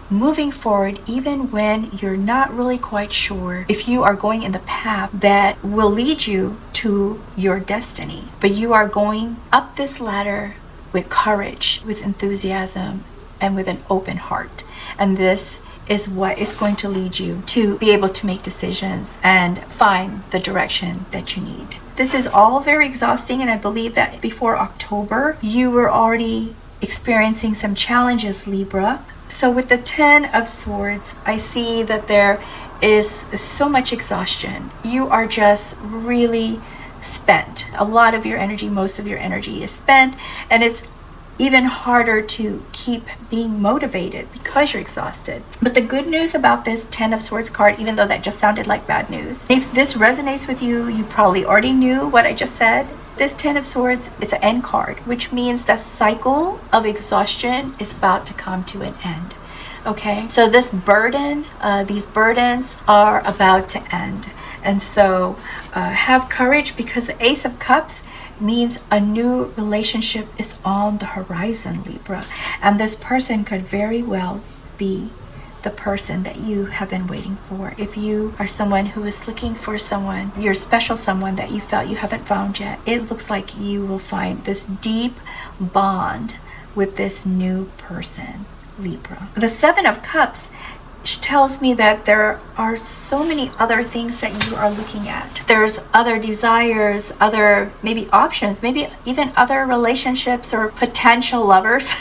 moving forward even when you're not really quite sure if you are going in the path that will lead you to your destiny. But you are going up this ladder with courage, with enthusiasm, and with an open heart. And this is what is going to lead you to be able to make decisions and find the direction that you need. This is all very exhausting, and I believe that before October, you were already experiencing some challenges, Libra. So with the Ten of Swords, I see that there is so much exhaustion. You are just really spent. A lot of your energy, most of your energy is spent, and it's even harder to keep being motivated because you're exhausted. But the good news about this Ten of Swords card, even though that just sounded like bad news, if this resonates with you, you probably already knew what I just said. This Ten of Swords, it's an end card, which means the cycle of exhaustion is about to come to an end. Okay, so this burden, these burdens are about to end. And so have courage, because the Ace of Cups means a new relationship is on the horizon, Libra. And this person could very well be the person that you have been waiting for. If you are someone who is looking for someone, your special someone that you felt you haven't found yet, it looks like you will find this deep bond with this new person, Libra. The Seven of Cups tells me that there are so many other things that you are looking at. There's other desires, other maybe options, maybe even other relationships or potential lovers.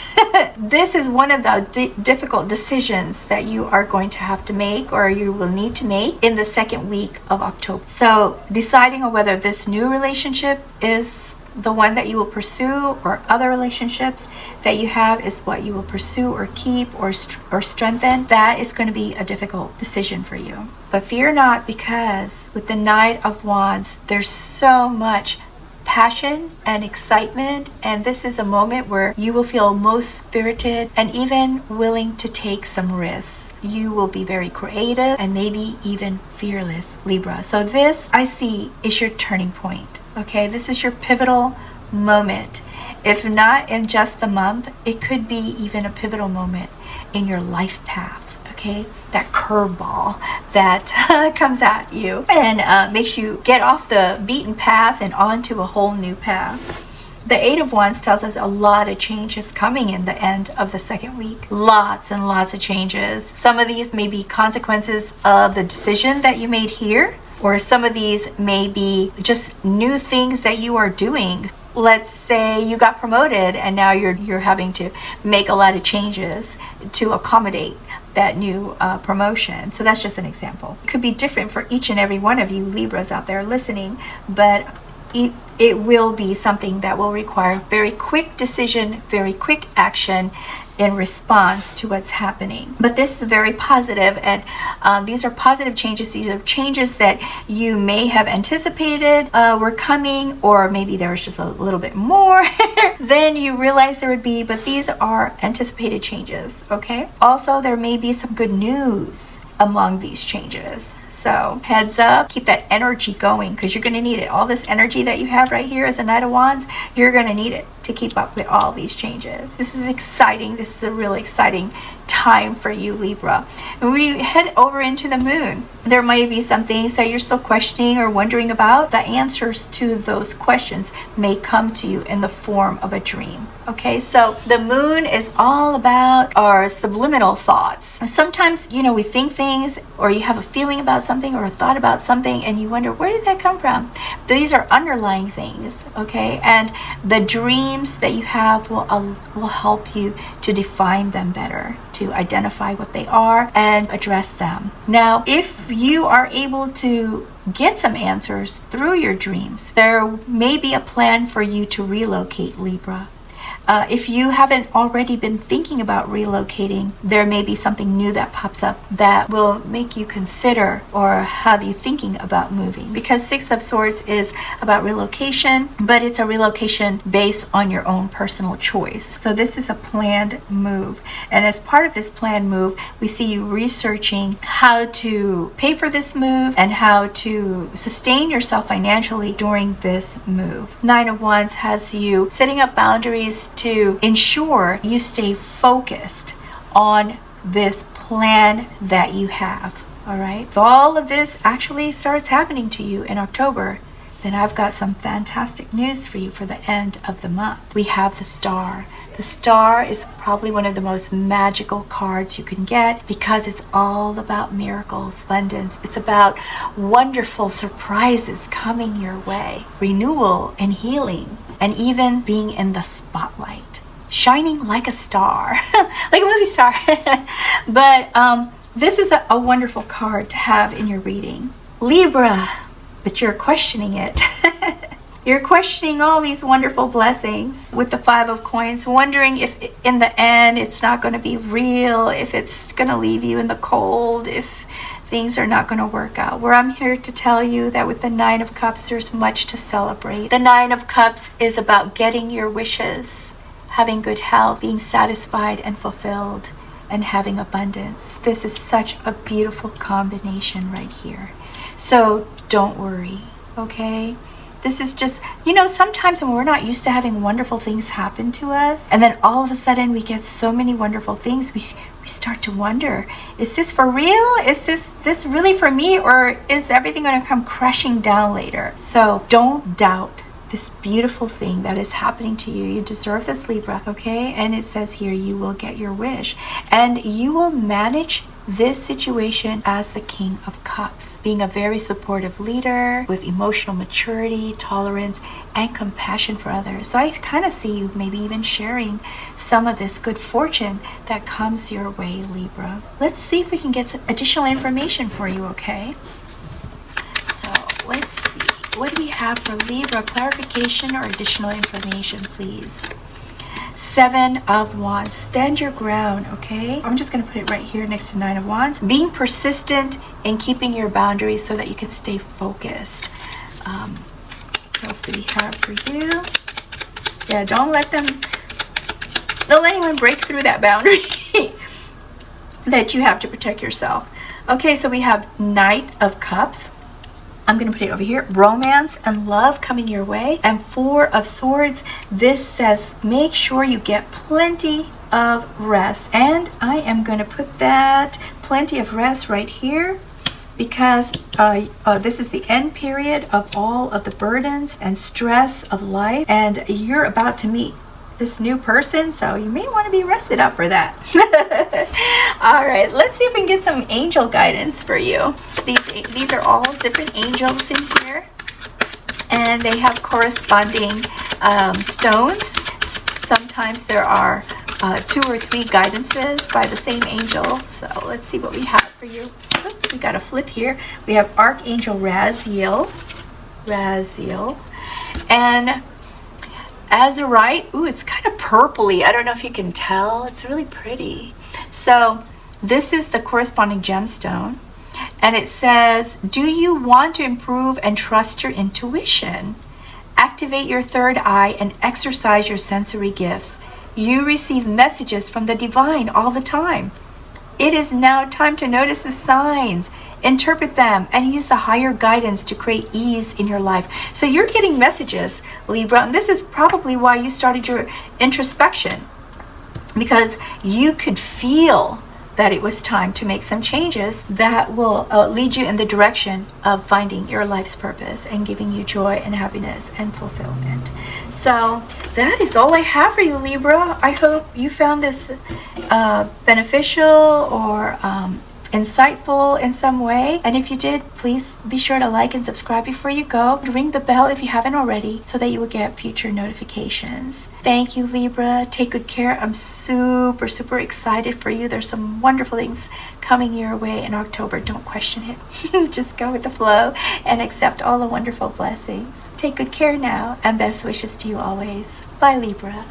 This is one of the difficult decisions that you are going to have to make, or you will need to make in the second week of October. So deciding on whether this new relationship is the one that you will pursue, or other relationships that you have is what you will pursue or keep or strengthen, that is going to be a difficult decision for you. But fear not, because with the Knight of Wands, there's so much passion and excitement, and this is a moment where you will feel most spirited and even willing to take some risks. You will be very creative and maybe even fearless, Libra. So this, I see, is your turning point. Okay, this is your pivotal moment. If not in just the month, it could be even a pivotal moment in your life path. Okay, that curveball that comes at you and makes you get off the beaten path and onto a whole new path. The Eight of Wands tells us a lot of changes coming in the end of the second week. Lots and lots of changes. Some of these may be consequences of the decision that you made here, or some of these may be just new things that you are doing. Let's say you got promoted and now you're having to make a lot of changes to accommodate that new promotion. So that's just an example. It could be different for each and every one of you Libras out there listening, but it will be something that will require very quick decision, very quick action in response to what's happening. But this is very positive, and these are positive changes. These are changes that you may have anticipated were coming, or maybe there was just a little bit more than you realized there would be, but these are anticipated changes, okay? Also, there may be some good news among these changes. So heads up, keep that energy going, because you're going to need it. All this energy that you have right here as a Knight of Wands, you're going to need it to keep up with all these changes. This is exciting. This is a really exciting time for you, Libra. And we head over into the moon. There might be some things that you're still questioning or wondering about. The answers to those questions may come to you in the form of a dream. Okay, so the moon is all about our subliminal thoughts. And sometimes, we think things, or you have a feeling about something or a thought about something, and you wonder, where did that come from? These are underlying things, okay? And the dreams that you have will help you to define them better, to identify what they are and address them. Now, if you are able to get some answers through your dreams, there may be a plan for you to relocate, Libra. If you haven't already been thinking about relocating, there may be something new that pops up that will make you consider or have you thinking about moving. Because Six of Swords is about relocation, but it's a relocation based on your own personal choice. So this is a planned move. And as part of this planned move, we see you researching how to pay for this move and how to sustain yourself financially during this move. Nine of Wands has you setting up boundaries to ensure you stay focused on this plan that you have. All right. If all of this actually starts happening to you in October, then I've got some fantastic news for you for the end of the month. We have the Star. The Star is probably one of the most magical cards you can get because it's all about miracles, abundance. It's about wonderful surprises coming your way, renewal and healing, and even being in the spotlight, shining like a star, like a movie star. But this is a wonderful card to have in your reading. Libra, but you're questioning it. You're questioning all these wonderful blessings with the Five of Coins, wondering if in the end it's not going to be real, if it's going to leave you in the cold, if things are not going to work out. Where I'm here to tell you that with the Nine of Cups, there's much to celebrate. The Nine of Cups is about getting your wishes, having good health, being satisfied and fulfilled, and having abundance. This is such a beautiful combination right here. So don't worry, okay? This is just, sometimes when we're not used to having wonderful things happen to us, and then all of a sudden we get so many wonderful things, we start to wonder, is this for real? Is this really for me? Or is everything going to come crashing down later? So don't doubt this beautiful thing that is happening to you. You deserve this, Libra, okay? And it says here, you will get your wish. And you will manage this situation as the King of Cups, being a very supportive leader with emotional maturity, tolerance, and compassion for others. So I kind of see you maybe even sharing some of this good fortune that comes your way, Libra. Let's see if we can get some additional information for you, okay? So let's see. What do we have for Libra? Clarification or additional information, please. Seven of Wands. Stand your ground, okay? I'm just going to put it right here next to Nine of Wands. Being persistent in keeping your boundaries so that you can stay focused. What else do we have for you? Yeah, don't let anyone break through that boundary that you have to protect yourself. Okay, so we have Knight of Cups. I'm going to put it over here. Romance and love coming your way. And Four of Swords. This says make sure you get plenty of rest. And I am going to put that plenty of rest right here because this is the end period of all of the burdens and stress of life. And you're about to meet this new person, so you may want to be rested up for that. All right, let's see if we can get some angel guidance for you. These are all different angels in here, and they have corresponding stones. Sometimes there are 2 or 3 guidances by the same angel. So let's see what we have for you. Oops, we got a flip here. We have Archangel Raziel, and Azurite. Ooh, it's kind of purpley. I don't know if you can tell. It's really pretty. So this is the corresponding gemstone. And it says, do you want to improve and trust your intuition? Activate your third eye and exercise your sensory gifts. You receive messages from the divine all the time. It is now time to notice the signs interpret them, and use the higher guidance to create ease in your life. So you're getting messages, Libra, and this is probably why you started your introspection, because you could feel that it was time to make some changes that will lead you in the direction of finding your life's purpose and giving you joy and happiness and fulfillment. So that is all I have for you, Libra. I hope you found this beneficial or insightful in some way, and if you did, please be sure to like and subscribe before you go. Ring the bell if you haven't already, so that you will get future notifications. Thank you, Libra. Take good care. I'm super excited for you. There's some wonderful things coming your way in October. Don't question it. Just go with the flow and accept all the wonderful blessings. Take good care now, and best wishes to you always. Bye, Libra.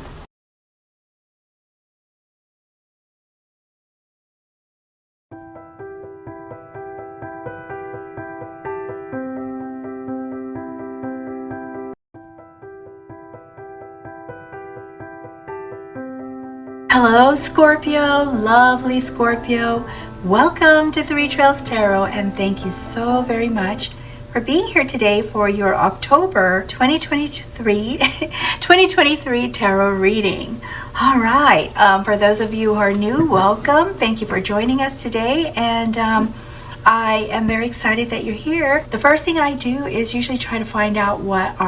Hello, Scorpio, lovely Scorpio. Welcome to Three Trails Tarot, and thank you so very much for being here today for your October 2023 tarot reading. All right, for those of you who are new, welcome. Thank you for joining us today, and I am very excited that you're here. The first thing I do is usually try to find out what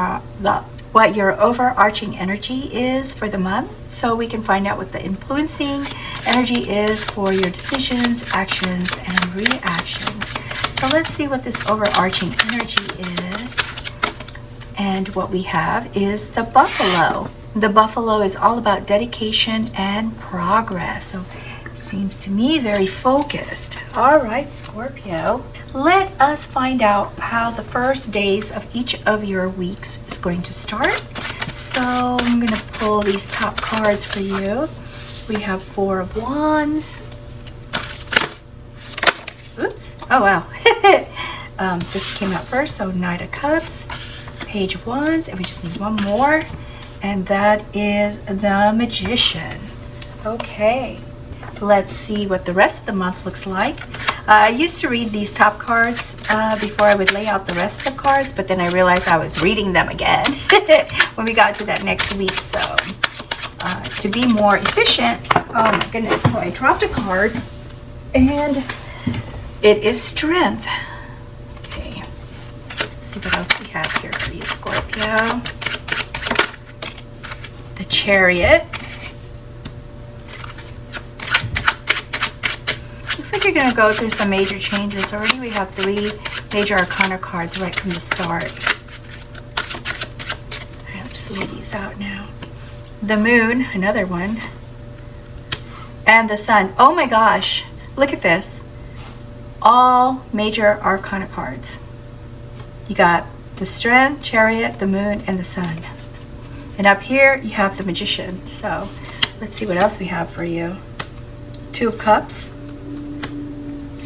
your overarching energy is for the month, so we can find out what the influencing energy is for your decisions, actions, and reactions. So let's see what this overarching energy is. And what we have is the buffalo. The buffalo is all about dedication and progress. So seems to me very focused. All right, Scorpio, let us find out how the first days of each of your weeks is going to start. So I'm going to pull these top cards for you. We have Four of Wands. Oops. Oh, wow. This came out first, so Knight of Cups, Page of Wands, and we just need one more, and that is the Magician. Okay. Let's see what the rest of the month looks like. I used to read these top cards before I would lay out the rest of the cards, but then I realized I was reading them again when we got to that next week. So to be more efficient, oh my goodness, so I dropped a card, and it is Strength. Okay, let's see what else we have here for you, Scorpio. The Chariot. Looks like you're going to go through some major changes. Already we have 3 major arcana cards right from the start. I'll just lay these out now. The Moon, another one. And the Sun. Oh my gosh, look at this. All major arcana cards. You got the Strength, Chariot, the Moon, and the Sun. And up here you have the Magician. So let's see what else we have for you. Two of Cups.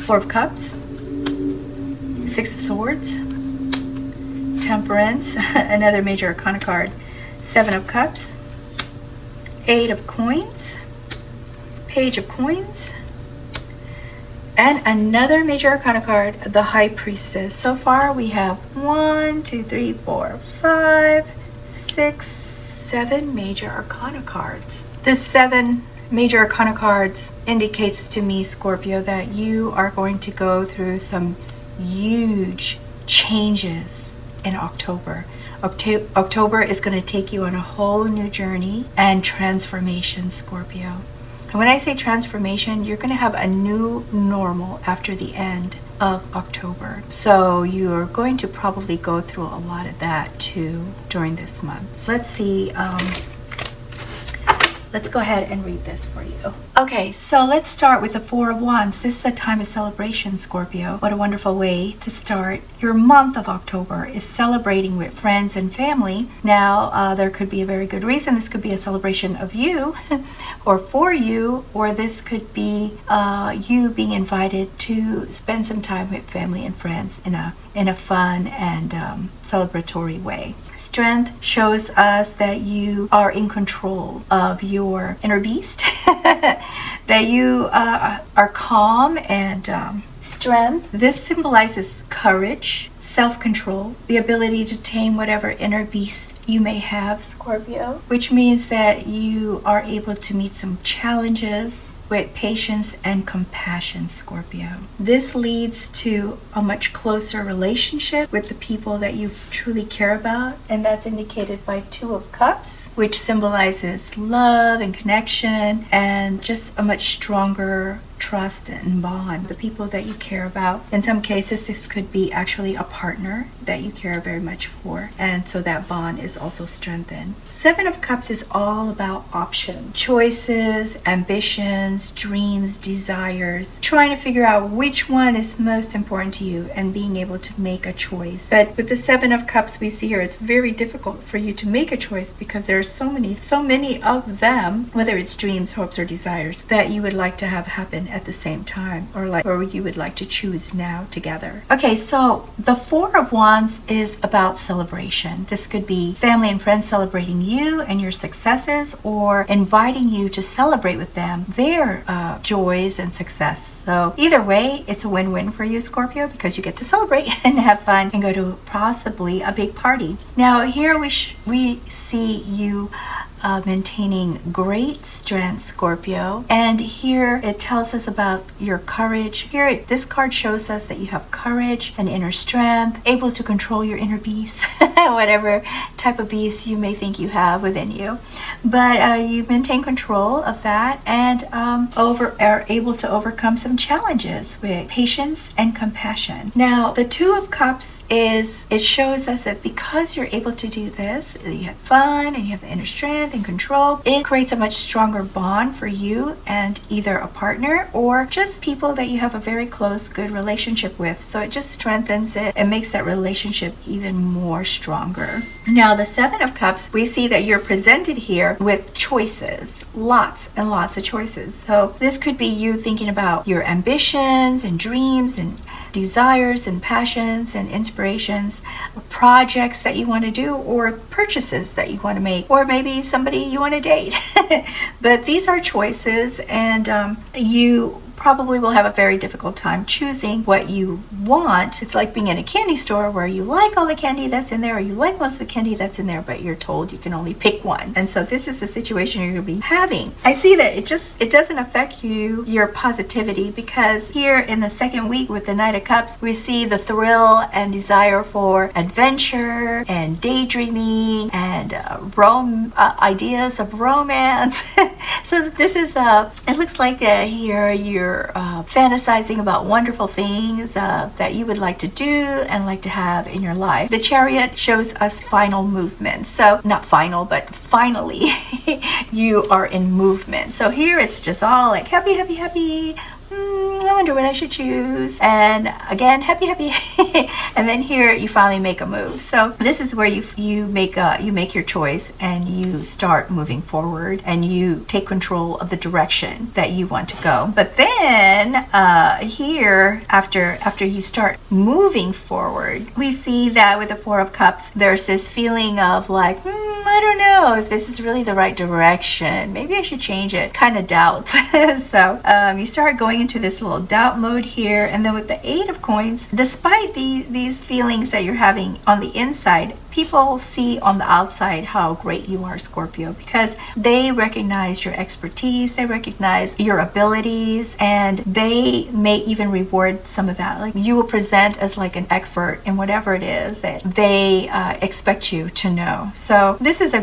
Four of Cups, Six of Swords, Temperance, another major arcana card, Seven of Cups, Eight of Coins, Page of Coins, and another major arcana card, the High Priestess. So far we have 1, 2, 3, 4, 5, 6, 7 major arcana cards. This 7 major arcana cards indicates to me, Scorpio, that you are going to go through some huge changes in October. October is going to take you on a whole new journey and transformation, Scorpio. And when I say transformation, you're going to have a new normal after the end of October. So you're going to probably go through a lot of that too during this month. So let's see. Let's go ahead and read this for you. Okay, so let's start with the Four of Wands. This is a time of celebration, Scorpio. What a wonderful way to start your month of October, is celebrating with friends and family. Now, there could be a very good reason. This could be a celebration of you or for you, or this could be you being invited to spend some time with family and friends in a fun and celebratory way. Strength shows us that you are in control of your inner beast, that you are calm and Strength. This symbolizes courage, self-control, the ability to tame whatever inner beast you may have, Scorpio, which means that you are able to meet some challenges with patience and compassion, Scorpio. This leads to a much closer relationship with the people that you truly care about, and that's indicated by Two of Cups, which symbolizes love and connection and just a much stronger trust and bond, the people that you care about. In some cases, this could be actually a partner that you care very much for, and so that bond is also strengthened. Seven of Cups is all about option, choices, ambitions, dreams, desires, trying to figure out which one is most important to you and being able to make a choice. But with the Seven of Cups we see here, it's very difficult for you to make a choice because there's so many of them, whether it's dreams, hopes, or desires, that you would like to have happen at the same time, or you would like to choose now together. Okay, so the Four of Wands is about celebration. This could be family and friends celebrating you and your successes, or inviting you to celebrate with them their joys and success. So either way, it's a win-win for you, Scorpio, because you get to celebrate and have fun and go to possibly a big party. Now here we see you maintaining great strength, Scorpio, and here it tells us about your courage. Here this card shows us that you have courage and inner strength, able to control your inner beast, whatever type of beast you may think you have within you, but you maintain control of that and are able to overcome some challenges with patience and compassion. Now the Two of Cups it shows us that because you're able to do this, you have fun and you have the inner strength and control, it creates a much stronger bond for you and either a partner or just people that you have a very close, good relationship with. So it just strengthens it and makes that relationship even more stronger. Now the Seven of Cups, we see that you're presented here with choices, lots and lots of choices. So this could be you thinking about your ambitions and dreams and desires and passions and inspirations, projects that you want to do, or purchases that you want to make, or maybe somebody you want to date. But these are choices, and you probably will have a very difficult time choosing what you want. It's like being in a candy store where you like all the candy that's in there, or you like most of the candy that's in there, but you're told you can only pick one. And so this is the situation you're going to be having. I see that it doesn't affect your positivity, because here in the second week with the Knight of Cups, we see the thrill and desire for adventure and daydreaming and ideas of romance. So this is it looks like here you're fantasizing about wonderful things that you would like to do and like to have in your life. The Chariot shows us final movement. So not final, but finally you are in movement. So here it's just all like happy, happy, happy. I wonder what I should choose. And again, happy, happy. And then here you finally make a move. So this is where you make your choice and you start moving forward and you take control of the direction that you want to go. But then here, after you start moving forward, we see that with the Four of Cups, there's this feeling of like, I don't know if this is really the right direction. Maybe I should change it. Kind of doubt. So you start going into this little doubt mode here. And then with the Eight of Coins, despite these feelings that you're having on the inside, people see on the outside how great you are, Scorpio, because they recognize your expertise, they recognize your abilities, and they may even reward some of that. Like you will present as like an expert in whatever it is that they expect you to know. So this is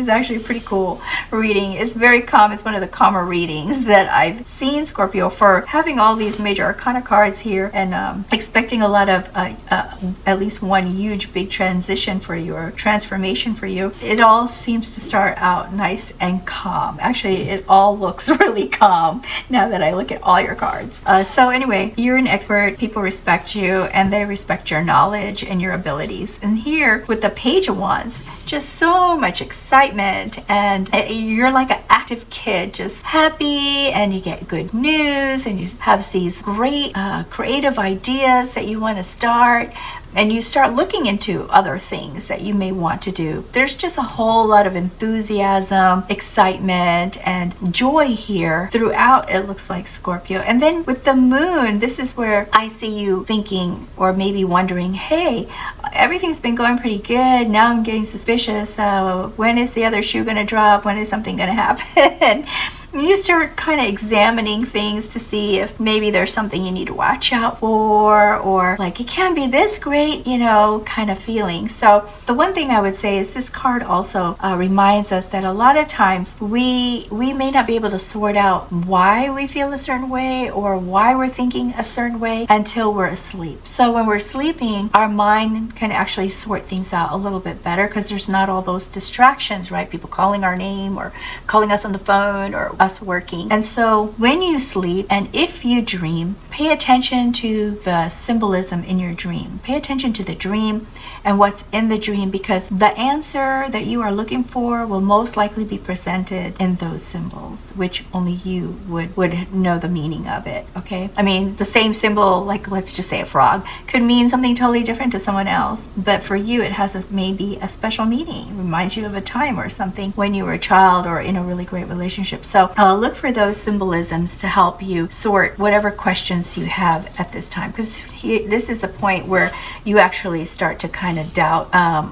actually a pretty cool reading. It's very calm. It's one of the calmer readings that I've seen, Scorpio, for having all these major arcana cards here and expecting a lot of at least one huge big transition for you or transformation for you. It all seems to start out nice and calm. Actually, it all looks really calm now that I look at all your cards. So anyway, you're an expert. People respect you and they respect your knowledge and your abilities. And here with the Page of Wands, just so much excitement, and you're like an active kid, just happy, and you get good news and you have these great creative ideas that you want to start. and you start looking into other things that you may want to do. There's just a whole lot of enthusiasm, excitement, and joy here throughout, it looks like, Scorpio. And then with the moon, this is where I see you thinking or maybe wondering, hey, everything's been going pretty good. Now I'm getting suspicious. When is the other shoe going to drop? When is something going to happen? You start kind of examining things to see if maybe there's something you need to watch out for, or like it can't be this great, you know, kind of feeling. So the one thing I would say is this card also reminds us that a lot of times we may not be able to sort out why we feel a certain way or why we're thinking a certain way until we're asleep. So when we're sleeping, our mind can actually sort things out a little bit better because there's not all those distractions, right? People calling our name or calling us on the phone or us working. And so when you sleep and if you dream, pay attention to the symbolism in your dream. Pay attention to the dream and what's in the dream, because the answer that you are looking for will most likely be presented in those symbols, which only you would know the meaning of it. Okay, I mean, the same symbol, like let's just say a frog, could mean something totally different to someone else, but for you it has maybe a special meaning. It reminds you of a time or something when you were a child or in a really great relationship. So look for those symbolisms to help you sort whatever questions you have at this time, because this is a point where you actually start to kind of doubt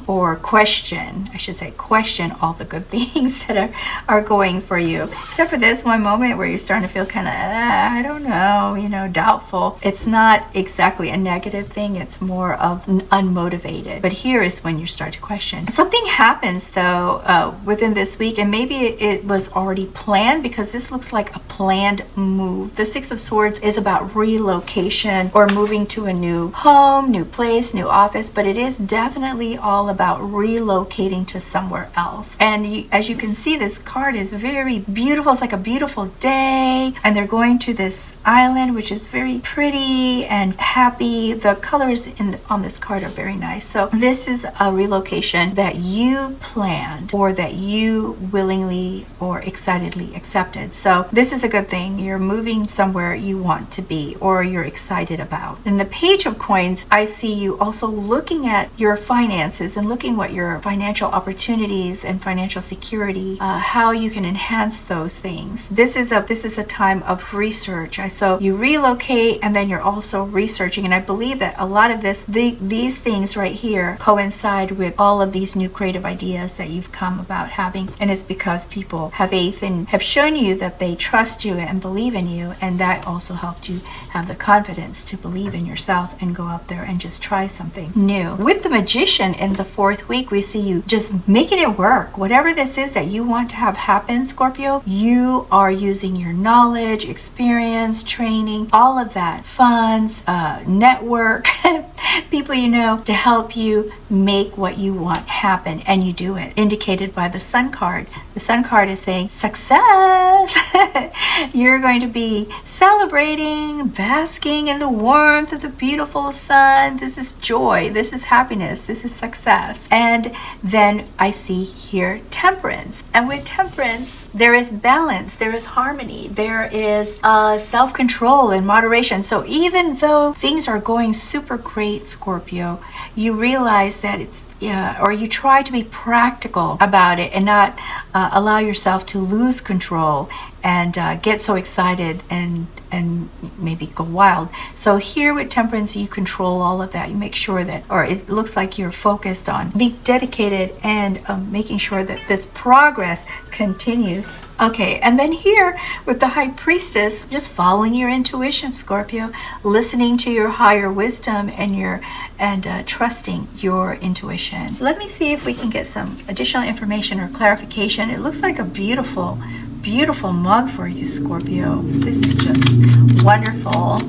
or question, I should say, question all the good things that are going for you, except for this one moment where you're starting to feel kind of, I don't know, you know, doubtful. It's not exactly a negative thing. It's more of unmotivated. But here is when you start to question. Something happens though within this week, and maybe it was already planned, because this looks like a planned move. The Six of Swords is about relocation or moving to a new home, new place, new office, but it is definitely all about relocating to somewhere else. And as you can see, this card is very beautiful. It's like a beautiful day, and they're going to this island, which is very pretty and happy. The colors on this card are very nice. So this is a relocation that you planned or that you willingly or excitedly accepted. So this is a good thing. You're moving somewhere you want to be or you're excited about. In the Page of Coins, I see you also looking at your finances and looking what your financial opportunities and financial security, how you can enhance those things. This is a time of research. So you relocate and then you're also researching, and I believe that a lot of these things right here coincide with all of these new creative ideas that you've come about having, and it's because people have faith and have shown you that they trust you and believe in you, and that also helped you have the confidence to believe in yourself and go out there and just try something new. With the Magician in the 4th week, we see you just making it work. Whatever this is that you want to have happen, Scorpio, you are using your knowledge, experience, training, all of that, funds, network, people you know, to help you make what you want happen, and you do it. Indicated by the Sun card. The Sun card is saying success. You're going to be celebrating, basking in the warmth of the beautiful sun. This is joy. This is happiness. This is success. And then I see here Temperance. And with Temperance, there is balance. There is harmony. There is self-control and moderation. So even though things are going super great, Scorpio, you realize that it's or you try to be practical about it and not allow yourself to lose control and get so excited and maybe go wild. So here with Temperance, you control all of that. You make sure that, or it looks like you're focused on being dedicated and making sure that this progress continues. Okay, and then here with the High Priestess, just following your intuition, Scorpio, listening to your higher wisdom and trusting your intuition. Let me see if we can get some additional information or clarification. It looks like a beautiful mug for you, Scorpio. This is just wonderful.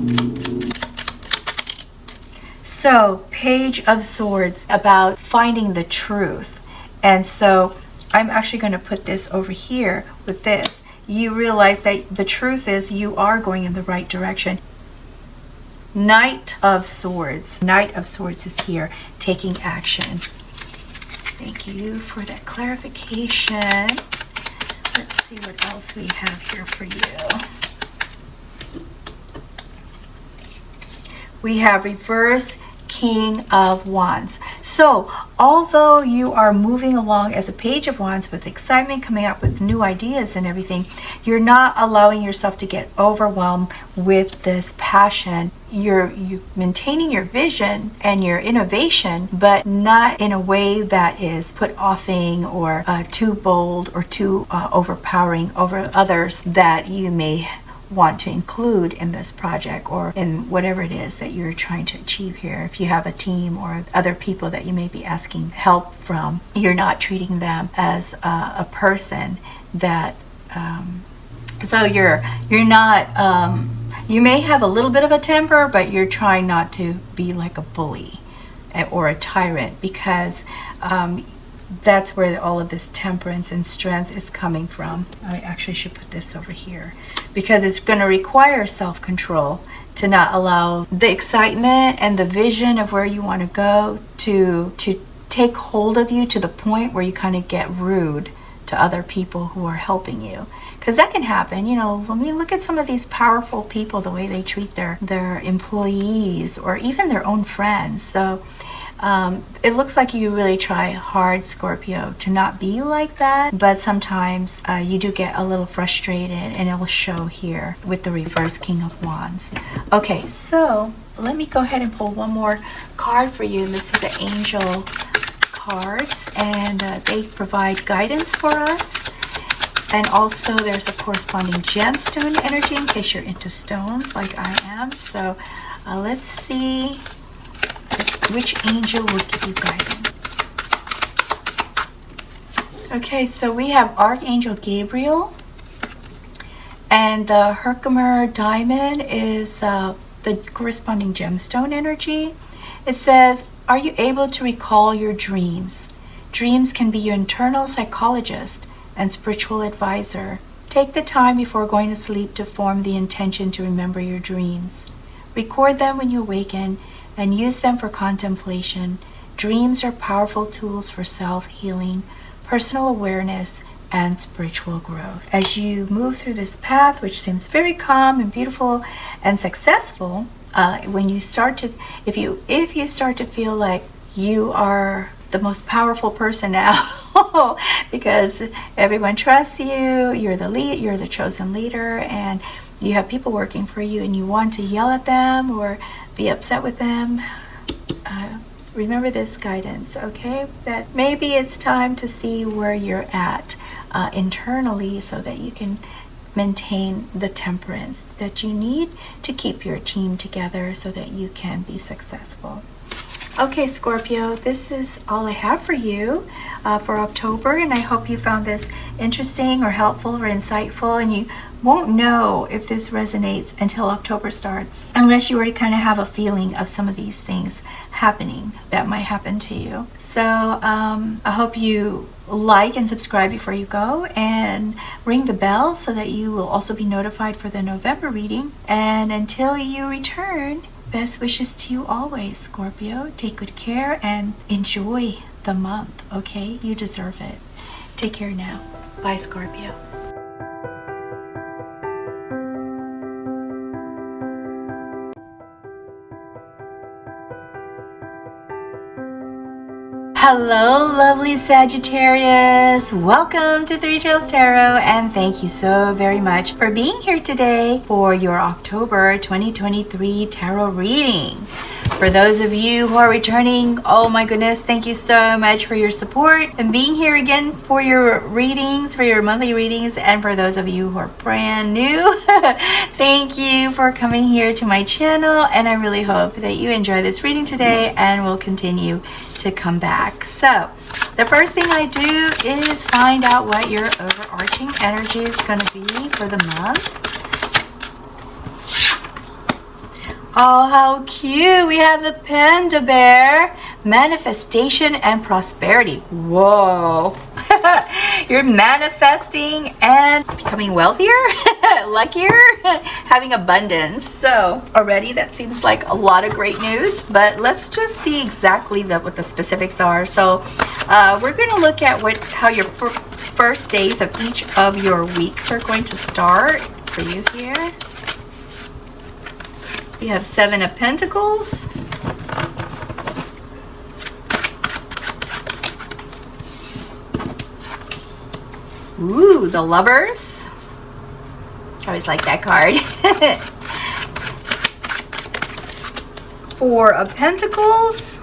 So, Page of Swords, about finding the truth. And so I'm actually going to put this over here with this. You realize that the truth is you are going in the right direction. Knight of Swords. Knight of Swords is here, taking action. Thank you for that clarification. Let's see what else we have here for you. We have Reverse King of Wands. So although you are moving along as a Page of Wands with excitement, coming up with new ideas and everything, you're not allowing yourself to get overwhelmed with this passion. You're maintaining your vision and your innovation, but not in a way that is put offing or too bold or too overpowering over others that you may want to include in this project or in whatever it is that you're trying to achieve here. If you have a team or other people that you may be asking help from, you're not treating them as a person that so you're not you may have a little bit of a temper, but you're trying not to be like a bully or a tyrant, because that's where all of this temperance and strength is coming from. I actually should put this over here, because it's going to require self-control to not allow the excitement and the vision of where you want to go to take hold of you to the point where you kind of get rude to other people who are helping you. Because that can happen, you know. When we look at some of these powerful people, the way they treat their employees or even their own friends. So it looks like you really try hard, Scorpio, to not be like that, but sometimes you do get a little frustrated, and it will show here with the reverse King of Wands. Okay, so let me go ahead and pull one more card for you. This is the Angel cards, and they provide guidance for us. And also there's a corresponding gemstone energy in case you're into stones like I am. So let's see which angel will give you guidance. Okay, so we have Archangel Gabriel, and the Herkimer diamond is the corresponding gemstone energy. It says, are you able to recall your dreams? Dreams can be your internal psychologist and spiritual advisor. Take the time before going to sleep to form the intention to remember your dreams. Record them when you awaken and use them for contemplation. Dreams are powerful tools for self-healing, personal awareness, and spiritual growth. As you move through this path, which seems very calm and beautiful and successful, when you start to, if you start to feel like you are the most powerful person now, because everyone trusts you, you're the chosen leader, and you have people working for you, and you want to yell at them or be upset with them, remember this guidance, okay? That maybe it's time to see where you're at internally, so that you can maintain the temperance that you need to keep your team together so that you can be successful. Okay, Scorpio, this is all I have for you for October, and I hope you found this interesting or helpful or insightful, and you won't know if this resonates until October starts, unless you already kind of have a feeling of some of these things happening that might happen to you. So I hope you like and subscribe before you go, and ring the bell so that you will also be notified for the November reading. And until you return, best wishes to you always, Scorpio. Take good care and enjoy the month, okay? You deserve it. Take care now. Bye, Scorpio. Hello, lovely Sagittarius. Welcome to Three Trails Tarot, and thank you so very much for being here today for your October 2023 tarot reading. For those of you who are returning, oh my goodness, thank you so much for your support and being here again for your readings, for your monthly readings. And for those of you who are brand new, thank you for coming here to my channel, and I really hope that you enjoy this reading today and will continue to come back. So the first thing I do is find out what your overarching energy is going to be for the month. Oh, how cute. We have the Panda Bear, manifestation and prosperity. Whoa. You're manifesting and becoming wealthier, luckier, having abundance. So already that seems like a lot of great news, but let's just see exactly what the specifics are. So we're going to look at how your first days of each of your weeks are going to start for you here. We have Seven of Pentacles, Ooh, the Lovers. I always like that card. Four of Pentacles.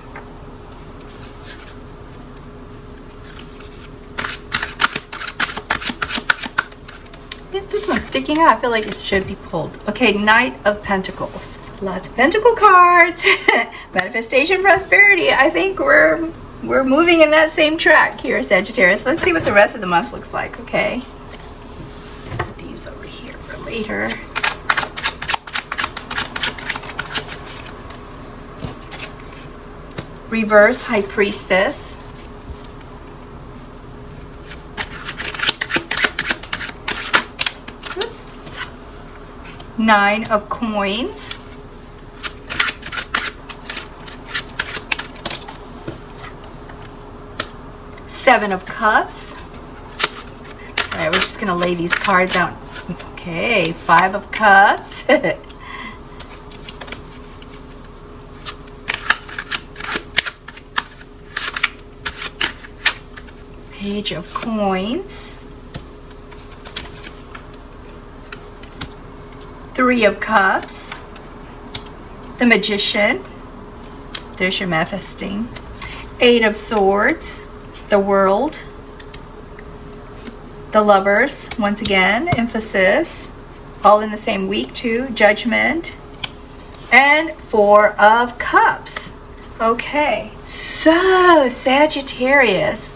This one's sticking out. I feel like it should be pulled. Okay, Knight of Pentacles. Lots of Pentacle cards. Manifestation, prosperity. I think we're moving in that same track here, Sagittarius. Let's see what the rest of the month looks like, okay? Put these over here for later. Reverse High Priestess. Oops. Nine of Coins. Seven of Cups. All right, we're just gonna lay these cards out. Okay, Five of Cups. Page of Coins. Three of Cups. The Magician. There's your manifesting. Eight of Swords. The World. The Lovers. Once again, emphasis. All in the same week too. Judgment. And Four of Cups. Okay. So, Sagittarius.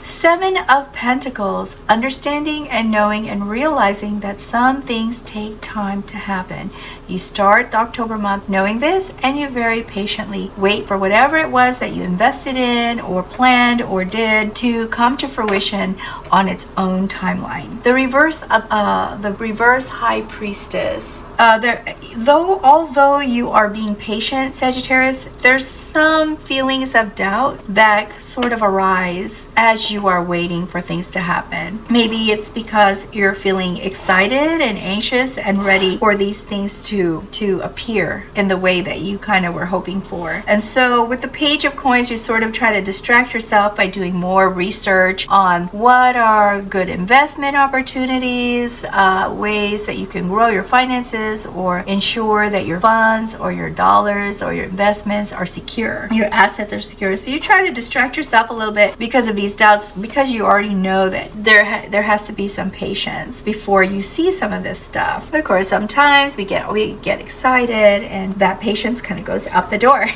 Seven of Pentacles, understanding and knowing and realizing that some things take time to happen. You start the October month knowing this, and you very patiently wait for whatever it was that you invested in or planned or did to come to fruition on its own timeline. The reverse High Priestess. Although you are being patient, Sagittarius, there's some feelings of doubt that sort of arise as you are waiting for things to happen. Maybe it's because you're feeling excited and anxious and ready for these things to appear in the way that you kind of were hoping for. And so with the Page of Coins, you sort of try to distract yourself by doing more research on what are good investment opportunities, ways that you can grow your finances, or ensure that your funds or your dollars or your investments are secure, your assets are secure. So you try to distract yourself a little bit because of these doubts, because you already know that there has to be some patience before you see some of this stuff. But of course, sometimes we get excited and that patience kind of goes out the door.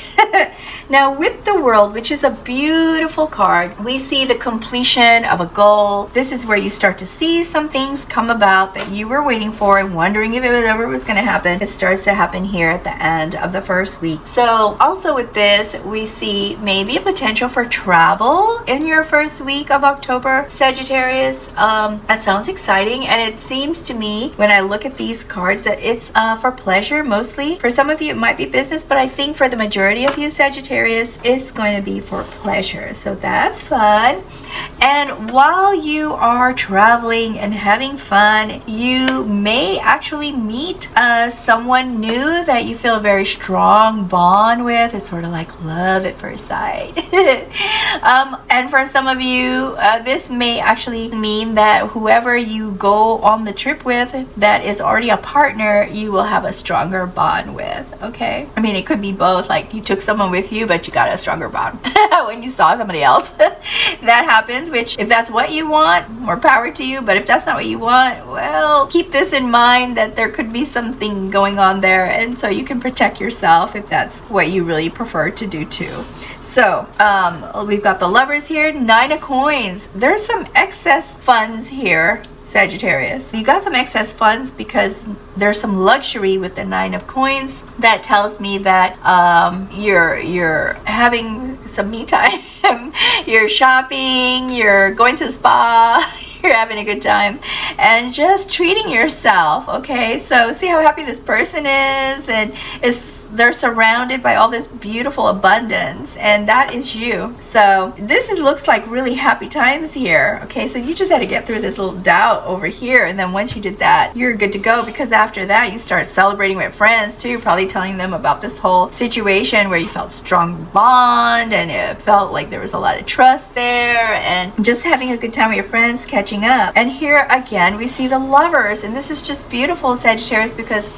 Now with the World, which is a beautiful card, we see the completion of a goal. This is where you start to see some things come about that you were waiting for and wondering if it was going to happen. It starts to happen here at the end of the first week. So also with this, we see maybe a potential for travel in your first week of October, Sagittarius. That sounds exciting, and it seems to me when I look at these cards that it's for pleasure mostly. For some of you it might be business, but I think for the majority of you, Sagittarius, it's going to be for pleasure. So that's fun. And while you are traveling and having fun, you may actually meet someone new that you feel a very strong bond with. It's sort of like love at first sight. And for some of you, this may actually mean that whoever you go on the trip with that is already a partner, you will have a stronger bond with. Okay, I mean, it could be both, like you took someone with you but you got a stronger bond when you saw somebody else. That happens, which if that's what you want, more power to you. But if that's not what you want, well, keep this in mind that there could be something going on there, and so you can protect yourself if that's what you really prefer to do too. So we've got the Lovers here. Nine of Coins. There's some excess funds here, Sagittarius. You got some excess funds because there's some luxury with the Nine of Coins. That tells me that you're having some me time. You're shopping, you're going to the spa, you're having a good time and just treating yourself. Okay, so see how happy this person is, and it's they're surrounded by all this beautiful abundance, and that is you. So looks like really happy times here. Okay, so you just had to get through this little doubt over here, and then once you did that, you're good to go, because after that you start celebrating with friends too, probably telling them about this whole situation where you felt strong bond and it felt like there was a lot of trust there, and just having a good time with your friends, catching up. And here again we see the Lovers, and this is just beautiful, Sagittarius, because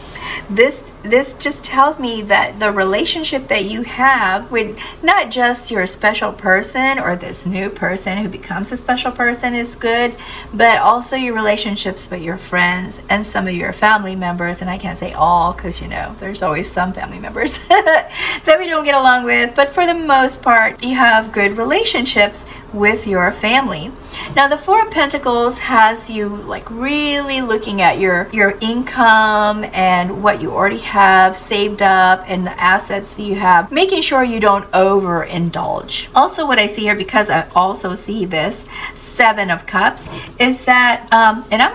this just tells me that the relationship that you have with not just your special person or this new person who becomes a special person is good, but also your relationships with your friends and some of your family members. And I can't say all, because you know there's always some family members that we don't get along with, but for the most part you have good relationships with your family. Now the Four of Pentacles has you like really looking at your income and what you already have saved up and the assets that you have, making sure you don't overindulge. Also what I see here, because I also see this Seven of Cups, is that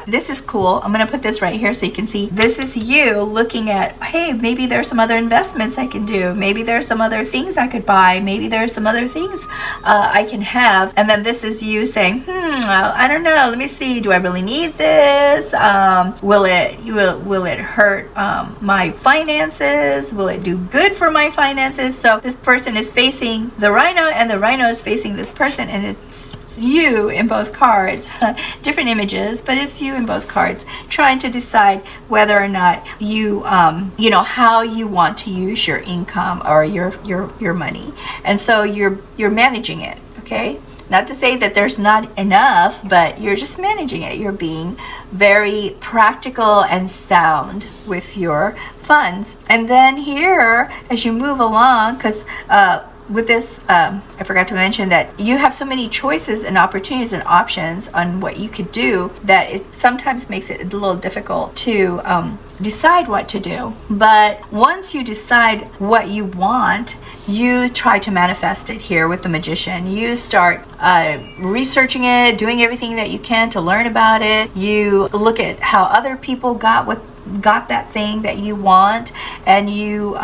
this is cool. I'm gonna put this right here so you can see. This is you looking at, hey, maybe there's some other investments I can do, maybe there's some other things I could buy, maybe there's some other things I can have. And then this is you saying, I don't know, let me see, do I really need this? Will it hurt my finances? Will it do good for my finances? So this person is facing the Rhino, and the Rhino is facing this person, and it's you in both cards. Different images, but it's you in both cards, trying to decide whether or not you how you want to use your income or your money. And so you're managing it. Okay, not to say that there's not enough, but you're just managing it. You're being very practical and sound with your funds. And then here, as you move along, because with this, I forgot to mention that you have so many choices and opportunities and options on what you could do that it sometimes makes it a little difficult to decide what to do. But once you decide what you want, you try to manifest it here with the Magician. You start researching it, doing everything that you can to learn about it. You look at how other people got that thing that you want, and you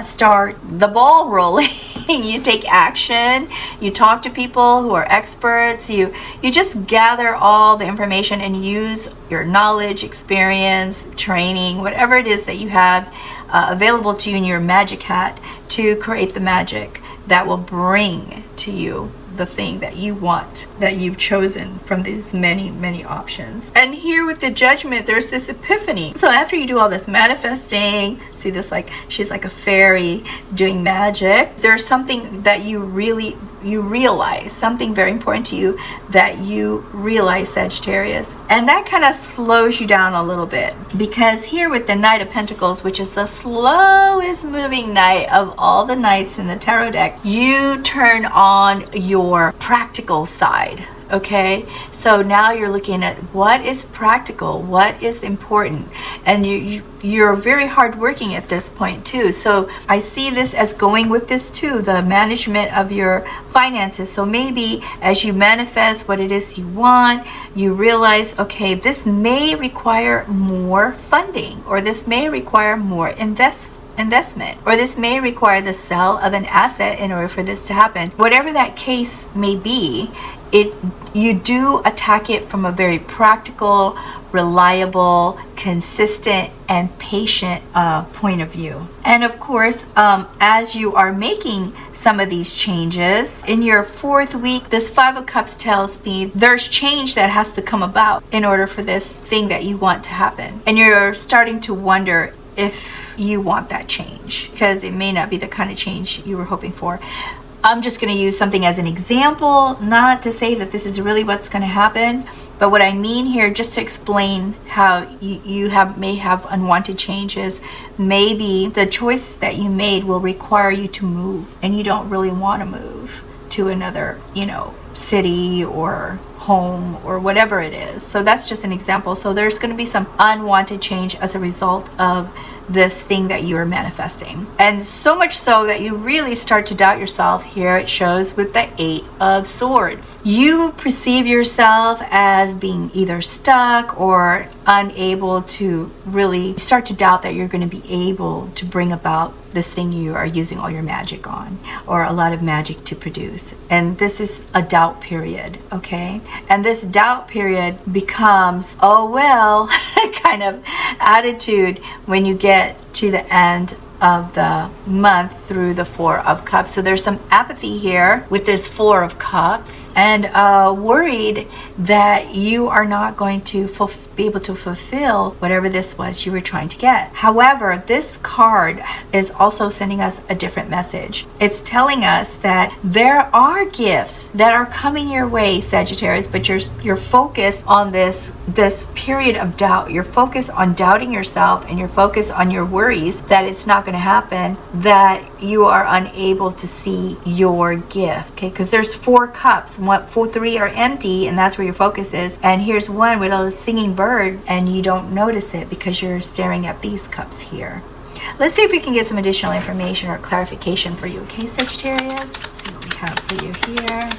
start the ball rolling. You take action, you talk to people who are experts, you just gather all the information and use your knowledge, experience, training, whatever it is that you have available to you in your magic hat to create the magic that will bring to you the thing that you want, that you've chosen from these many options. And here with the Judgment, there's this epiphany. So after you do all this manifesting, see this, like she's like a fairy doing magic, there's something that you realize, something very important to you that you realize, Sagittarius, and that kind of slows you down a little bit, because here with the Knight of Pentacles, which is the slowest moving knight of all the knights in the tarot deck, you turn on your practical side. Okay, so now you're looking at what is practical, what is important, and you're very hardworking at this point too. So I see this as going with this too, the management of your finances. So maybe as you manifest what it is you want, you realize, okay, this may require more funding, or this may require more investment, or this may require the sale of an asset in order for this to happen. Whatever that case may be, you do attack it from a very practical, reliable, consistent, and patient point of view. And of course, as you are making some of these changes in your fourth week, this Five of Cups tells me there's change that has to come about in order for this thing that you want to happen. And you're starting to wonder if you want that change, because it may not be the kind of change you were hoping for. I'm just going to use something as an example, not to say that this is really what's going to happen, but what I mean here, just to explain how you may have unwanted changes. Maybe the choices that you made will require you to move, and you don't really want to move to another, city or home or whatever it is. So that's just an example. So there's going to be some unwanted change as a result of this thing that you are manifesting. And so much so that you really start to doubt yourself. Here it shows with the 8 of Swords. You perceive yourself as being either stuck or unable to really start to doubt that you're going to be able to bring about this thing you are using all your magic on, or a lot of magic to produce. And this is a doubt period, okay? And this doubt period becomes, oh well, kind of attitude when you get to the end of the month through the 4 of Cups. So there's some apathy here with this 4 of Cups, and worried that you are not going to be able to fulfill whatever this was you were trying to get. However, this card is also sending us a different message. It's telling us that there are gifts that are coming your way, Sagittarius, but you're focused on this period of doubt. You're focused on doubting yourself, and you're focused on your worries that it's not going to happen, that you are unable to see your gift, okay? Because there's 4 cups, 3 are empty, and that's where your focus is. And here's one with a singing bird, and you don't notice it because you're staring at these cups here. Let's see if we can get some additional information or clarification for you, okay, Sagittarius? Let's see what we have for you here.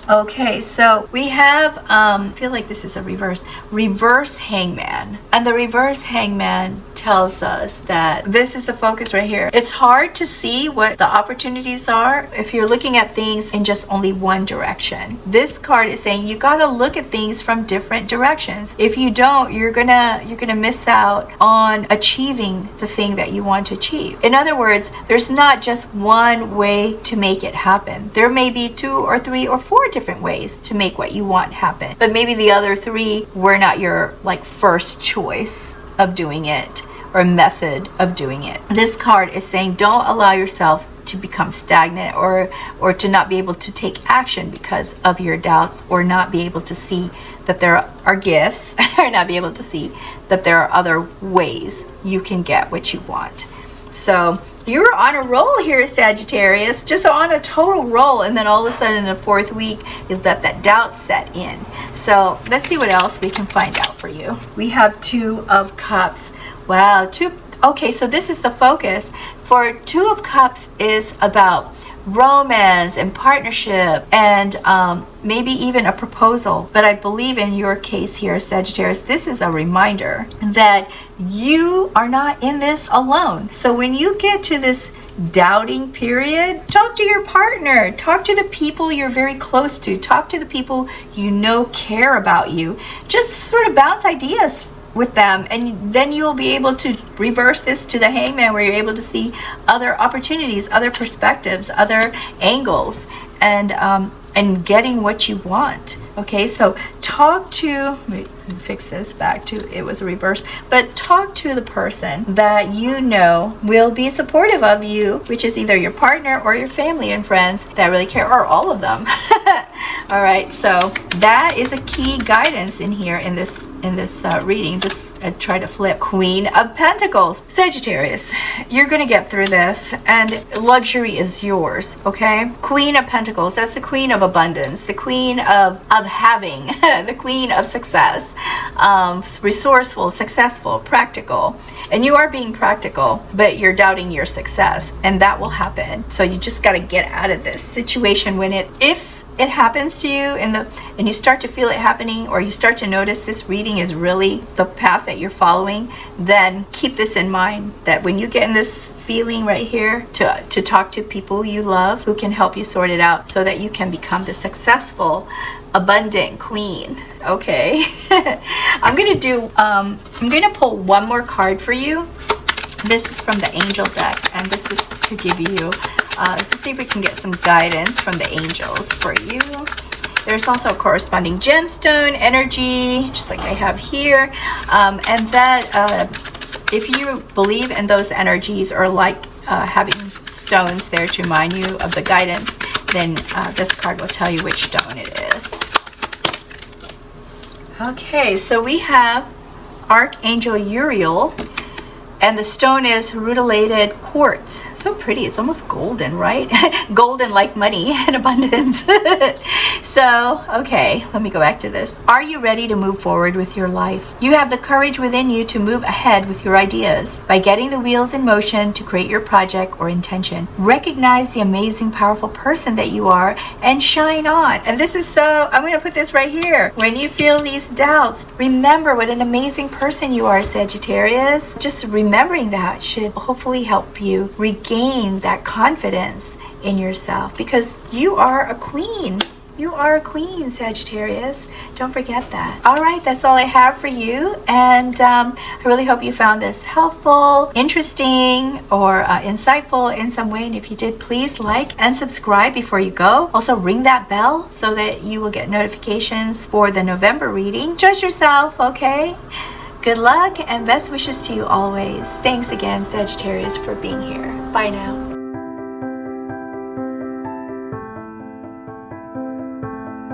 Okay, so we have, I feel like this is a reverse hangman. And the reverse hangman tells us that this is the focus right here. It's hard to see what the opportunities are if you're looking at things in just only one direction. This card is saying you gotta look at things from different directions. If you don't, you're gonna miss out on achieving the thing that you want to achieve. In other words, there's not just one way to make it happen. There may be 2 or 3 or 4 different ways to make what you want happen, but maybe the other 3 were not your first choice of doing it or method of doing it. This card is saying don't allow yourself to become stagnant or to not be able to take action because of your doubts, or not be able to see that there are gifts or not be able to see that there are other ways you can get what you want. So you're on a roll here, Sagittarius, just on a total roll, and then all of a sudden in the 4th week you let that doubt set in. So let's see what else we can find out for you. We have 2 of Cups. Wow, 2. Okay, so this is the focus for 2 of Cups is about romance and partnership and maybe even a proposal. But I believe in your case here, Sagittarius, this is a reminder that you are not in this alone. So when you get to this doubting period, talk to your partner, talk to the people you're very close to, talk to the people you know care about you. Just sort of bounce ideas with them, and then you'll be able to reverse this to the hangman, where you're able to see other opportunities, other perspectives, other angles, and getting what you want. Okay, so talk to, let me fix this back to, it was a reverse, but talk to the person that you know will be supportive of you, which is either your partner or your family and friends that really care, or all of them. All right, so that is a key guidance in here in this reading. Just try to flip Queen of Pentacles. Sagittarius, you're gonna get through this, and luxury is yours. Okay, Queen of Pentacles, that's the queen of abundance, the queen of having, the queen of success, resourceful, successful, practical. And you are being practical, but you're doubting your success, and that will happen. So you just got to get out of this situation when if it happens to you and you start to feel it happening, or you start to notice this reading is really the path that you're following, then keep this in mind, that when you get in this feeling right here, to talk to people you love who can help you sort it out, so that you can become the successful, abundant queen. Okay. I'm gonna pull one more card for you. This is from the angel deck, and this is to give you let's see if we can get some guidance from the angels for you. There's also a corresponding gemstone energy, just like I have here, and that if you believe in those energies, or like having stones there to remind you of the guidance, then this card will tell you which stone it is. Okay, so we have Archangel Uriel, And the stone is rutilated quartz. So pretty. It's almost golden, right? Golden like money and abundance. So, okay, let me go back to this. Are you ready to move forward with your life? You have the courage within you to move ahead with your ideas by getting the wheels in motion to create your project or intention. Recognize the amazing, powerful person that you are and shine on. And this is so, I'm going to put this right here. When you feel these doubts, remember what an amazing person you are, Sagittarius. Just remembering that should hopefully help you regain that confidence in yourself, because you are a queen. You are a queen, Sagittarius. Don't forget that. All right, that's all I have for you. And I really hope you found this helpful, interesting, or insightful in some way. And if you did, please like and subscribe before you go. Also, ring that bell so that you will get notifications for the November reading. Trust yourself, okay? Good luck and best wishes to you always. Thanks again, Sagittarius, for being here. Bye now.